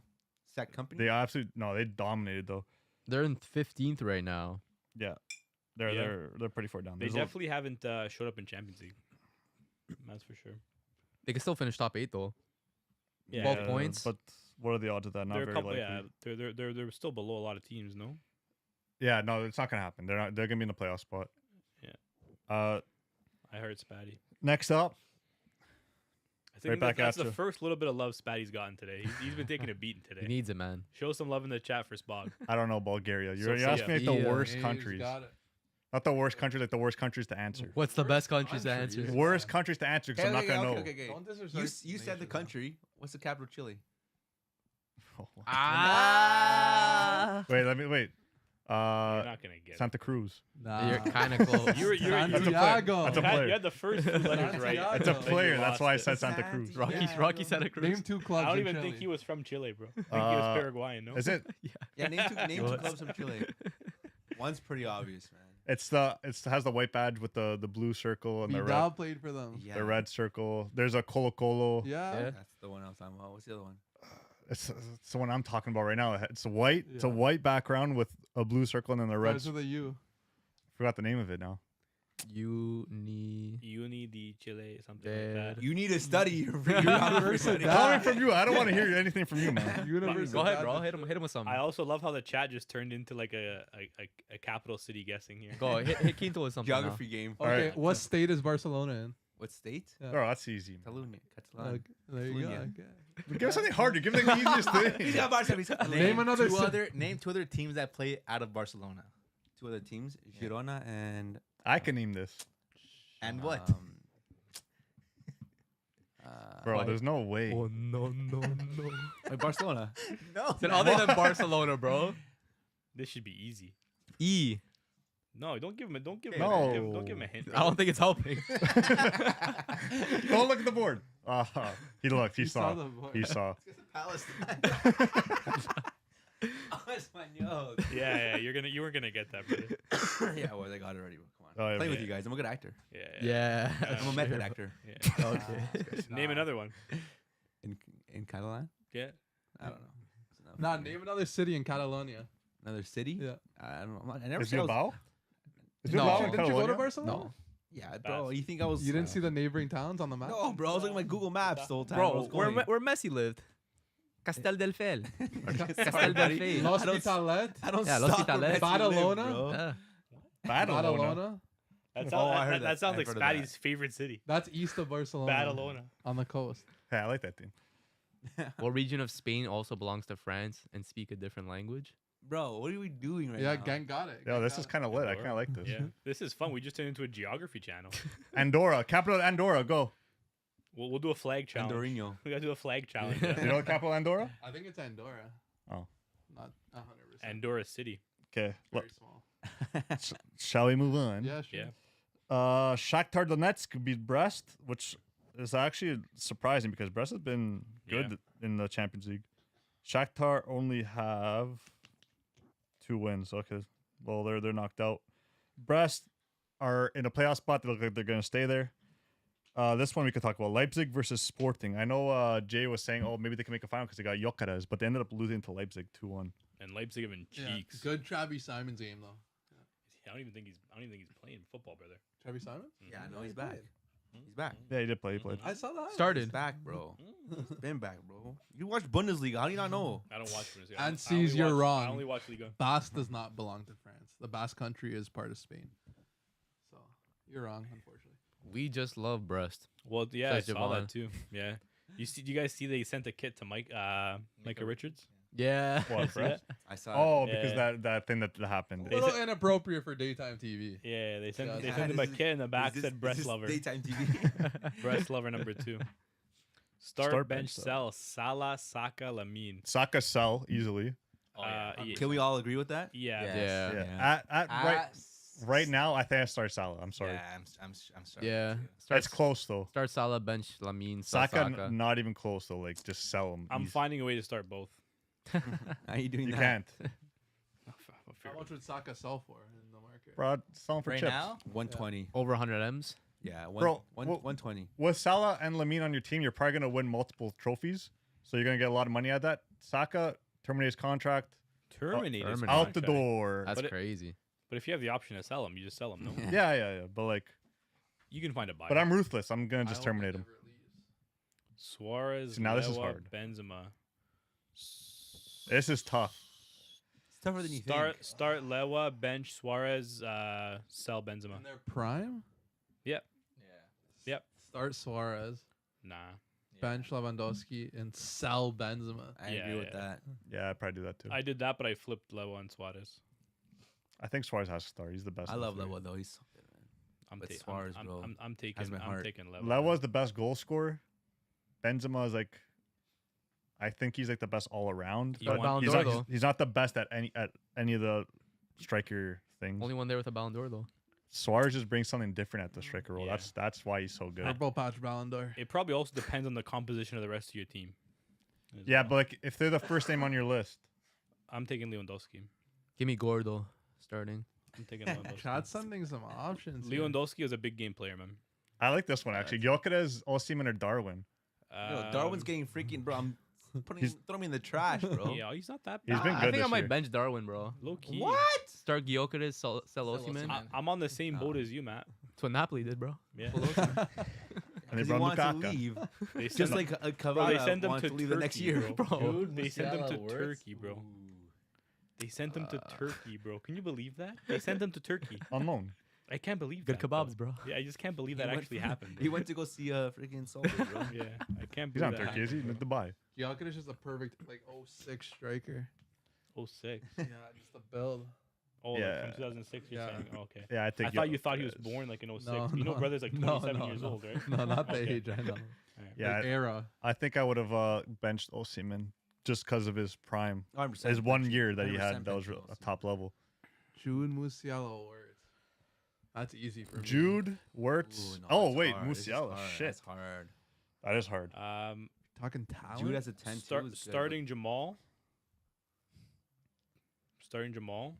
Sack company. They absolutely they dominated though. They're in 15th right now. Yeah. Yeah. They're pretty far down. They There's a- definitely haven't showed up in Champions League. That's for sure. They can still finish top 8 though. Yeah, 12 yeah, points. But what are the odds of that? Not They're a very couple. likely. Yeah, they're still below a lot of teams. No. Yeah, no, it's not gonna happen. They're gonna be in the playoff spot. Yeah. Uh, I heard Spatty. next up, I think Right back that's at the you. first little bit of love Spatty's gotten today. He's been taking a beating He today. needs it, man. Show some love in the chat for Spog. I don't know Bulgaria. You Sofia. asked me like the Sofia. worst He's countries, got it. not the worst countries, like the worst countries to answer. What's the best countries to countries? answer? Worst countries to answer because I'm not gonna know. Don't disrespect You said the nations, country. What's the capital of Chile? Ah. Wait, let me wait. You're not gonna get it. Santa Cruz. Nah. You're kind of close. You're Santiago. That's a You had, player. you had the first two letters right. Santiago. It's a Then you player. That's lost why I it. said Santa Cruz. Rocky Santa Cruz. Name 2 clubs. I don't in even Chile. think he was from Chile, bro. I think he was Paraguayan. No. Is it? Yeah, name two was. clubs from Chile. One's pretty obvious, man. It has the white badge with the blue circle and the Vidal played for them. Yeah, the red circle. There's a Colo Colo. Yeah. Yeah. That's the one I was talking about. What's the other one? It's the one I'm talking about right now. It's white. It's a Yeah. white background with a blue circle and then the red. Starts with a U. Forgot the name of it now. Uni. Uni di Chile, something Yeah. like that. You need to study your Universidad. Coming from you, I don't want to hear anything from you, man. Universidad Go ahead, bro. de Hit him with something. I also love how the chat just turned into like a capital city guessing here. Go hit Quinto with something. now. Geography game. Okay, Alright. what state is Barcelona in? What state? Yeah. Oh, that's easy. Man. Catalunya. Catalan. Okay, there you go. Catalunya. Okay. Give us something harder. Give me the easiest He's thing. got Barca. He's got Name another. Name 2 other teams that play out of Barcelona. two other teams, Girona and I can name this, And what? bro. There's no way. Oh no no no. Barcelona. No. Then other than Barcelona, bro. This should be easy. E. No, don't give him. Don't give him. No. Don't give him a hint. I don't think it's helping. Don't look at the board. He looked. He saw. the board. He saw. Palestine. Oh, Español. Yeah, you weren't gonna get that, brother. Yeah, well, they got it already. Come on. Oh, yeah, Playing with yeah. you guys. I'm a good actor. Yeah. Yeah. I'm a method actor. Yeah. Okay. Name another one. In Catalan? Yeah. I don't know. It's Nah, name another city in Catalonia. Another city? Yeah. I don't know. I never Is said I was- Bilbao? Is No. Bilbao in Didn't you go to Catalonia? Barcelona? No. Yeah, bro. You think I was? You didn't see the neighboring towns on the map? No, bro. I was looking at my Google Maps the whole time. I Bro, was going. where Messi lived? Castel del Fel. Sorry, Castel del buddy. Fel. Los I don't- Hospitalet? I don't Yeah, Los stop where Hospitales. Messi lived, Badalona? bro. Yeah. Badalona. That Oh, sounds, I heard that that. sounds I've like heard of that. Spatty's favorite city. That's east of Barcelona. Badalona. On the coast. Hey, I like that team. What region of Spain also belongs to France and speak a different language? Bro, what are we doing right Yeah, now? Gang got it. Yo, Gang this got is it. kind of lit. I kind of like this. Yeah, this is fun. We just turned into a geography channel. Andorra, capital of Andorra. Go. We'll do a flag challenge. Andorino. We gotta do a flag challenge. You know the capital of Andorra? I think it's Andorra. Oh. Not 100%. Andorra City. Okay. Very small. Shall we move on? Yeah, sure. Yeah. Shakhtar Donetsk beat Brest, which is actually surprising because Brest has been good in the Champions League. Shakhtar only have 2 wins. Okay, Well, they're knocked out. Brest are in a playoff spot. They look like they're going to stay there. This one we could talk about. Leipzig versus Sporting. I know Jay was saying, oh, maybe they can make a final because they got Gyökeres, but they ended up losing to Leipzig 2-1. And Leipzig having cheeks. Good Travis Simons game though. I don't even think he's playing football, brother. Travis Simons? Yeah, I know he's back. He's back. Yeah, he did play. He played. I saw that. He's Started. back, bro. He's been back, bro. You watch Bundesliga. How do you not know? I don't watch Bundesliga. And I sees only you're watch- wrong. I only watch Liga. Basque does not belong to France. The Basque country is part of Spain. So you're wrong, unfortunately. We just love Brest. Well, yeah, I Says saw Javon. that too. Yeah. You guys see they sent a kit to Micah Richards? Yeah. What, See that? I saw. Oh, Yeah. because that thing that happened. A little inappropriate for daytime TV. Yeah, they sent Yeah, him a kit in the back Is said breast this lover. Daytime TV. Breast lover number 2. Start, Start bench bench, sell Salah, Saka, Lamine. Saka sell easily. Can we all agree with that? Yeah. Yeah. Yeah. Right now, I think I start Salah. I'm sorry. Yeah, I'm sorry. Yeah. It's close though. Start Salah, bench Lamine, sell Saka, Saka. not even close though. Like just sell him. I'm Easy. finding a way to start both. How you doing You that? can't, How much would Saka sell for in the market? bro. Sell him for Right chips. now, 120. Over 100 M's. Yeah, Bro, 120. With Salah and Lamine on your team, you're probably gonna win multiple trophies. So you're gonna get a lot of money out of that. Saka terminates contract Terminate his Terminate. out the contract. door. That's But it- crazy. But if you have the option to sell him, you just sell him. No, Yeah. But like, you can find a buyer. but I'm ruthless. I'm gonna I just hope terminate he him. never leaves. Suarez, See, now this is Lewa, hard. Benzema. This is tough. It's tougher than you think. Start Lewa, bench Suarez, sell Benzema. In their prime, Yep. yeah. start Suarez, Nah. bench Lewandowski, and sell Benzema. I Yeah, agree with yeah. that. Yeah, I'd probably do that too. I did that, but I flipped Lewa and Suarez. I think Suarez has to start. He's the best. I of the love three. Lewa though. He's so good, man. I'm But taking Suarez, bro, I'm taking has my I'm heart. taking Lewa. Lewa's the best goal scorer. Benzema is like, I think he's like the best all around. You But want- he's, Ballon d'Or, not, though. he's not the best at any of the striker things. Only one there with a Ballon d'Or though. Suarez just brings something different at the striker role. Yeah. That's why he's so good. Purple patch Ballon d'Or. It probably also depends on the composition of the rest of your team. as Yeah, well. but like if they're the first name on your list, I'm taking Lewandowski. Give me Gordo starting. I'm taking Lewandowski. Try sending some options. here. Lewandowski is a big game player, man. I like this one actually. Gyökeres, Osimhen, or Darwin. Yo, Darwin's getting freaking, bro. I'm throwing me in the trash, bro. Yeah, he's not that He's bad. been I good think I this might year. bench Darwin, bro. Low key. What? Start Gyökeres, sell Osimhen. Osimhen. I'm on the same boat as you, Matt. That's what Napoli did, bro. Yeah. And they Because he brought wanted to Lukaku. leave, They just sent like bro, Cavani they sent him wanted to to leave the next Turkey, year, bro. Dude, They sent him to Musiala Turkey, Wirtz? bro. Ooh. They sent him to Turkey, bro. Can you believe that? They sent him to Turkey. On loan. I can't believe Good that. kebabs, bro. Yeah, I just can't believe He that went actually for- happened. He went to go see freaking Soldier, bro. Yeah, I can't He's believe not that Turkey, is he? happened, In Dubai. Gyökeres is just a perfect 06 striker. bro. 06. Yeah, just the build. Oh, like Yeah. from 2006, you're Yeah. saying? Oh, okay. Yeah, I think. I thought you thought he was Gyökeres. born like in 06. No, You know, no. brother's like No, 27 no, years no. old, right? No, not the Okay. age. I know. Yeah, Like era. I think I would have benched Osimhen just because of his prime. 100% His 1 bench- year that he 100% had that was bench a Osimhen. top level. Jude Musiala Wirtz. That's easy for me. Jude, Wirtz. Ooh, no, Oh that's wait, hard. This is Musiala. hard. Shit, That's hard. that is hard. Talking talent. Jude has a 10 too. is good, Starting Jamal. Starting Jamal.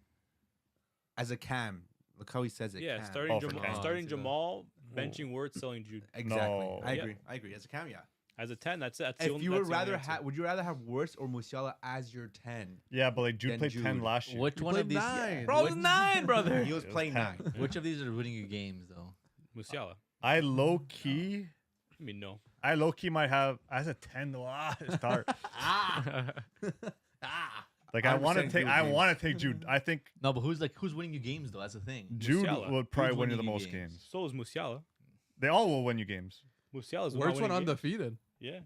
but as a cam. Look how he says it. Yeah, cam. starting Oh, for Jamal. Cam. Starting See that. Jamal, benching Wirtz, selling Jude. Exactly. No. I Yeah. agree. I agree. As a cam, yeah. As a 10, that's it. That's the If only- you that's would the only rather answer. have, would you rather have Wirtz or Musiala as your 10? Yeah, but like Jude Then played 10 Jude. last year. Which He one of played these? nine. Bro, which, 9, brother. He was It was playing 10. 9. which of these are winning you games though? Musiala. I low key, I mean, no. might have as a 10 though. It's hard. Like I 100% want to take, Jude, I dude. want to take Jude. I think No, but who's winning you games though? That's the thing. Jude Musiala. would probably Who's win you the winning you most games? games. So is Musiala. They all will win you games. Musiala's Wirtz went winning games. undefeated. Yeah.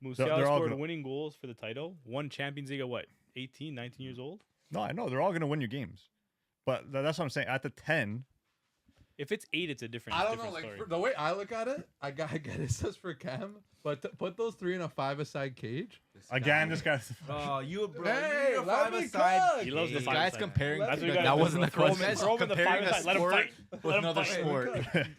they're Musiala all scored gonna- winning goals for the title. Won Champions League at what? 18, 19 years old? No, I know they're all going to win you games, but that's what I'm saying. At the 10, If it's 8, it's a different, I don't know. different Like story. for the way I look at it, I get it says for Cam, but put those 3 in a 5-a-side cage. again, this guy's. Oh, you, bro. Hey, you're let me five-a-side. cook. He loves the These five guys side. comparing. That's what you that gotta do. wasn't the Throw him in- question. throw him in the Comparing five a side. Let him sport fight. with Let him another fight. sport.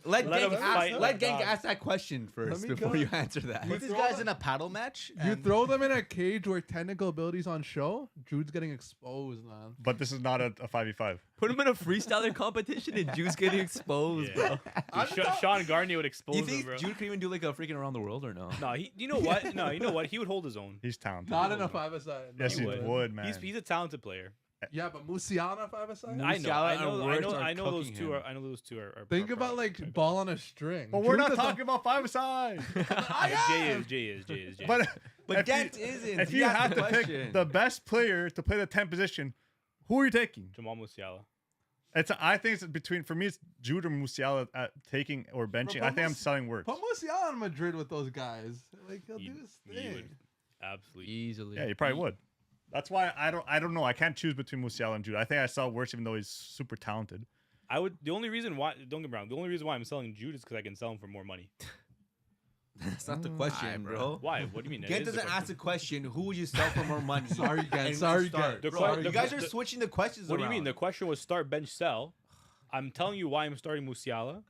Let Let Genk him fight like let a Genk dog. ask that question first me before go. you answer that. Put these guys in a paddle match. You and- throw them in a cage where technical abilities on show. Jude's getting exposed, man. But this is not a 5v5. Put him in a freestyler competition and Jude's getting exposed, Yeah. bro. Dude, Sean Garnier would expose You him, think bro. Jude could even do like a freaking around the world or no? No, you know what? No, you know what? He would hold his own. He's talented. Not in a 5-a-side. Yes, he would. would, man. He's a talented player. Yeah, but Musiala 5-a-side? I know, Musiala and Wirtz are I know those cooking two him. are. I know those two are. Think about like ball on a string. But we're Jude not does talking about 5-a-side. Jay is. But But if Dent you, isn't. if He you asked have the to pick question. the best player to play the 10th position, who are you taking? Jamal Musiala. I think it's between, for me, it's Jude or Musiala at taking or benching. Bro, I think I'm selling Wirtz. Put Musiala on Madrid with those guys. Like he'll do his He thing. would absolutely. Easily. Yeah, you probably would. That's why I don't know. I can't choose between Musiala and Jude. I think I sell Wirtz even though he's super talented. I would. The only reason why, don't get me wrong, the only reason why I'm selling Jude is because I can sell him for more money. That's not the question, bro. Why? What do you mean? It Gent is the doesn't ask the question, who would you sell for more money? Sorry, Gent. And Sorry, start. Gent. The Bro, que- you guys are the- switching the questions What do you mean? around. The question was start, bench, sell. I'm telling you why I'm starting Musiala.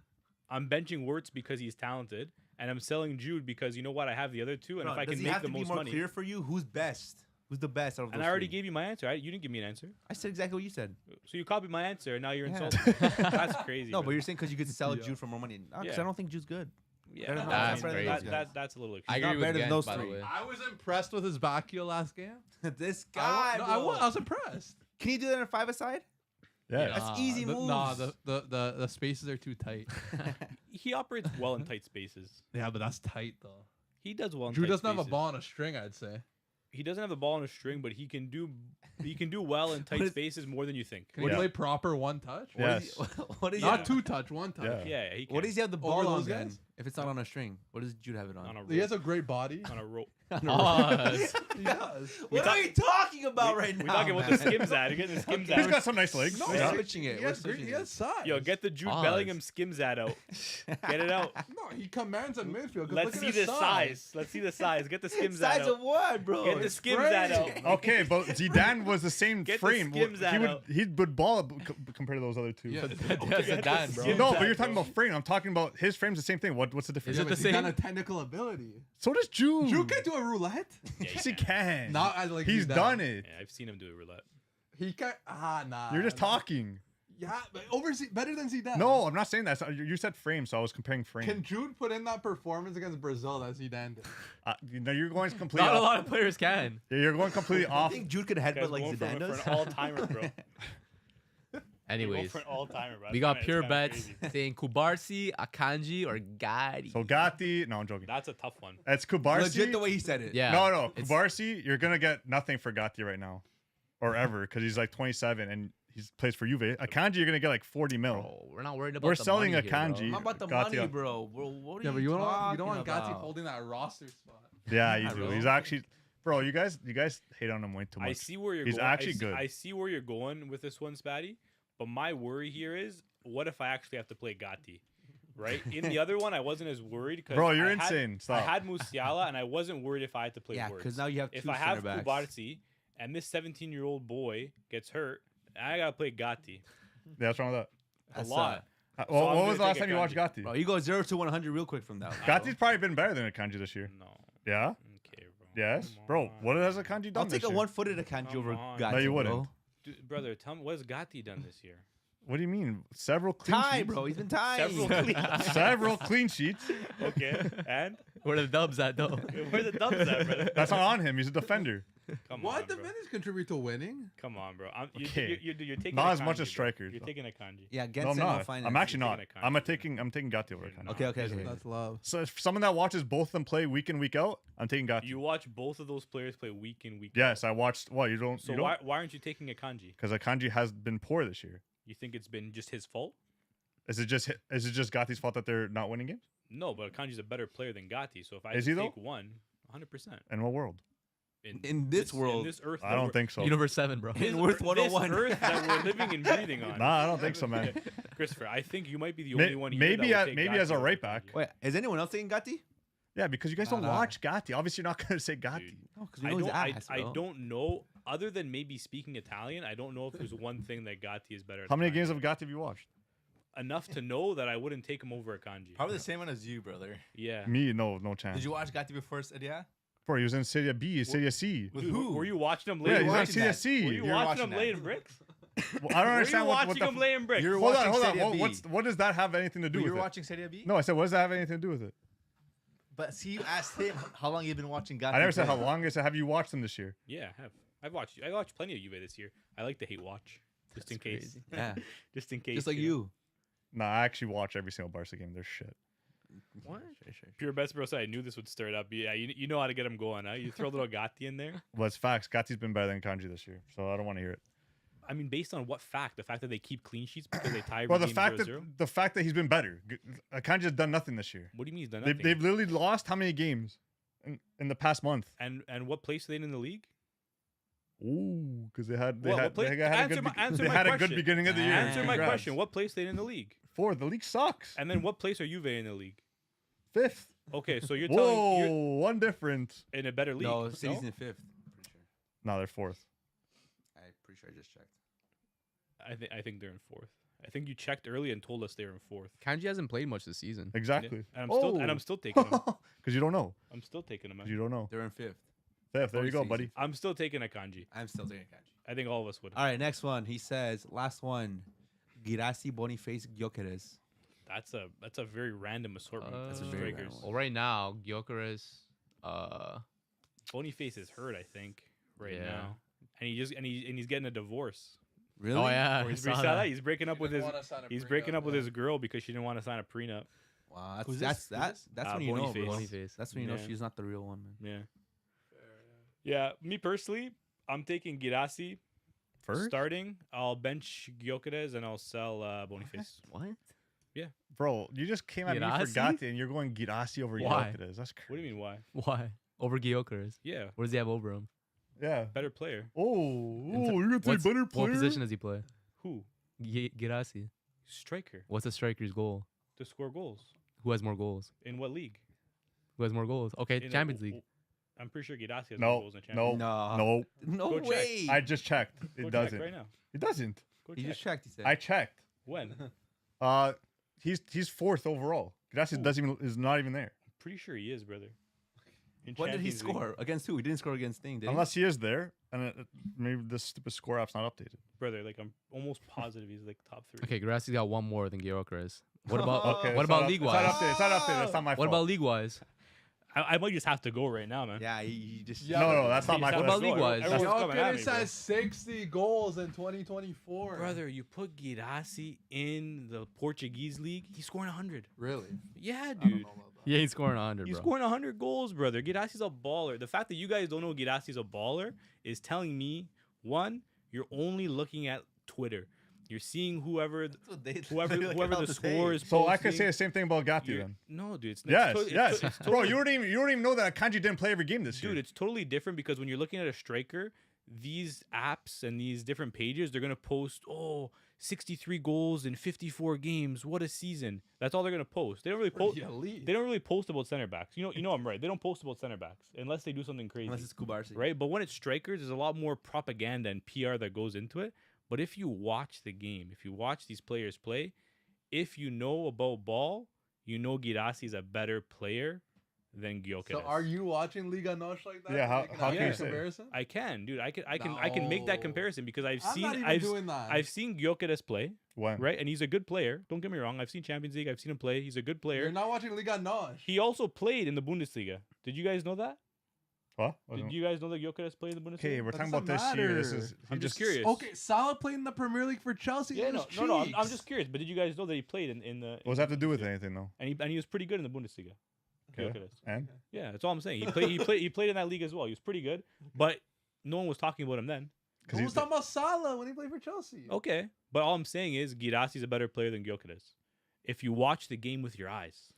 I'm benching Wirtz because he's talented, and I'm selling Jude because you know what? I have the other two, and Bro, if I does can he make have the to be most more money. clear for you? Who's best? Who's the best out of those And I already three? gave you my answer. You didn't give me an answer, I said exactly what you said. so you copied my answer, and now you're Yeah. insulting. me. That's crazy. No, bro. but you're saying because you could sell Yeah. Jude for more money. Because Yeah. I don't think Jude's good. yeah, That's That's better than crazy. those guys. That's a little. I Extreme. not agree with better than Gent, those by the three. way. I was impressed with his Bakio last game. This I guy, wa- bro. I was impressed. Can you do that in a 5-a-side? Yeah. That's easy moves. Nah, the spaces are too tight. He operates well in tight spaces. Yeah, but that's tight though. He does well in Drew tight doesn't have a spaces. ball on a string, I'd say. He doesn't have the ball on a string, but he can do well in tight What is- spaces more than you think. Can he Yeah. play proper one touch? Yes. What is Not two touch, one touch. Yeah. Yeah, he can. What does he have the Over ball on those then? guys? If it's not on a string, what does Jude have it on? on a He has rope? a great body. On a rope. Pause. He does. What are you talking about right now? We're talking about the skims ad. You're getting the skims He's ad. got some nice legs. No, We're Yeah. switching it. He We're has, switching he it. has size. Yo, get the Jude Pause. Bellingham skims ad out. Get it out. No, he commands in midfield. 'cause Let's look at see his the size. Let's see the size. Get the skims ad Size of out. what, bro? Get the It's skims ad out. frame. Okay, but Zidane was the same Get the frame. skims he ad would out. he would ball up compared to those other two. Yeah, That's a Dan, bro. Skims No, ad, but you're talking bro. about frame. I'm talking about his frame's the same thing. What's the difference? Is it the He's same? got a technical ability. So does Jude. Drew can do a roulette. Yes, he can. Not as like He's Zidane. done it. Yeah, I've seen him do a roulette. He can. Nah. You're just nah. talking. Yeah, but better than Zidane. No, I'm not saying that. You said frame, so I was comparing frame. Can Jude put in that performance against Brazil that Zidane did? You're going completely. Not a Off. lot of players can. You're going completely I off. think Jude could Guy's headbutt like going Zidane for does. an all-timer, bro. Anyways, For an all-timer, bro. we It's got kinda- pure it's kinda bets crazy. saying Kubarsi, Akanji, or Gatti. So Gatti. No, I'm joking. That's a tough one. It's Kubarsi. Legit the way he said it. Yeah. No, it's- Kubarsi. You're gonna get nothing for Gatti right now, or ever, because he's like 27 and he plays for Juve. Akanji, you're gonna get like 40 mil. Bro, we're not worried about We're the selling money here, bro. Akanji. How about the Gatti money, up. bro? What are Yeah, but you you don't talking want Gatti about? holding that roster spot. Yeah, you Not do. really. He's actually, bro. You guys hate on him way too much. I see where you're He's going. actually good. I see where you're going with this one, Spatty. But my worry here is, what if I actually have to play Gatti? Right? In the other one, I wasn't as worried. Because Bro, you're I had- insane. I Stop. had Musiala, and I wasn't worried if I had to play Yeah, Wirtz. because now you have If two I have center backs. Kubarsi, and this 17-year-old boy gets hurt, I gotta play Gatti. Yeah, what's wrong with A That's, lot. that? So Well, I'm what gonna was the last take time you watched Akanji. Gatti? Bro, you go 0 to 100 real quick from that. Gatti's probably been better than Akanji this year. No. Yeah. Okay, bro. Yes, Come bro. on. What has Akanji done I'll take this a year? one-footed Akanji Come over on. Gatti. No, you bro. wouldn't. Dude, brother, tell me, what has Gatti done this year? What do you mean? Several clean Tie, sheets. bro. He's been tied. Several clean. Several clean sheets. Okay, and Where the dubs at, though? where the dubs at, brother? That's not on him. He's a defender. Come What on, the bro. minutes contribute to winning? Come on, bro. Okay. You're taking Not a as much Kanji, as bro. strikers, You're though. taking a Kanji. Yeah, No, Gent I'm said no not. finance. I'm actually not. taking a Kanji. I'm taking Gatti over You're Akanji. not. Okay. That's love. So if someone that watches both of them play week in week out, I'm taking Gatti. You watch both of those players play week in, week out. Yes, I watched. What you don't? So you don't? why aren't you taking a Kanji? Because Akanji has been poor this year. You think it's been just his fault? Is it just Gatti's fault that they're not winning games? No, but Kanji's a better player than Gatti. So if I Is just he, though? take one, 100%. In what world? In this world. in this earth, I that don't we're- think so. Universe 7, bro. this In Worth earth- 101. This earth that we're living and breathing on. Nah, I don't think so, man. Christopher, I think you might be the only one here maybe that would take as a Gatti over right back. Kanji. Wait, is anyone else taking Gatti? Yeah, because you guys don't Nah. watch Gatti. Obviously, you're not going to say Gatti. Dude. No, because we know he's ass, I bro. don't know. Other than maybe speaking Italian, I don't know if there's one thing that Gatti is better at. How many than games Kanji. of Gatti have you watched? Enough to know that I wouldn't take him over a Kanji. Probably the same one as you, brother. Yeah. Me, no chance. Did you watch Gatti before Serie? Bro, he was in Serie B, Serie C. With Dude, who? Were you watching him Yeah, late? he's on watching Serie that? C. Were you You're watching watching him that. late in bricks? Well, I don't understand Were you what watching the. him laying bricks? You're Hold on, watching hold on. Serie B. What does that have anything to do But with you're it? watching Serie B? No, I said, what does that have anything to do with it? But see, you asked him how long you've been watching Gatti. I never said how play. long. I said, have you watched them this year? Yeah, I have. I watched plenty of Juve this year. I like the hate watch, just in case. crazy. Yeah, Just in case. just like know. you. Nah, I actually watch every single Barca game. They're shit. What? Pure best bro said I knew this would stir it up. Yeah, you know how to get him going, huh? You throw a little Gatti in there. Well, it's facts. Gatti's been better than Kanji this year, so I don't want to hear it. I mean, based on what fact? The fact that they keep clean sheets because they tie every Well, game 0-0? the fact that he's been better. Kanji has done nothing this year. What do you mean he's done They've, nothing? they've literally lost how many games in the past month? And what place are they in the league? Ooh, because they had Well, a what place- good answer my a good question. beginning of the year. Answer my Congrats. question. What place they in the league? Fourth. The league sucks. And then what place are Juve in the league? Fifth. Okay, so you're telling Whoa, you're one difference. in a better league. No, City's in fifth. Pretty sure. No, they're fourth. I'm pretty sure I just checked. I think they're in fourth. I think you checked early and told us they're in fourth. Kanji hasn't played much this season. Exactly. And I'm still taking them. Because you don't know. I'm still taking them. 'Cause you don't know. They're in fifth. Fifth. There you go, Season. buddy. I'm still taking a Kanji. I'm still taking Kanji. I think all of us would. All right, next one. He says, last one. Girassi, Boniface, Gyökeres. That's a very random assortment. That's of a very strikers. random Well, right now, Gyökeres, Boniface is hurt, I think, right Yeah. now, and he's getting a divorce. Really? oh yeah, Or I he's, saw saw that. that. He's breaking up with his. He's breaking up with his girl because she didn't want to sign a prenup. Wow, Who's that's this? that's when you know, Boniface. bro. Boniface. That's when you know Yeah. she's not the real one, man. Yeah. Yeah, me personally, I'm taking Girassi First? starting. I'll bench Gyökeres and I'll sell Boniface. What? Bro, you just came at me for Girassi? Gatti and you're going Girassi over Why? Gyökeres. That's What crazy. do you mean? Why? Why? Over Gyökeres? Yeah, What does he have over him? Yeah. better player. Oh, In you're going to say What's- better player? What position does he play? Who? Girassi. Striker What's a striker's goal? to score goals. Who has more goals? In what league? Who has more goals? Okay, In a- Champions League. I'm pretty sure Girassi has more No, goals in Champions no, No. no. No Go check. way. I just checked. League. It Go check doesn't. right now. It doesn't. Go He check. just checked, he said. I checked. When? He's fourth overall. Girassi Ooh. doesn't even is not even there. Pretty sure he is, brother. In When did he Champions League. score? Against who? He didn't score against Thing, did he? Unless he is there, and maybe this stupid score app's not updated. Brother, like I'm almost positive he's like top 3. Okay, Girassi's got one more than Gyökeres. What about Okay. what it's about not league It's not wise? updated. It's not updated. That's not my What fault. about league wise? I might just have to go right now, man. Yeah, he just. Yeah, No, that's not He my just fault. has to What about go. league-wise? Everyone's coming at me, Gyökeres bro. has 60 goals in 2024. Brother, you put Girassi in the Portuguese league, he's scoring 100. Really? Yeah, I don't dude. know about that. He ain't scoring 100, He's bro. scoring 100 goals, brother. Girassi's a baller. The fact that you guys don't know Girassi's a baller is telling me, one, you're only looking at Twitter. You're seeing whoever whoever the score is So I could posting. say the same thing about Gatti You're- then. No, dude. It's Yes, it's yes. it's Bro, you don't even know that Kanji didn't play every game this year. Dude, it's totally different because when you're looking at a striker, these apps and these different pages, they're going to post, 63 goals in 54 games. What a season. That's all they're going to post. They don't really post. Pretty elite. They don't really post about center backs. You know I'm right. They don't post about center backs unless they do something crazy. Unless it's Kubarsi. Right? But when it's strikers, there's a lot more propaganda and PR that goes into it. But if you watch the game, if you watch these players play, if you know about ball, you know Girassi's a better player than Gyökeres. So are you watching Liga Nosh like that? Yeah, how- Making how that can you say? comparison? I can, dude. I can make that No. comparison because I'm not even I've doing that. I've seen Gyökeres play, When? right? And he's a good player. Don't get me wrong. I've seen Champions League. I've seen him play. He's a good player. You're not watching Liga Nosh. He also played in the Bundesliga. Did you guys know that? What? Did you guys know that Gyökeres played in the Bundesliga? Okay, we're That talking about this doesn't year. This matter. is. I'm he just curious. Okay, Salah played in the Premier League for Chelsea. Yeah, It was no. I'm cheeks. just curious. But did you guys know that he played in the? What does that have to do with anything though? And he was pretty good in the Bundesliga. Okay. Gyökeres. And Yeah, that's all I'm saying. He played in that league as well. He was pretty good, but no one was talking about him then. because Who was talking about Salah when he played for Chelsea? Okay, but all I'm saying is Girassi's a better player than Gyökeres. If you watch the game with your eyes,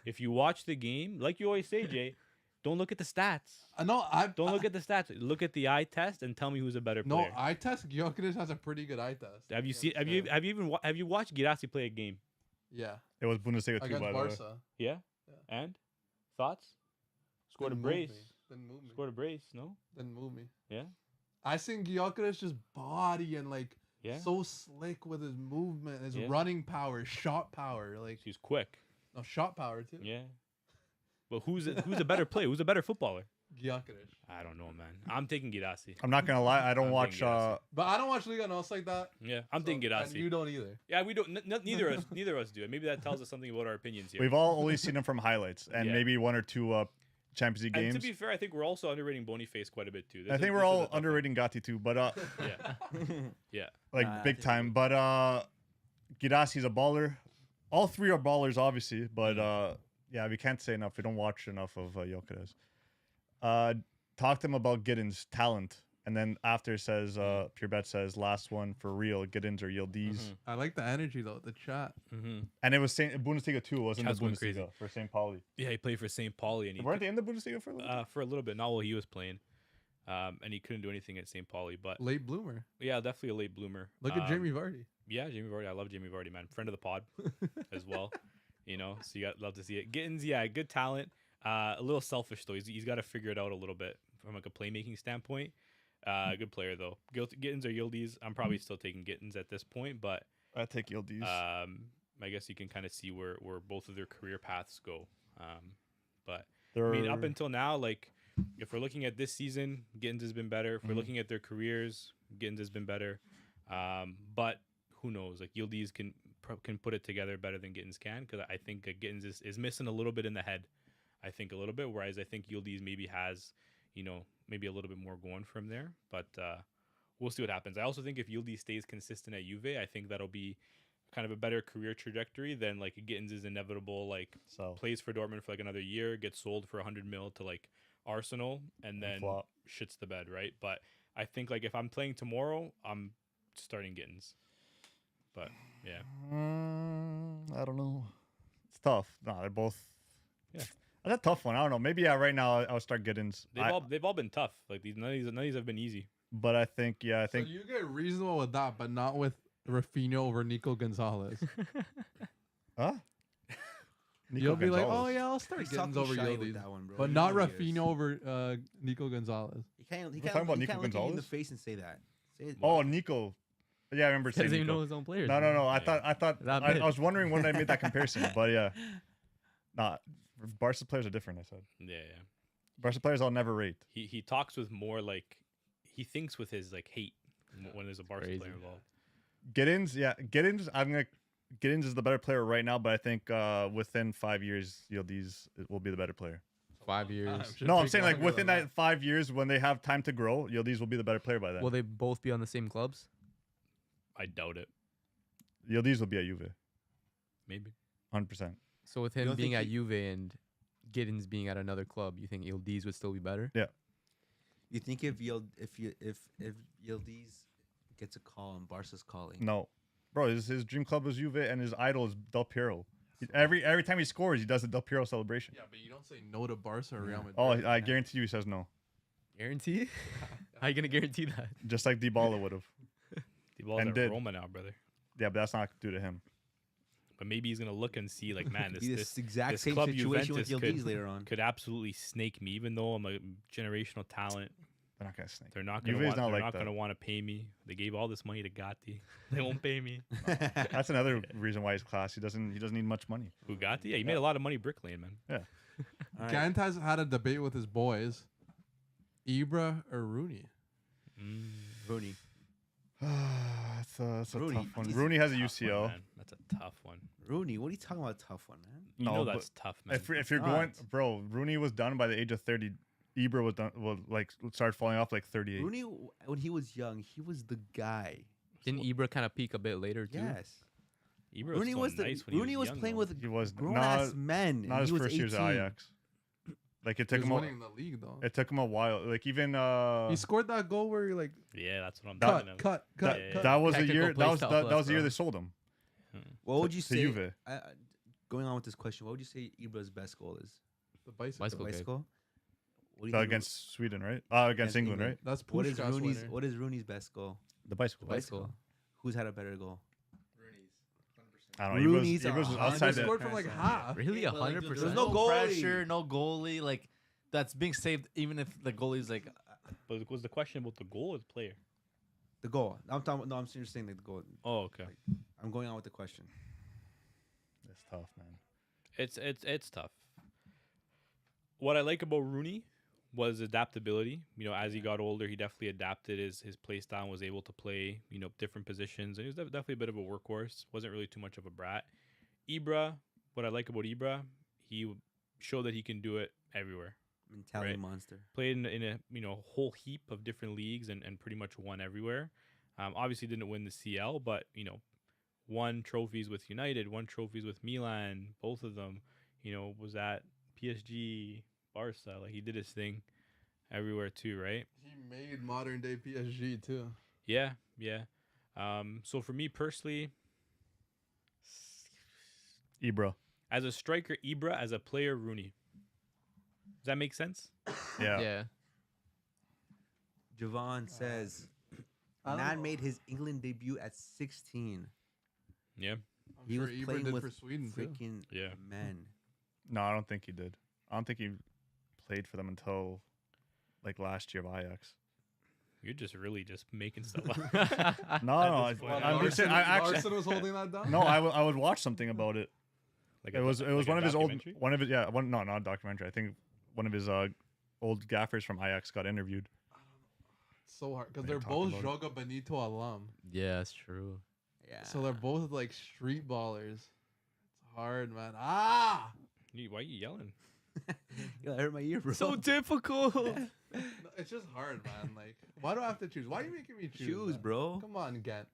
if you watch the game, like you always say, Jay, don't look at the stats. Don't look at the stats. Look at the eye test and tell me who's a better No, player. eye test. Gyökeres has a pretty good eye test. Have you That's seen? Have you fair. have you watched Girassi play a game? Yeah, it was Bundesliga too, against by the way. Barca. Yeah. Yeah. And thoughts? Scored a Didn't move brace. me. Didn't move me. Scored a brace. No. Didn't move me. Yeah. I think Gyökeres just body and like Yeah. so slick with his movement, his Yeah. running power, shot power, like She's quick. no shot power too. Yeah. But who's a better player? Who's a better footballer? Gyökeres. I don't know, man. I'm taking Girassi. I'm not gonna lie. I don't I'm watch. thinking Girassi. But I don't watch Liga NOS like that. Yeah, I'm thinking And Girassi. you don't either. Yeah, we don't. Neither of us do. And maybe that tells us something about our opinions here. We've all only seen him from highlights and Yeah. maybe one or two Champions League and games. to be fair, I think we're also underrating Boniface quite a bit too. I think we're all underrating Gatti too, but Yeah, yeah. like I big think time. But Girassi's a baller. All three are ballers, obviously. But yeah, we can't say enough. We don't watch enough of Gyökeres. Talk to him about Giddens' talent, and then after says Pure Bet says last one for real Giddens or Yildiz. I like the energy though. The chat. Mm-hmm. And it was Bundesliga too, wasn't Chat's the going crazy. Bundesliga for St. Pauli? Yeah, he played for St. Pauli, and he Weren't they in the Bundesliga for a little bit? for a little bit. Not while he was playing, and he couldn't do anything at St. Pauli. But Late bloomer. yeah, definitely a late bloomer. Look at Jamie Vardy. Yeah, Jamie Vardy. I love Jamie Vardy, man. Friend of the pod as well. You know, so you got love to see it. Gittins, yeah, good talent. A little selfish though. He's got to figure it out a little bit from like a playmaking standpoint. Good player though. Gittins or Yildiz. I'm probably still taking Gittins at this point, but I take Yildiz. I guess you can kind of see where both of their career paths go. But They're, I mean, up until now, like if we're looking at this season, Gittins has been better. If we're looking at their careers, Gittins has been better. But who knows? Like Yildiz can put it together better than Gittins can, because I think Gittins is missing a little bit in the head. I think a little bit, whereas I think Yildiz maybe has, you know, maybe a little bit more going from there. But we'll see what happens. I also think if Yildiz stays consistent at Juve, I think that'll be kind of a better career trajectory than like Gittins is inevitable. Like plays for Dortmund for like another year, gets sold for 100 mil to like Arsenal, and then flop. shits the bed, right? But I think like if I'm playing tomorrow, I'm starting Gittins. But yeah, I don't know. It's tough. No, they're both. Yeah. That's a tough one. I don't know. Maybe now I'll start Giddens. they've all been tough. Like none of these have been easy. But I think So you get reasonable with that, but not with Rafinha over Nico Gonzalez. huh? Nico You'll be like, Gonzalez. oh yeah, I'll start He's Gittins talking over shy with Yildiz. that one, bro. But You not know he is. Rafinha over Nico Gonzalez. He can't. He We're can't. talking about he Nico can't look you in the Gonzalez? face and say that. Say it. Oh, Nico. Yeah, I remember saying Doesn't even know Nico. his own players. No. I Yeah. thought. That I bad. was wondering when I made that comparison, but yeah. Nah, Barca players are different. I said Yeah. Barca players I'll never rate. He talks with more like he thinks with his like hate when there's a Barca Crazy. player involved. Giddens, yeah, Giddens. Giddens is the better player right now, but I think within 5 years, Yildiz will be the better player. 5 years. Should No, I'm take saying like longer within than that 5 years, when they have time to grow, Yildiz will be the better player by then. Will they both be on the same clubs? I doubt it. Yildiz will be at Juve, Maybe. 100%. So with You him don't being think at Juve and Giddens being at another club, you think Yildiz would still be better? You think if Yildiz gets a call and Barca's calling? No, bro, his dream club is Juve, and his idol is Del Piero. Every time he scores, he does the Del Piero celebration. Yeah, but you don't say no to Barca or Real Madrid. Oh, I guarantee you, he says no, Guarantee? How you gonna guarantee that? just like Dybala would have. The ball's And at did. Roma now, brother. Yeah, but that's not due to him. But maybe he's gonna look and see like, man, Be this exact this same club situation with Juventus Yildiz later on. could absolutely snake me, even though I'm a generational talent. They're not gonna snake. They're not Juve's gonna want. not They're like not that. gonna want to pay me. They gave all this money to Gatti. They won't pay me. That's another reason why he's class. He doesn't need much money. Who Gatti? Yeah, he made a lot of money bricklaying, man. All right. Gant has had a debate with his boys. Ibra or Rooney? Rooney. That's a Rooney. tough one. He's Rooney has a Tough one, UCL. man. That's a tough one. Rooney. What are you talking about? Tough one, man. You No, know but that's tough, man. If you're not. going, bro, Rooney was done by the age of 30. Ibra was done. Started falling off like 38. Rooney, when he was young, he was the guy. Didn't Ibra kind of peak a bit later too? Yes. Ibra Rooney still was the nice when Rooney he was young, playing though. with He was grown not ass men. not and his he was first years at 18. Ajax. Like it He took was him. winning the league though. It took him a while. Like even He scored that goal where he like Yeah, that's what I'm That- talking about. cut. that, yeah. that was the Technical year. play That was style that plus, was the year bro. they sold him. What would you to say? Juve. Going on with this question, what would you say Ibra's best goal is? the bicycle. Bicycle The kick. bicycle? What do you think Against Sweden, right? Against England, right? That's What is Puskás Rooney's? winner. What is Rooney's best goal? The bicycle. Bicycle. Who's had a better goal? I don't know. Rooney's He was a He outside just the. scored from like half. Really, Yeah, but, like, 100%. There's no goalie. pressure, no goalie. Like that's being saved, even if the goalie's like. But was the question about the goal or the player? The goal. I'm talking. No, I'm serious saying like the goal. Oh, okay. I'm going on with the question. It's tough, man. It's tough. What I like about Rooney was adaptability. As he got older, he definitely adapted his play style and was able to play, different positions. And he was definitely a bit of a workhorse. Wasn't really too much of a brat. Ibra, what I like about Ibra, he showed that he can do it everywhere. Mentality Right. monster. Played in a whole heap of different leagues and pretty much won everywhere. Obviously didn't win the CL, but won trophies with United, won trophies with Milan, both of them. Was at PSG, Barca. Like he did his thing everywhere too, right? He made modern day PSG too. Yeah. So for me personally, Ibra. as a striker, Ibra. As a player, Rooney. Does that make sense? Yeah. Yeah. Javon says, I don't man know. made his England debut at 16. Yeah. I'm He sure was Ibra playing did with for Sweden too. freaking Yeah. men. No, I don't think he did. I don't think he played for them until like last year of Ajax. You're just really just making stuff up. No, At this point. I'm just saying. I actually Larson was holding that down. no. I would watch something about it. Like It was like one a of his old documentary? no, not a documentary. I think one of his old gaffers from Ajax got interviewed. So hard because They they're talk both about Joga Benito alum. Yeah, that's true. Yeah. So they're both like street ballers. It's hard, man. Ah, Why are you yelling? Yo, that hurt my ear, bro. So difficult. no, it's just hard, man. Like, why do I have to choose? Why are you making me choose? Choose, man? bro. Come on, Gent.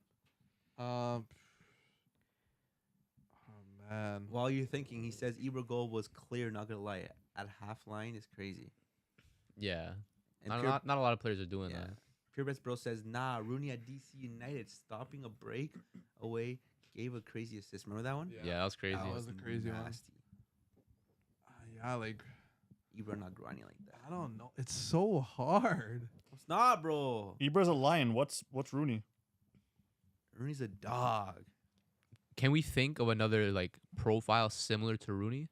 Oh man. While you're thinking, he says Ibra goal was clear, not gonna lie. At half line is crazy. Yeah. And Not a lot of players are doing yeah. that. Purebest Bro says, nah, Rooney at DC United stopping a break away gave a crazy assist. Remember that one? Yeah, that was crazy. That was a crazy one. nasty. Yeah, like Ibra not grinding like that. I don't know. It's so hard. It's not, bro. Ibra's a lion. What's Rooney? Rooney's a dog. Can we think of another like profile similar to Rooney?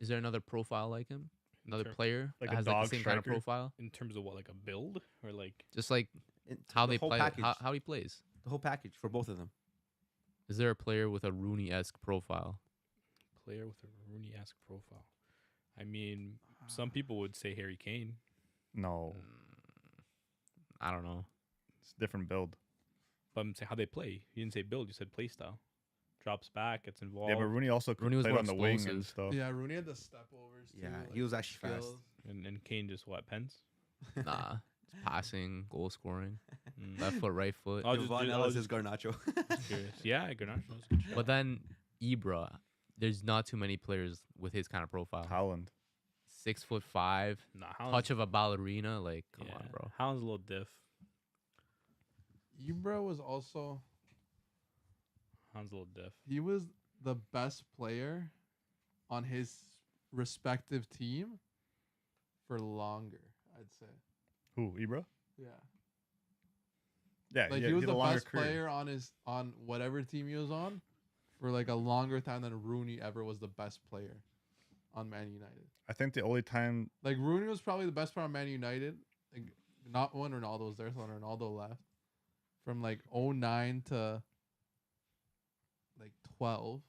Is there another profile like him? Another Sure. player Like that a has like dog the same kind of striker? profile? In terms of what, like a build or like? Just like It's how the they whole play, package. how he plays. The whole package for both of them. Is there a player with a Rooney-esque profile? Player with a Rooney-esque profile. I mean, some people would say Harry Kane. No, I don't know. it's a different build. But I'm saying how they play. You didn't say build. You said play style. Drops back, gets involved. Yeah, but Rooney also Rooney was played more on the wing and explosive. stuff. Yeah, Rooney had the step overs. Too, Yeah, like, he was actually fast. skills. and Kane just what, pens? Nah. Just passing, goal scoring, Mm. left foot, right foot. I'll just- Javon I'll Ellis just- is Garnacho. Curious. Yeah, Garnacho's good shot. But then Ibra, there's not too many players with his kind of profile. Haaland. 6'5", Nah, Haaland's, touch of a ballerina. Like, come yeah, on, bro. Haaland's a little diff. Ibra was also Haaland's a little diff. he was the best player on his respective team for longer, I'd say. Who? Ibra? Yeah. Yeah, Like he he was had the a longer best career. player on whatever team he was on for like a longer time than Rooney ever was the best player on Man United. I think the only time Like Rooney was probably the best player on Man United. Like not when Ronaldo was there, so when Ronaldo left. From like 09 to like 12.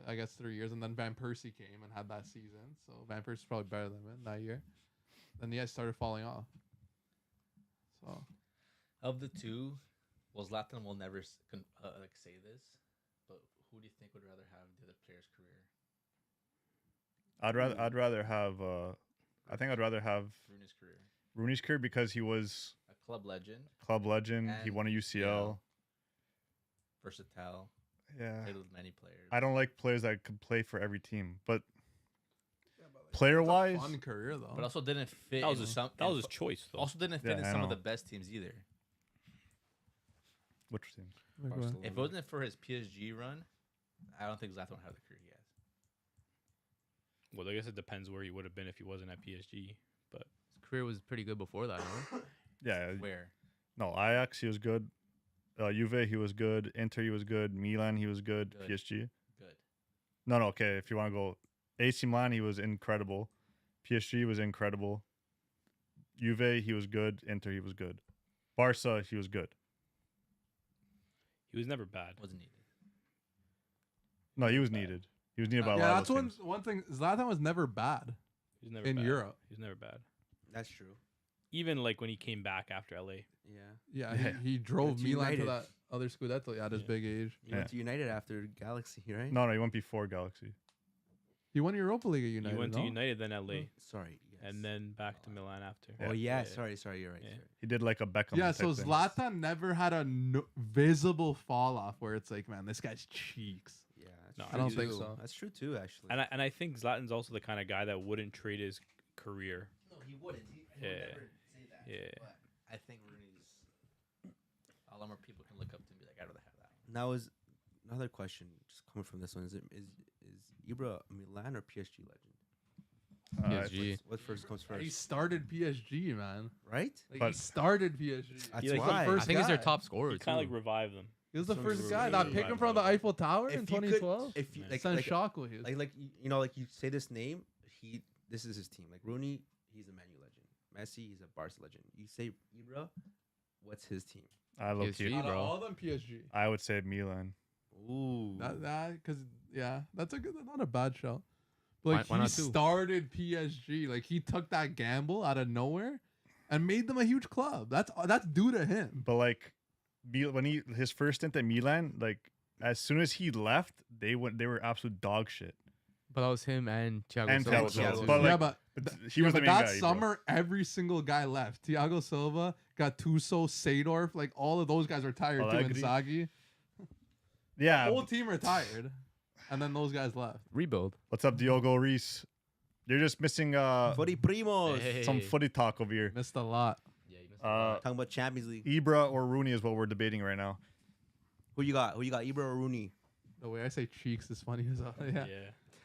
I guess 3 years. And then Van Persie came and had that season. So Van Persie's probably better than him that year. Then the guys started falling off. So Of the two, well, Zlatan will never like say this, but who do you think would rather have the other player's career? I'd rather have I think I'd rather have Rooney's career. Rooney's career because he was A club legend, club legend. He And, won a UCL. versatile, Yeah. played with many players. I don't like players that could play for every team, but like, player it's a wise, fun career though. But also didn't fit. That was in his, some. that in was his fu- choice, though. Also didn't fit Yeah, in I some of know. the best teams either. which team? If it wasn't for his PSG run, I don't think Zlatan would have the career he has. Well, I guess it depends where he would have been if he wasn't at PSG. But His career was pretty good before that, no? Yeah, Where? no, Ajax he was good. Juve he was good. Inter he was good. Milan he was good. Good. PSG. Good. No, okay. If you want to go, AC Milan he was incredible. PSG was incredible. Juve he was good. Inter he was good. Barca he was good. he was never bad. Wasn't needed. No, he was needed. He was needed by a lot yeah, of that's those teams. one thing. Zlatan was never bad He was never in bad. Europe. He was never bad. That's true. Even like when he came back after LA. Yeah. Yeah, Yeah. he drove to Milan to United. that other Scudetto at his Yeah. big age. He went to United after Galaxy, right? No, he went before Galaxy. He won Europa League at United. He went to no? United, then LA, Sorry. Yes. and then back to Milan after. Oh yeah. Yeah. Sorry. You're right. Yeah. Sorry. He did like a Beckham. Yeah, type so thing. Zlatan never had a visible fall off where it's like, man, this guy's cheeks. Yeah. That's No, true I don't think too. so. That's true too, actually. And I think Zlatan's also the kind of guy that wouldn't trade his career. No, he wouldn't. He Yeah. would never say that. Yeah. But I think Rooney's a lot more people can look up to and be like, I'd rather have that. Now is another question just coming from this one: is Ibra a Milan or PSG legend? PSG. What first comes first? He started PSG, man. Right? Like he But- started PSG. That's He, like, why. the I first think he's their guy. top scorer He too. kind of like revived them. He was the So first he's guy. really That pick him from the Eiffel Tower in If you could- 2012. If you Yeah. like, Sounds shocking. He was. like you know, like you say this name, this is his team. Like Rooney, he's a Man U legend. Messi, he's a Barca legend. You say Ibra, what's his team? I low PSG. key. Out of bro. all of them, PSG. I would say Milan. Ooh, Because that's not a bad shout. But like Why he not two? started PSG, like he took that gamble out of nowhere, and made them a huge club. That's due to him. But like, when his first stint at Milan, like as soon as he left, they were absolute dog shit. But that was him and Thiago And Silva. Thiago Silva. Silva. But yeah, like, but he was the but main that guy. bro. summer, every single guy left. Thiago Silva, Gattuso, Seedorf, like all of those guys retired too. Allegri. Inzaghi, the Yeah. whole team retired, and then those guys left. Rebuild. What's up, Diogo Reese? You're just missing Footy Primos. some footy talk over here. Missed a lot. Yeah, you missed Talking about Champions League. Ibra or Rooney is what we're debating right now. Who you got? Ibra or Rooney? The way I say cheeks is funny as hell. Yeah.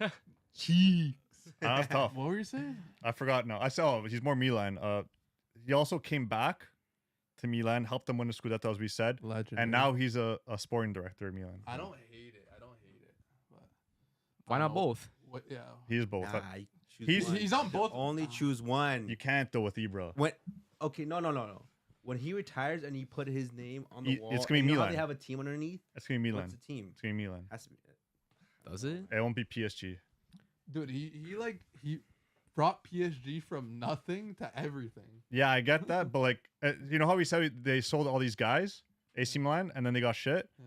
Yeah. Cheeks. That's tough. What were you saying? I forgot now. I saw he's more Milan. He also came back to Milan, helped them win the Scudetto, as we said, Legend. and now he's a sporting director at Milan. I don't hate it. But Why I not don't know. both? What? Yeah. He's both. Nah, you choose one. He's on both. Only choose one. You can't though with Ibra. When okay, no. When he retires and he put his name on the It's wall, gonna be and you know how Milan. they have a team underneath. It's gonna be Milan. What's the team? It's gonna be Milan. Has to be, Does it? It won't be PSG. Dude, he brought PSG from nothing to everything. Yeah, I get that, but like, you know how we said they sold all these guys, AC Milan, and then they got shit. Yeah.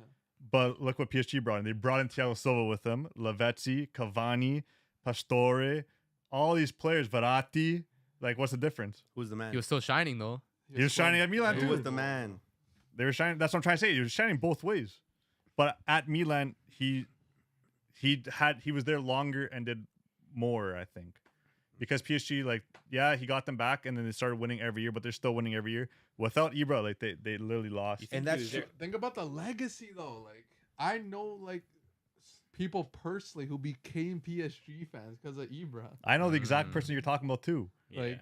But look what PSG brought in. They brought in Thiago Silva with them, Lavezzi, Cavani, Pastore, all these players, Verratti. Like, what's the difference? who's the man? He was still shining though. He was shining at Milan Who too. was the man? They were shining. That's what I'm trying to say. He was shining both ways. But at Milan, he was there longer and did more, I think. Because PSG, like, yeah, he got them back and then they started winning every year, but they're still winning every year. Without Ibra, like they literally lost. You think And he that's was true. there- Think about the legacy though. Like I know like people personally who became PSG fans because of Ibra. I know the exact person you're talking about too. Yeah. Like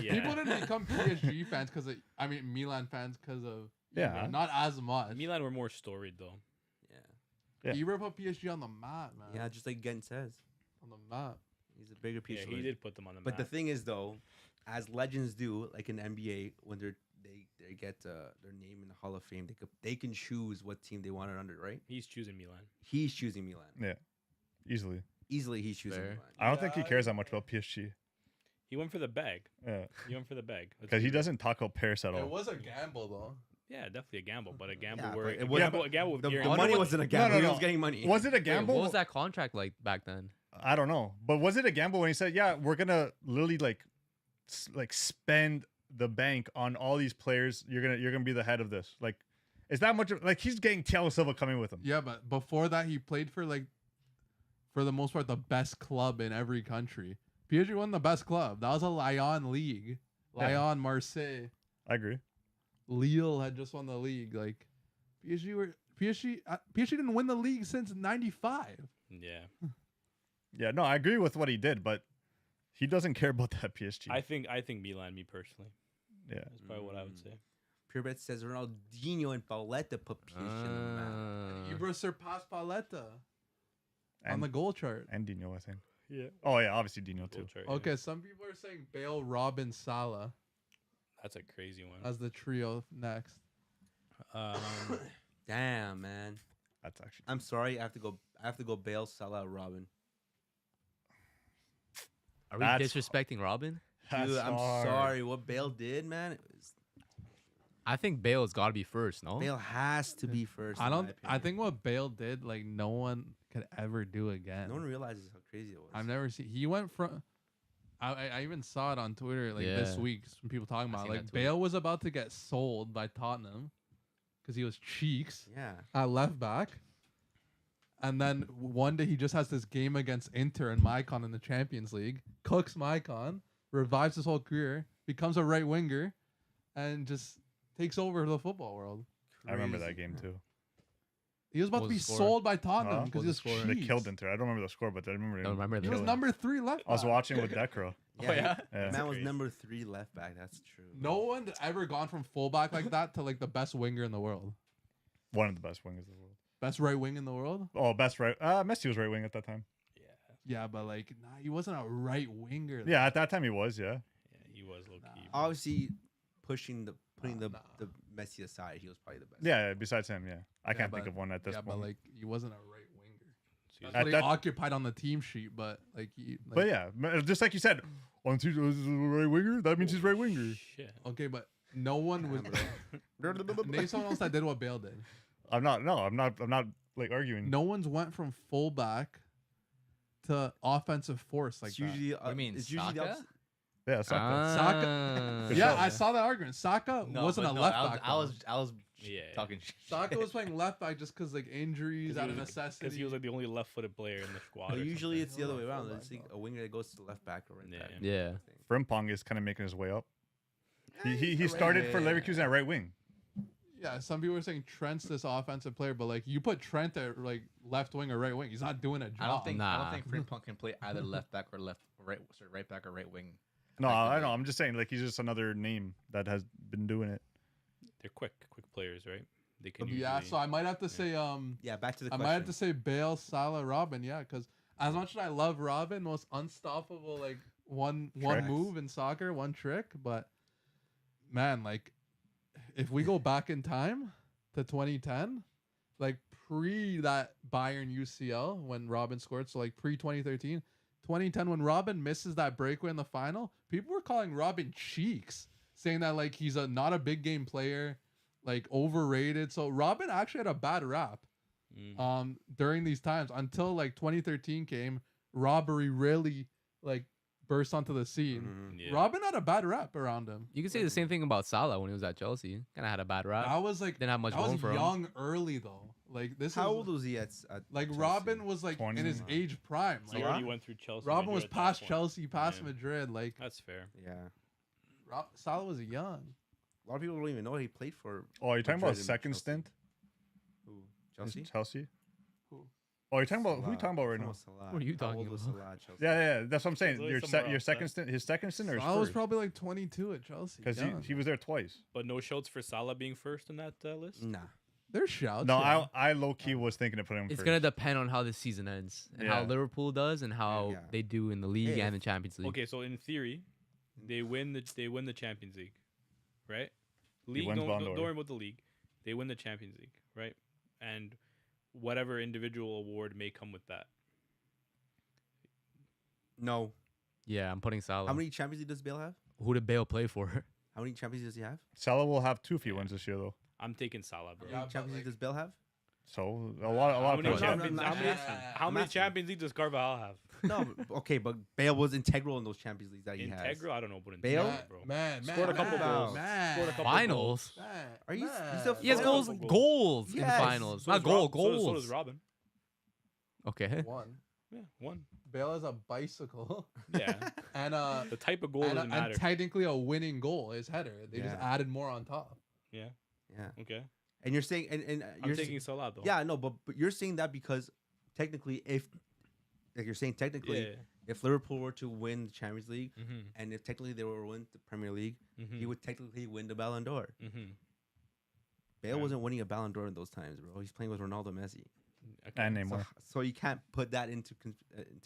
Yeah. people didn't become PSG fans because of Milan fans because of Yeah. Ibra. Not as much. Milan were more storied though. Yeah, Yeah. Ibra put PSG on the map, man. yeah, just like Gent says, On the map. he's a bigger piece. Yeah, of he it. did put them on the But the map. thing is, though, as legends do, like in the NBA, when they get their name in the Hall of Fame, they can choose what team they want it under, right? He's choosing Milan. He's choosing Milan. Yeah, easily. Easily, he's choosing Fair. Milan. I don't think he Yeah, cares that much about PSG. He went for the bag. Yeah, He went for the bag. Let's because he be real. doesn't talk about Paris at It all. was a gamble though. Yeah, definitely a gamble, but a gamble Yeah, where but it a wasn't- gamble, a gamble with The guarantee. money wasn't a gamble. no, He no. was getting money. Was it a Wait, gamble? what was that contract like back then? I don't know, but was it a gamble when he said, "Yeah, we're gonna literally like spend the bank on all these players. You're gonna be the head of this." Like, is that much? Like, he's getting Thiago Silva coming with him. Yeah, but before that he played for like for the most part the best club in every country. PSG won the best club. That was a Lyon league. Yeah. Lyon, Marseille. I agree. Lille had just won the league. Like PSG didn't win the league since '95. Yeah, Yeah, no, I agree with what he did, but he doesn't care about that PSG. I think Milan. Me personally, yeah, that's probably what I would say. Purebet says Ronaldinho and Pauletta put PSG on the map. Ibra surpassed Paletta on and, the goal chart. and Dino, I think. Yeah. Oh yeah, obviously Dino too. Okay, some people are saying Bale, Robin, Salah That's a crazy one. as the trio next. Damn, man. That's actually. I'm sorry. I have to go Bale, Salah, Robin. Are we That's- disrespecting Robin? Dude, I'm sorry. What Bale did, man. I think Bale's got to be first. No. Bale has to be first. I in my don't. I opinion. think what Bale did, like no one could ever do again. No one realizes how crazy it was. I've never seen. He went from. I even saw it on Twitter like this Yeah. week. Some people talking about seen like that tweet. Bale was about to get sold by Tottenham because he was cheeks Yeah. at left back, and then one day he just has this game against Inter and Maicon in the Champions League, cooks Maicon, revives his whole career, becomes a right winger, and just takes over the football world. I remember that Crazy. game too. He was about What to be was the score? sold by Tottenham Huh? because What he was was the score? They cheeks. killed Inter. I don't remember the score, but I remember. I don't remember He the was score. number 3 left. I was back. watching with Decro. Oh yeah. Yeah. Man was crazy. number 3 left back. That's true. No one's ever gone from fullback like that to like the best winger in the world. One of the best wingers in the world. Best right wing in the world? Oh, best right. Messi was right wing at that time. Yeah. Yeah, but like, nah, he wasn't a right winger. Yeah, at that time he was. Yeah. Yeah, he was low key. Obviously, putting the Nah. the Messi aside, he was probably the best. Yeah. Besides him, yeah. I can't think but- of one at this yeah, point. but like, he wasn't a right winger. So That's he's- At what he that- occupied on the team sheet, but like, he, like But yeah, just like you said, on two right winger. That means he's right winger. Shit. okay, but no one would name someone else that did what Bale did. I'm not like arguing. No one's went from fullback to offensive force like It's that. usually, What do you mean, it's usually the Saka? opposite. Yeah, Saka. Ah. For Yeah, sure. I saw that argument. Saka wasn't a left back. I was Yeah. talking shit. Saka was playing left back just because like injuries out of Because necessity. he was like the only left-footed player in the squad. But or usually something. it's the other way around. Fullback, It's like though. a winger that goes to left back or right Yeah. back. Yeah. Frimpong is kind of making his way up. Yeah, He he's a started right for winger. Leverkusen at right wing. Yeah, some people are saying Trent's this offensive player, but like you put Trent at like left wing or right wing, he's not doing a job. I don't think Nah. Frimpong can play either left back or right back or right wing. No, I Effectively. know. I'm just saying, like he's just another name that has been doing it. They're quick players, right? They can. Yeah, usually- so I might have to say Yeah, back to the I question. might have to say Bale, Salah, Robin, yeah, because as much as I love Robin, most unstoppable like one Tricks. move in soccer, one trick, but man, like if we go back in time to 2010, like pre that Bayern UCL when Robin scored, so like pre 2013, 2010 when Robin misses that breakaway in the final, people were calling Robin cheeks, saying that like he's not a big game player, like overrated. So Robin actually had a bad rap during these times until like 2013 came. Robbery really like burst onto the scene. Mhm. Yeah. Robin had a bad rap around him. You can say the same thing about Salah when he was at Chelsea. Kind of had a bad rap. I was like, Didn't have much I was going for him. young early though. Like this. How is, old was he at Like Chelsea? Robin was like 20. in his age prime. He Like already went through Chelsea. Robin Madrid was at that past point. Chelsea, past Yeah. Madrid. Like That's fair. Yeah. Salah was young. A lot of people don't even know he played for Oh, you're talking about Madrid and second Chelsea. stint? who? Is Chelsea? Chelsea? Who? Oh, you're talking about who are you talking about right now? What are you How talking old was about? Salah at Chelsea? Yeah, that's what I'm saying. He's always Your somewhere your else, second yeah. stint, his second stint or his Salah was first? probably like 22 at Chelsea. Because young. he was there twice. But no shouts for Salah being first in that list. Nah. There's shouts. No, yeah. I low key was thinking of putting him It's first. gonna depend on how the season ends and how Yeah. Liverpool does and how Yeah. they do in the league Hey, and the Champions League. Okay, so in theory, they win the Champions League, right? League, wins don't Ballon d'Or. worry about the league. They win the Champions League, right? And whatever individual award may come with that. No. Yeah, I'm putting Salah. How many Champions League does Bale have? Who did Bale play for? How many Champions League does he have? Salah will have 2 if he wins this year though. I'm taking Salah, bro. Yeah, How many but, Champions League like- does Bale have? So a lot How of many people. No, Champions? no, How I'm many? asking. How I'm many asking. Champions League does Carvajal have? No, okay, but Bale was integral in those Champions Leagues that he has. Integral? I don't know about Bale? integral, bro. Man, Scored a couple goals. Man. Scored a couple Finals. Man, Are you- man. he's a He has Oh, goals, goals. goals in Yes. finals. So Not does goal, Rob- goals. So does Robin. Okay. One. Yeah, one. Bale is a bicycle. Yeah. and The type of goal and, doesn't matter. and technically a winning goal, his header. They just Yeah. added more on top. Yeah. Yeah. Okay. And you're saying, and I'm you're taking Salah though. yeah, no, but you're saying that because technically, if like you're saying technically, Yeah. if Liverpool were to win the Champions League, Mm-hmm. and if technically they were to win the Premier League, he would technically win the Ballon d'Or. Mm-hmm. Bale Yeah. wasn't winning a Ballon d'Or in those times, bro. He's playing with Ronaldo, Messi. And So, Neymar. so you can't put that into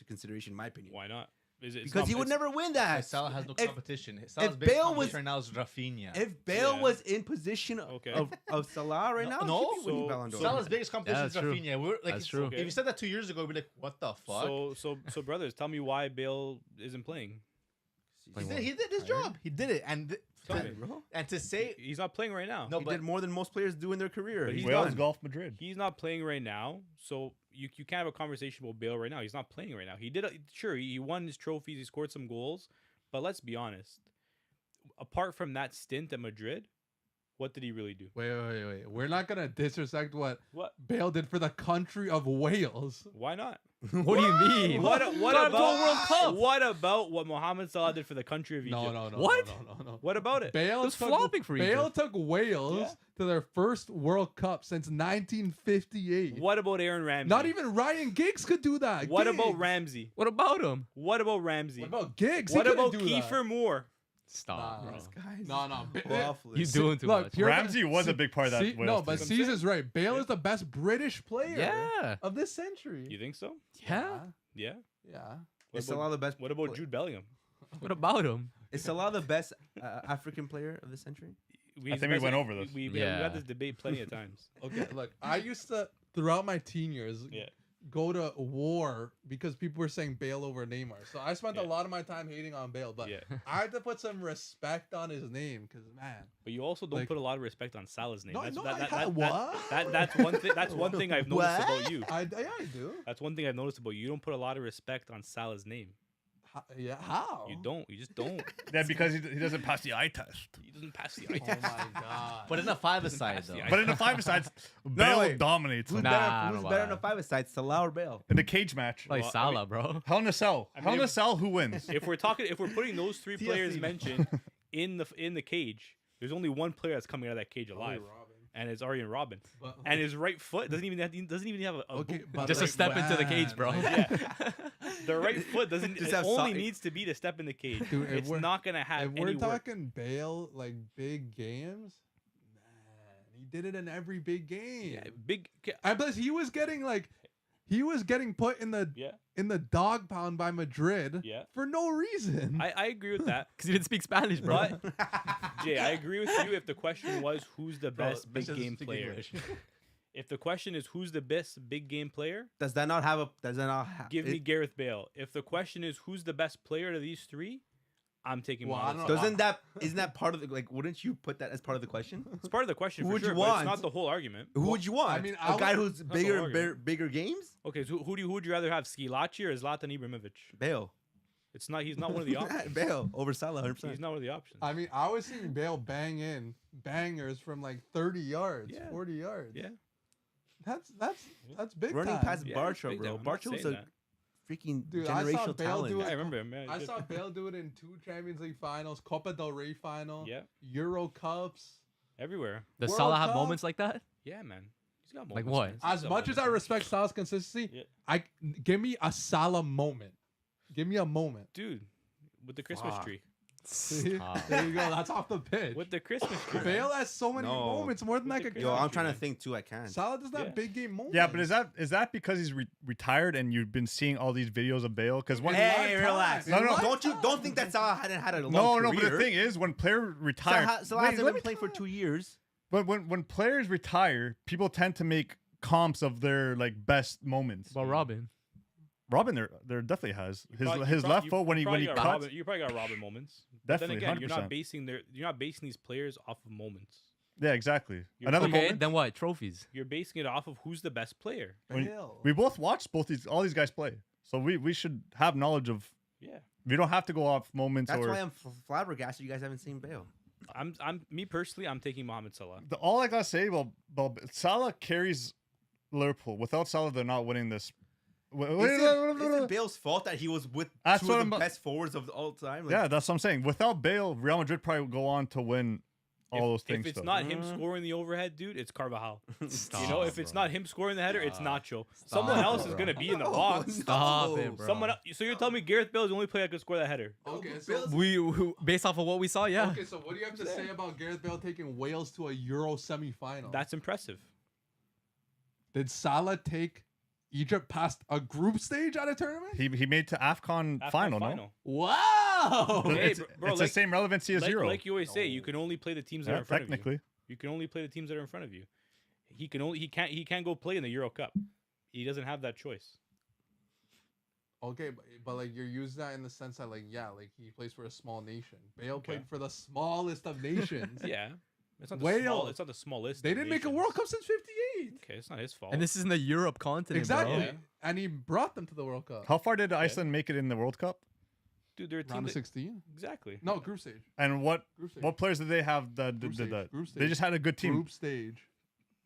consideration, in my opinion, Why not? Is it it's because not- he would it's- never win that. Salah has no If- competition. Salah's if biggest Bale was- competition right now is Rafinha. If Bale Yeah. was in position Okay. of Salah right now, No, he'd be winning so- Ballon d'Or. Salah's biggest competition Yeah, is that's true. Rafinha. We're, like, That's it's- true. Okay. If you said that 2 years ago, we'd be like, what the fuck? So brothers, tell me why Bale isn't playing. He did his job. He did it, and Tell me, bro. and to say He's not playing right now. no, He but did more than most players do in their career. But he's Wales, done. Golf, Madrid. He's not playing right now, so you can't have a conversation about Bale right now. He's not playing right now. He did sure he won his trophies, he scored some goals, but let's be honest. Apart from that stint at Madrid, what did he really do? Wait. We're not gonna disrespect what What? Bale did for the country of Wales. Why not? What do you mean? What Got him to a World Cup. What about what Mohamed Salah did for the country of Egypt? No. What? No. What about it? Bale was took, flopping for Bale Egypt. took Wales to their first World Cup since 1958. What about Aaron Ramsey? Not even Ryan Giggs could do that. What about Giggs. Ramsey? What about him? What about Ramsey? What about Giggs? What He couldn't about do that. Kiefer Moore? Stop, Nah. bro. Guys, No. waffling. You doing too Look, much. You're Ramsey was a big part of that. See, Wales no, but team. Caesar's right. Bale is the best British player Yeah. of this century. You think so? Yeah. Yeah. Yeah. What Is about, Salah the best? what about Jude Bellingham? What about him? Is Salah the best African player of the century? He's think we the went best- over this. We've Yeah. had this debate plenty of times. Okay, look, I used to, throughout my teen years, Yeah. go to war because people were saying Bale over Neymar. So I spent a Yeah. lot of my time hating on Bale, but Yeah. I had to put some respect on his name because, man. But you also don't Like- put a lot of respect on Salah's name. No, That's, no, that, I that, ha- that, what? that's one thing. That's one thing I've noticed about you. I do. That's one thing I've noticed about you. You don't put a lot of respect on Salah's name. How? You don't. You just don't. Yeah, because he doesn't pass the eye test. He doesn't pass the eye Oh test. my god. but in a five-a-side pass the though. eye But in the five-a-sides, Bale wait. dominates Who's him. Nah, better? I Who's don't better know on a about five-a-side, Salah or Bale? In the cage match. Like Well, I Salah, mean- bro. Hell in a Cell. I Hell in mean- a Cell, who wins? If we're putting those three players mentioned in the cage, there's only one player that's coming out of that cage alive, and it's Arjen Robben. But, And his right foot doesn't even have a okay, boot. but Just a like, step into the cage, man, bro. like, Yeah. The right foot doesn't. Just It have only so- needs to be to step in the cage. Dude, if It's we're- not gonna have if we're any work. talking Bale, like big games, man, he did it in every big game. Yeah, big. And plus, he was getting put in the Yeah, dog pound by Madrid Yeah. for no reason. I agree with that. Because he didn't speak Spanish, bro. But Jay, I agree with you. If the question was who's the best big game player, if the question is who's the best big game player, Does that not have a? Does that not have? give me Gareth Bale. If the question is who's the best player of these three, I'm taking Well, I Mohamed don't Salah. Isn't that part of the like? Wouldn't you put that as part of the question? It's part of the question Who for would sure, you but it's want? not the whole argument. Who would you want? I mean, a I guy would- who's the bigger whole and bigger games. Okay, so who would you rather have, Skilaci or Zlatan Ibrahimovic? Bale. It's not. He's not one of the options. Bale over Salah, 100%. He's not one of the options. I mean, I was seeing Bale bang in bangers from like 30 yards, Yeah. 40 yards. Yeah. That's big Running time. past Yeah, Barca, big bro. time. I'm not Barca was a saying that. freaking Dude, I saw generational Bale talent. do Yeah, it. I remember him. Yeah, I good. saw Bale do it in 2 Champions League finals, Copa del Rey final, Yeah, Euro Cups. everywhere. Does World Salah have Cup? moments like that? Yeah, man. He's got Like moments. what? man. He's As got much as I moments. respect Salah's consistency, Yeah. give me a Salah moment. Give me a moment. Dude, with the Christmas Fuck. tree. See? Stop. There you go. That's off the pitch. With the Christmas tree. Bale has so many No. moments, more than With I the could Christmas Yo, count. I'm trying to man. think too. I can't. Salah doesn't Yeah. have big game moments. Yeah, but is that because he's retired and you've been seeing all these videos of Bale? Because when Hey, lifetime. relax. No, no. Don't think that Salah hadn't had a long no, career. but the thing is, when player retire, Salah Wait, hasn't let been me playing for talk. 2 years. But when players retire, people tend to make comps of their like best moments. About Robin. Robin, there definitely has his Probably- his you left probably- foot when you he probably got cuts. Robin, you probably got Robin moments. But Definitely, then again, you're 100%. not basing these players off of moments. Yeah, exactly. You're Another okay, Okay, moment. then what? Trophies. You're basing it off of who's the best player. When- Bale. We both watched all these guys play, so we should have knowledge of. Yeah. We don't have to go off moments That's or. why I'm flabbergasted. You guys haven't seen Bale. I'm me personally, I'm taking Mohamed Salah. All I gotta say, well, Salah carries Liverpool. Without Salah, they're not winning this. Is it Bale's fault that he was with That's two what of the I'm- best forwards of all time? Like, Yeah, that's what I'm saying. Without Bale, Real Madrid probably would go on to win all those things. If it's though. not him scoring the overhead, dude, it's Carvajal. Stop, You know, if it's bro. not him scoring the header, it's Stop. Nacho. Someone Stop, else is bro. gonna be in the No, box. Stop no. it, bro. Someone else, so you're telling me Gareth Bale is the only player that could score that header? Okay, Bale's- so Based off of what we saw, yeah. okay, so what do you have to say about Gareth Bale taking Wales to a Euro semifinal? That's impressive. Did Salah take Egypt past a group stage at a tournament? he made to AFCON After final, the no? Wow. Hey, it's bro, it's like- the same relevancy as Euro. Like you always say, you can only play the teams that are Yeah, in front of you. technically. You can only play the teams that are in front of you. He can't go play in the Euro Cup. He doesn't have that choice. Okay, but like you're using that in the sense that like like he plays for a small nation. Bale Okay. played for the smallest of nations. Yeah, it's not Wales. It's not the smallest. They of didn't make a nations. World Cup since '58. Okay, it's not his fault. And this is in the Europe continent, Exactly, bro. Yeah. and he brought them to the World Cup. How far did Iceland make it in the World Cup? Dude, they're a team Round of that, 16? exactly. No, group stage. And what Group stage. players did they have that Group did stage, that? group They stage. just had a good team. Group stage.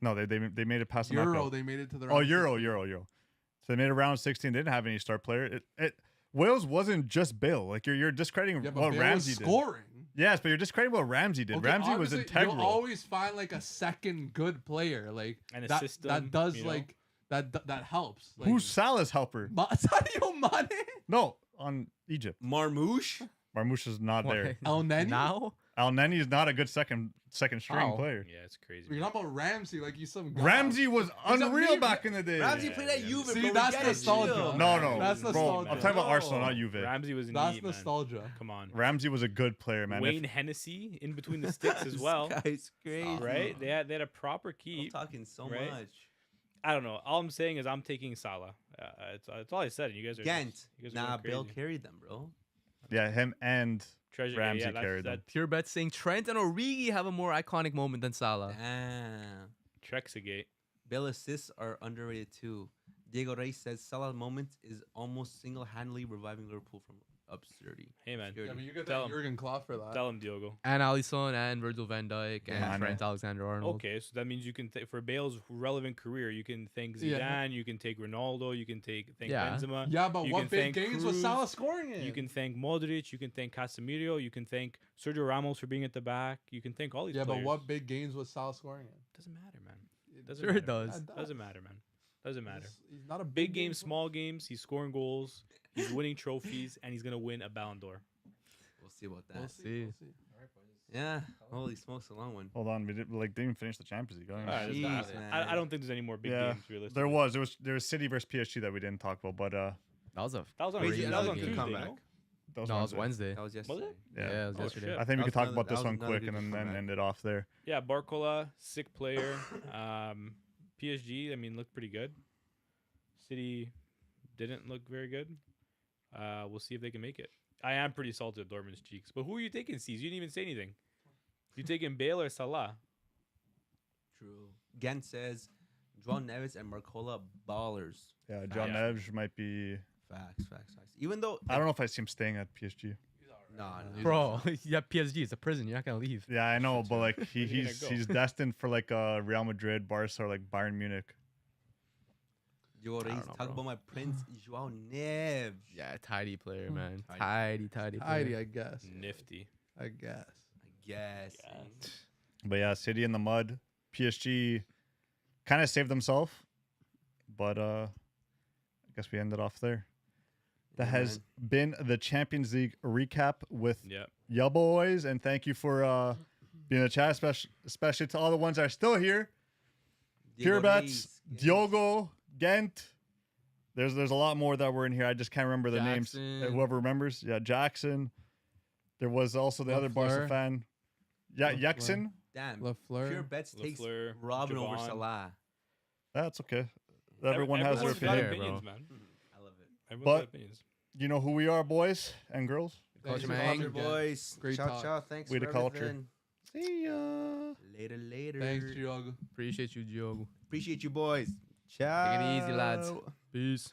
No, they made it past the Euro, knockout. they made it to the Oh, round of Euro. 16. So they made a round of 16. They didn't have any star player. Wales wasn't just Bale. Like you're discrediting Yeah, but what Bale Ramsey was did. scoring. Yes, but you're discrediting what Ramsey did. Okay, Ramsey was obviously, integral. You'll always find like a second good player, like And a that. system, that does you know? like that helps. Like, Who's Salah's helper? Sadio Mane? No, on Egypt. Marmouche. Marmouche is not there. El Neni? Now? Al Neni is not a good second string How? player. Yeah, it's crazy. You're talking about Ramsey, like he's some guy. Ramsey was He's a unreal meme. back in the day. Ramsey Yeah, played at yeah. Juve. See, bro. We that's get it, nostalgia. chill. No, That's bro. nostalgia. I'm talking about No. Arsenal, not Juve. Ramsey was That's neat, man. nostalgia. Come on. Ramsey was a good player, man. Wayne Hennessy in between the sticks as well. This guy's crazy. Right? They had a proper I'm keep. talking so right? much. I don't know. All I'm saying is I'm taking Salah. It's all I said. You guys are Ghent. you guys are Nah, going Bale crazy. carried them, bro. Yeah, him and Treasure Ramsey yeah, carried them. Pure bet saying Trent and Origi have a more iconic moment than Salah. Damn. Trexagate. Bale assists are underrated too. Diego Reyes says Salah's moment is almost single-handedly reviving Liverpool from absurdity. Hey man, Obscurity. Yeah, but you get Tell that him. Jurgen Klopp for that. tell him Diogo. And Alisson and Virgil van Dijk and Yeah, Trent Alexander-Arnold. Okay, so that means you can for Bale's relevant career, you can thank Zidane, Yeah. you can take Ronaldo, you can thank Yeah. Benzema. Yeah, but You what can big thank games was Cruz, Salah scoring in? You can thank Modric, you can thank Casemiro, you can thank Sergio Ramos for being at the back. You can thank all these Yeah, players. but what big games was Salah scoring in? Doesn't matter, man. Doesn't Sure matter. it does. Yeah, Doesn't matter, man. Doesn't matter. He's not a Big game games, small games, he's scoring goals, he's winning trophies, and he's gonna win a Ballon d'Or. We'll see about that. We'll see. We'll see. Yeah. Holy smokes, a long one. hold on, we didn't even finish the Champions League. All right, there's Jeez, not- man. I don't think there's any more big Yeah, games realistically. there was City versus PSG that we didn't talk about, but That was a That was on, Crazy, that was another on good Tuesday, comeback. no? that was no, it was Wednesday. Wednesday. That was yesterday. it? Yeah, it was Oh, yesterday. shit. I think we That could talk was about another- this that one was another quick good and then comeback. end it off there. Yeah, Barcola, sick player. PSG, I mean, looked pretty good. City didn't look very good. We'll see if they can make it. I am pretty salty at Dortmund's cheeks. But who are you taking, C's? You didn't even say anything. You taking Bale or Salah? True. Gent says João Neves and Marcola ballers. Yeah, John Yeah. Neves might be. Facts. Even though I don't know if I see him staying at PSG. nah, Bro, yeah, PSG, it's a prison. You're not going to leave. Yeah, I know, but like Where you gonna go? he's destined for like Real Madrid, Barca, or like Bayern Munich. Diego Reyes, know, talk bro. about my prince João Neves. Yeah, tidy player, man. Tidy. Tidy Heidi, player. I guess. Nifty. I guess. I guess. But yeah, City in the mud. PSG kind of saved themselves, but I guess we ended off there. That Yeah, has been the Champions League recap with Yep. ya boys, and thank you for being in the chat, especially to all the ones that are still here. Pure Diego Bets, Reyes, yes. Diogo, Ghent. There's a lot more that were in here. I just can't remember the names. Jackson. Whoever remembers, yeah, Jackson. There was also the other Barca Lafleur. fan. Yeah, Lafleur. Jackson. Damn. Lafleur. Pure Bets takes Lafleur, Robin over Javon. Salah. That's okay. Everyone has their Everyone's got opinion. opinions, bro. man. I love it. Everyone's But- got opinions. You know who we are, boys and girls. Thanks Coach for Mang. coming, Ghent. Boys. Great ciao, talk. ciao. Thanks We for the culture. everything. See ya. Later. Thanks, Diogo. Appreciate you, Diogo. Appreciate you, boys. Ciao. Take it easy, lads. Peace.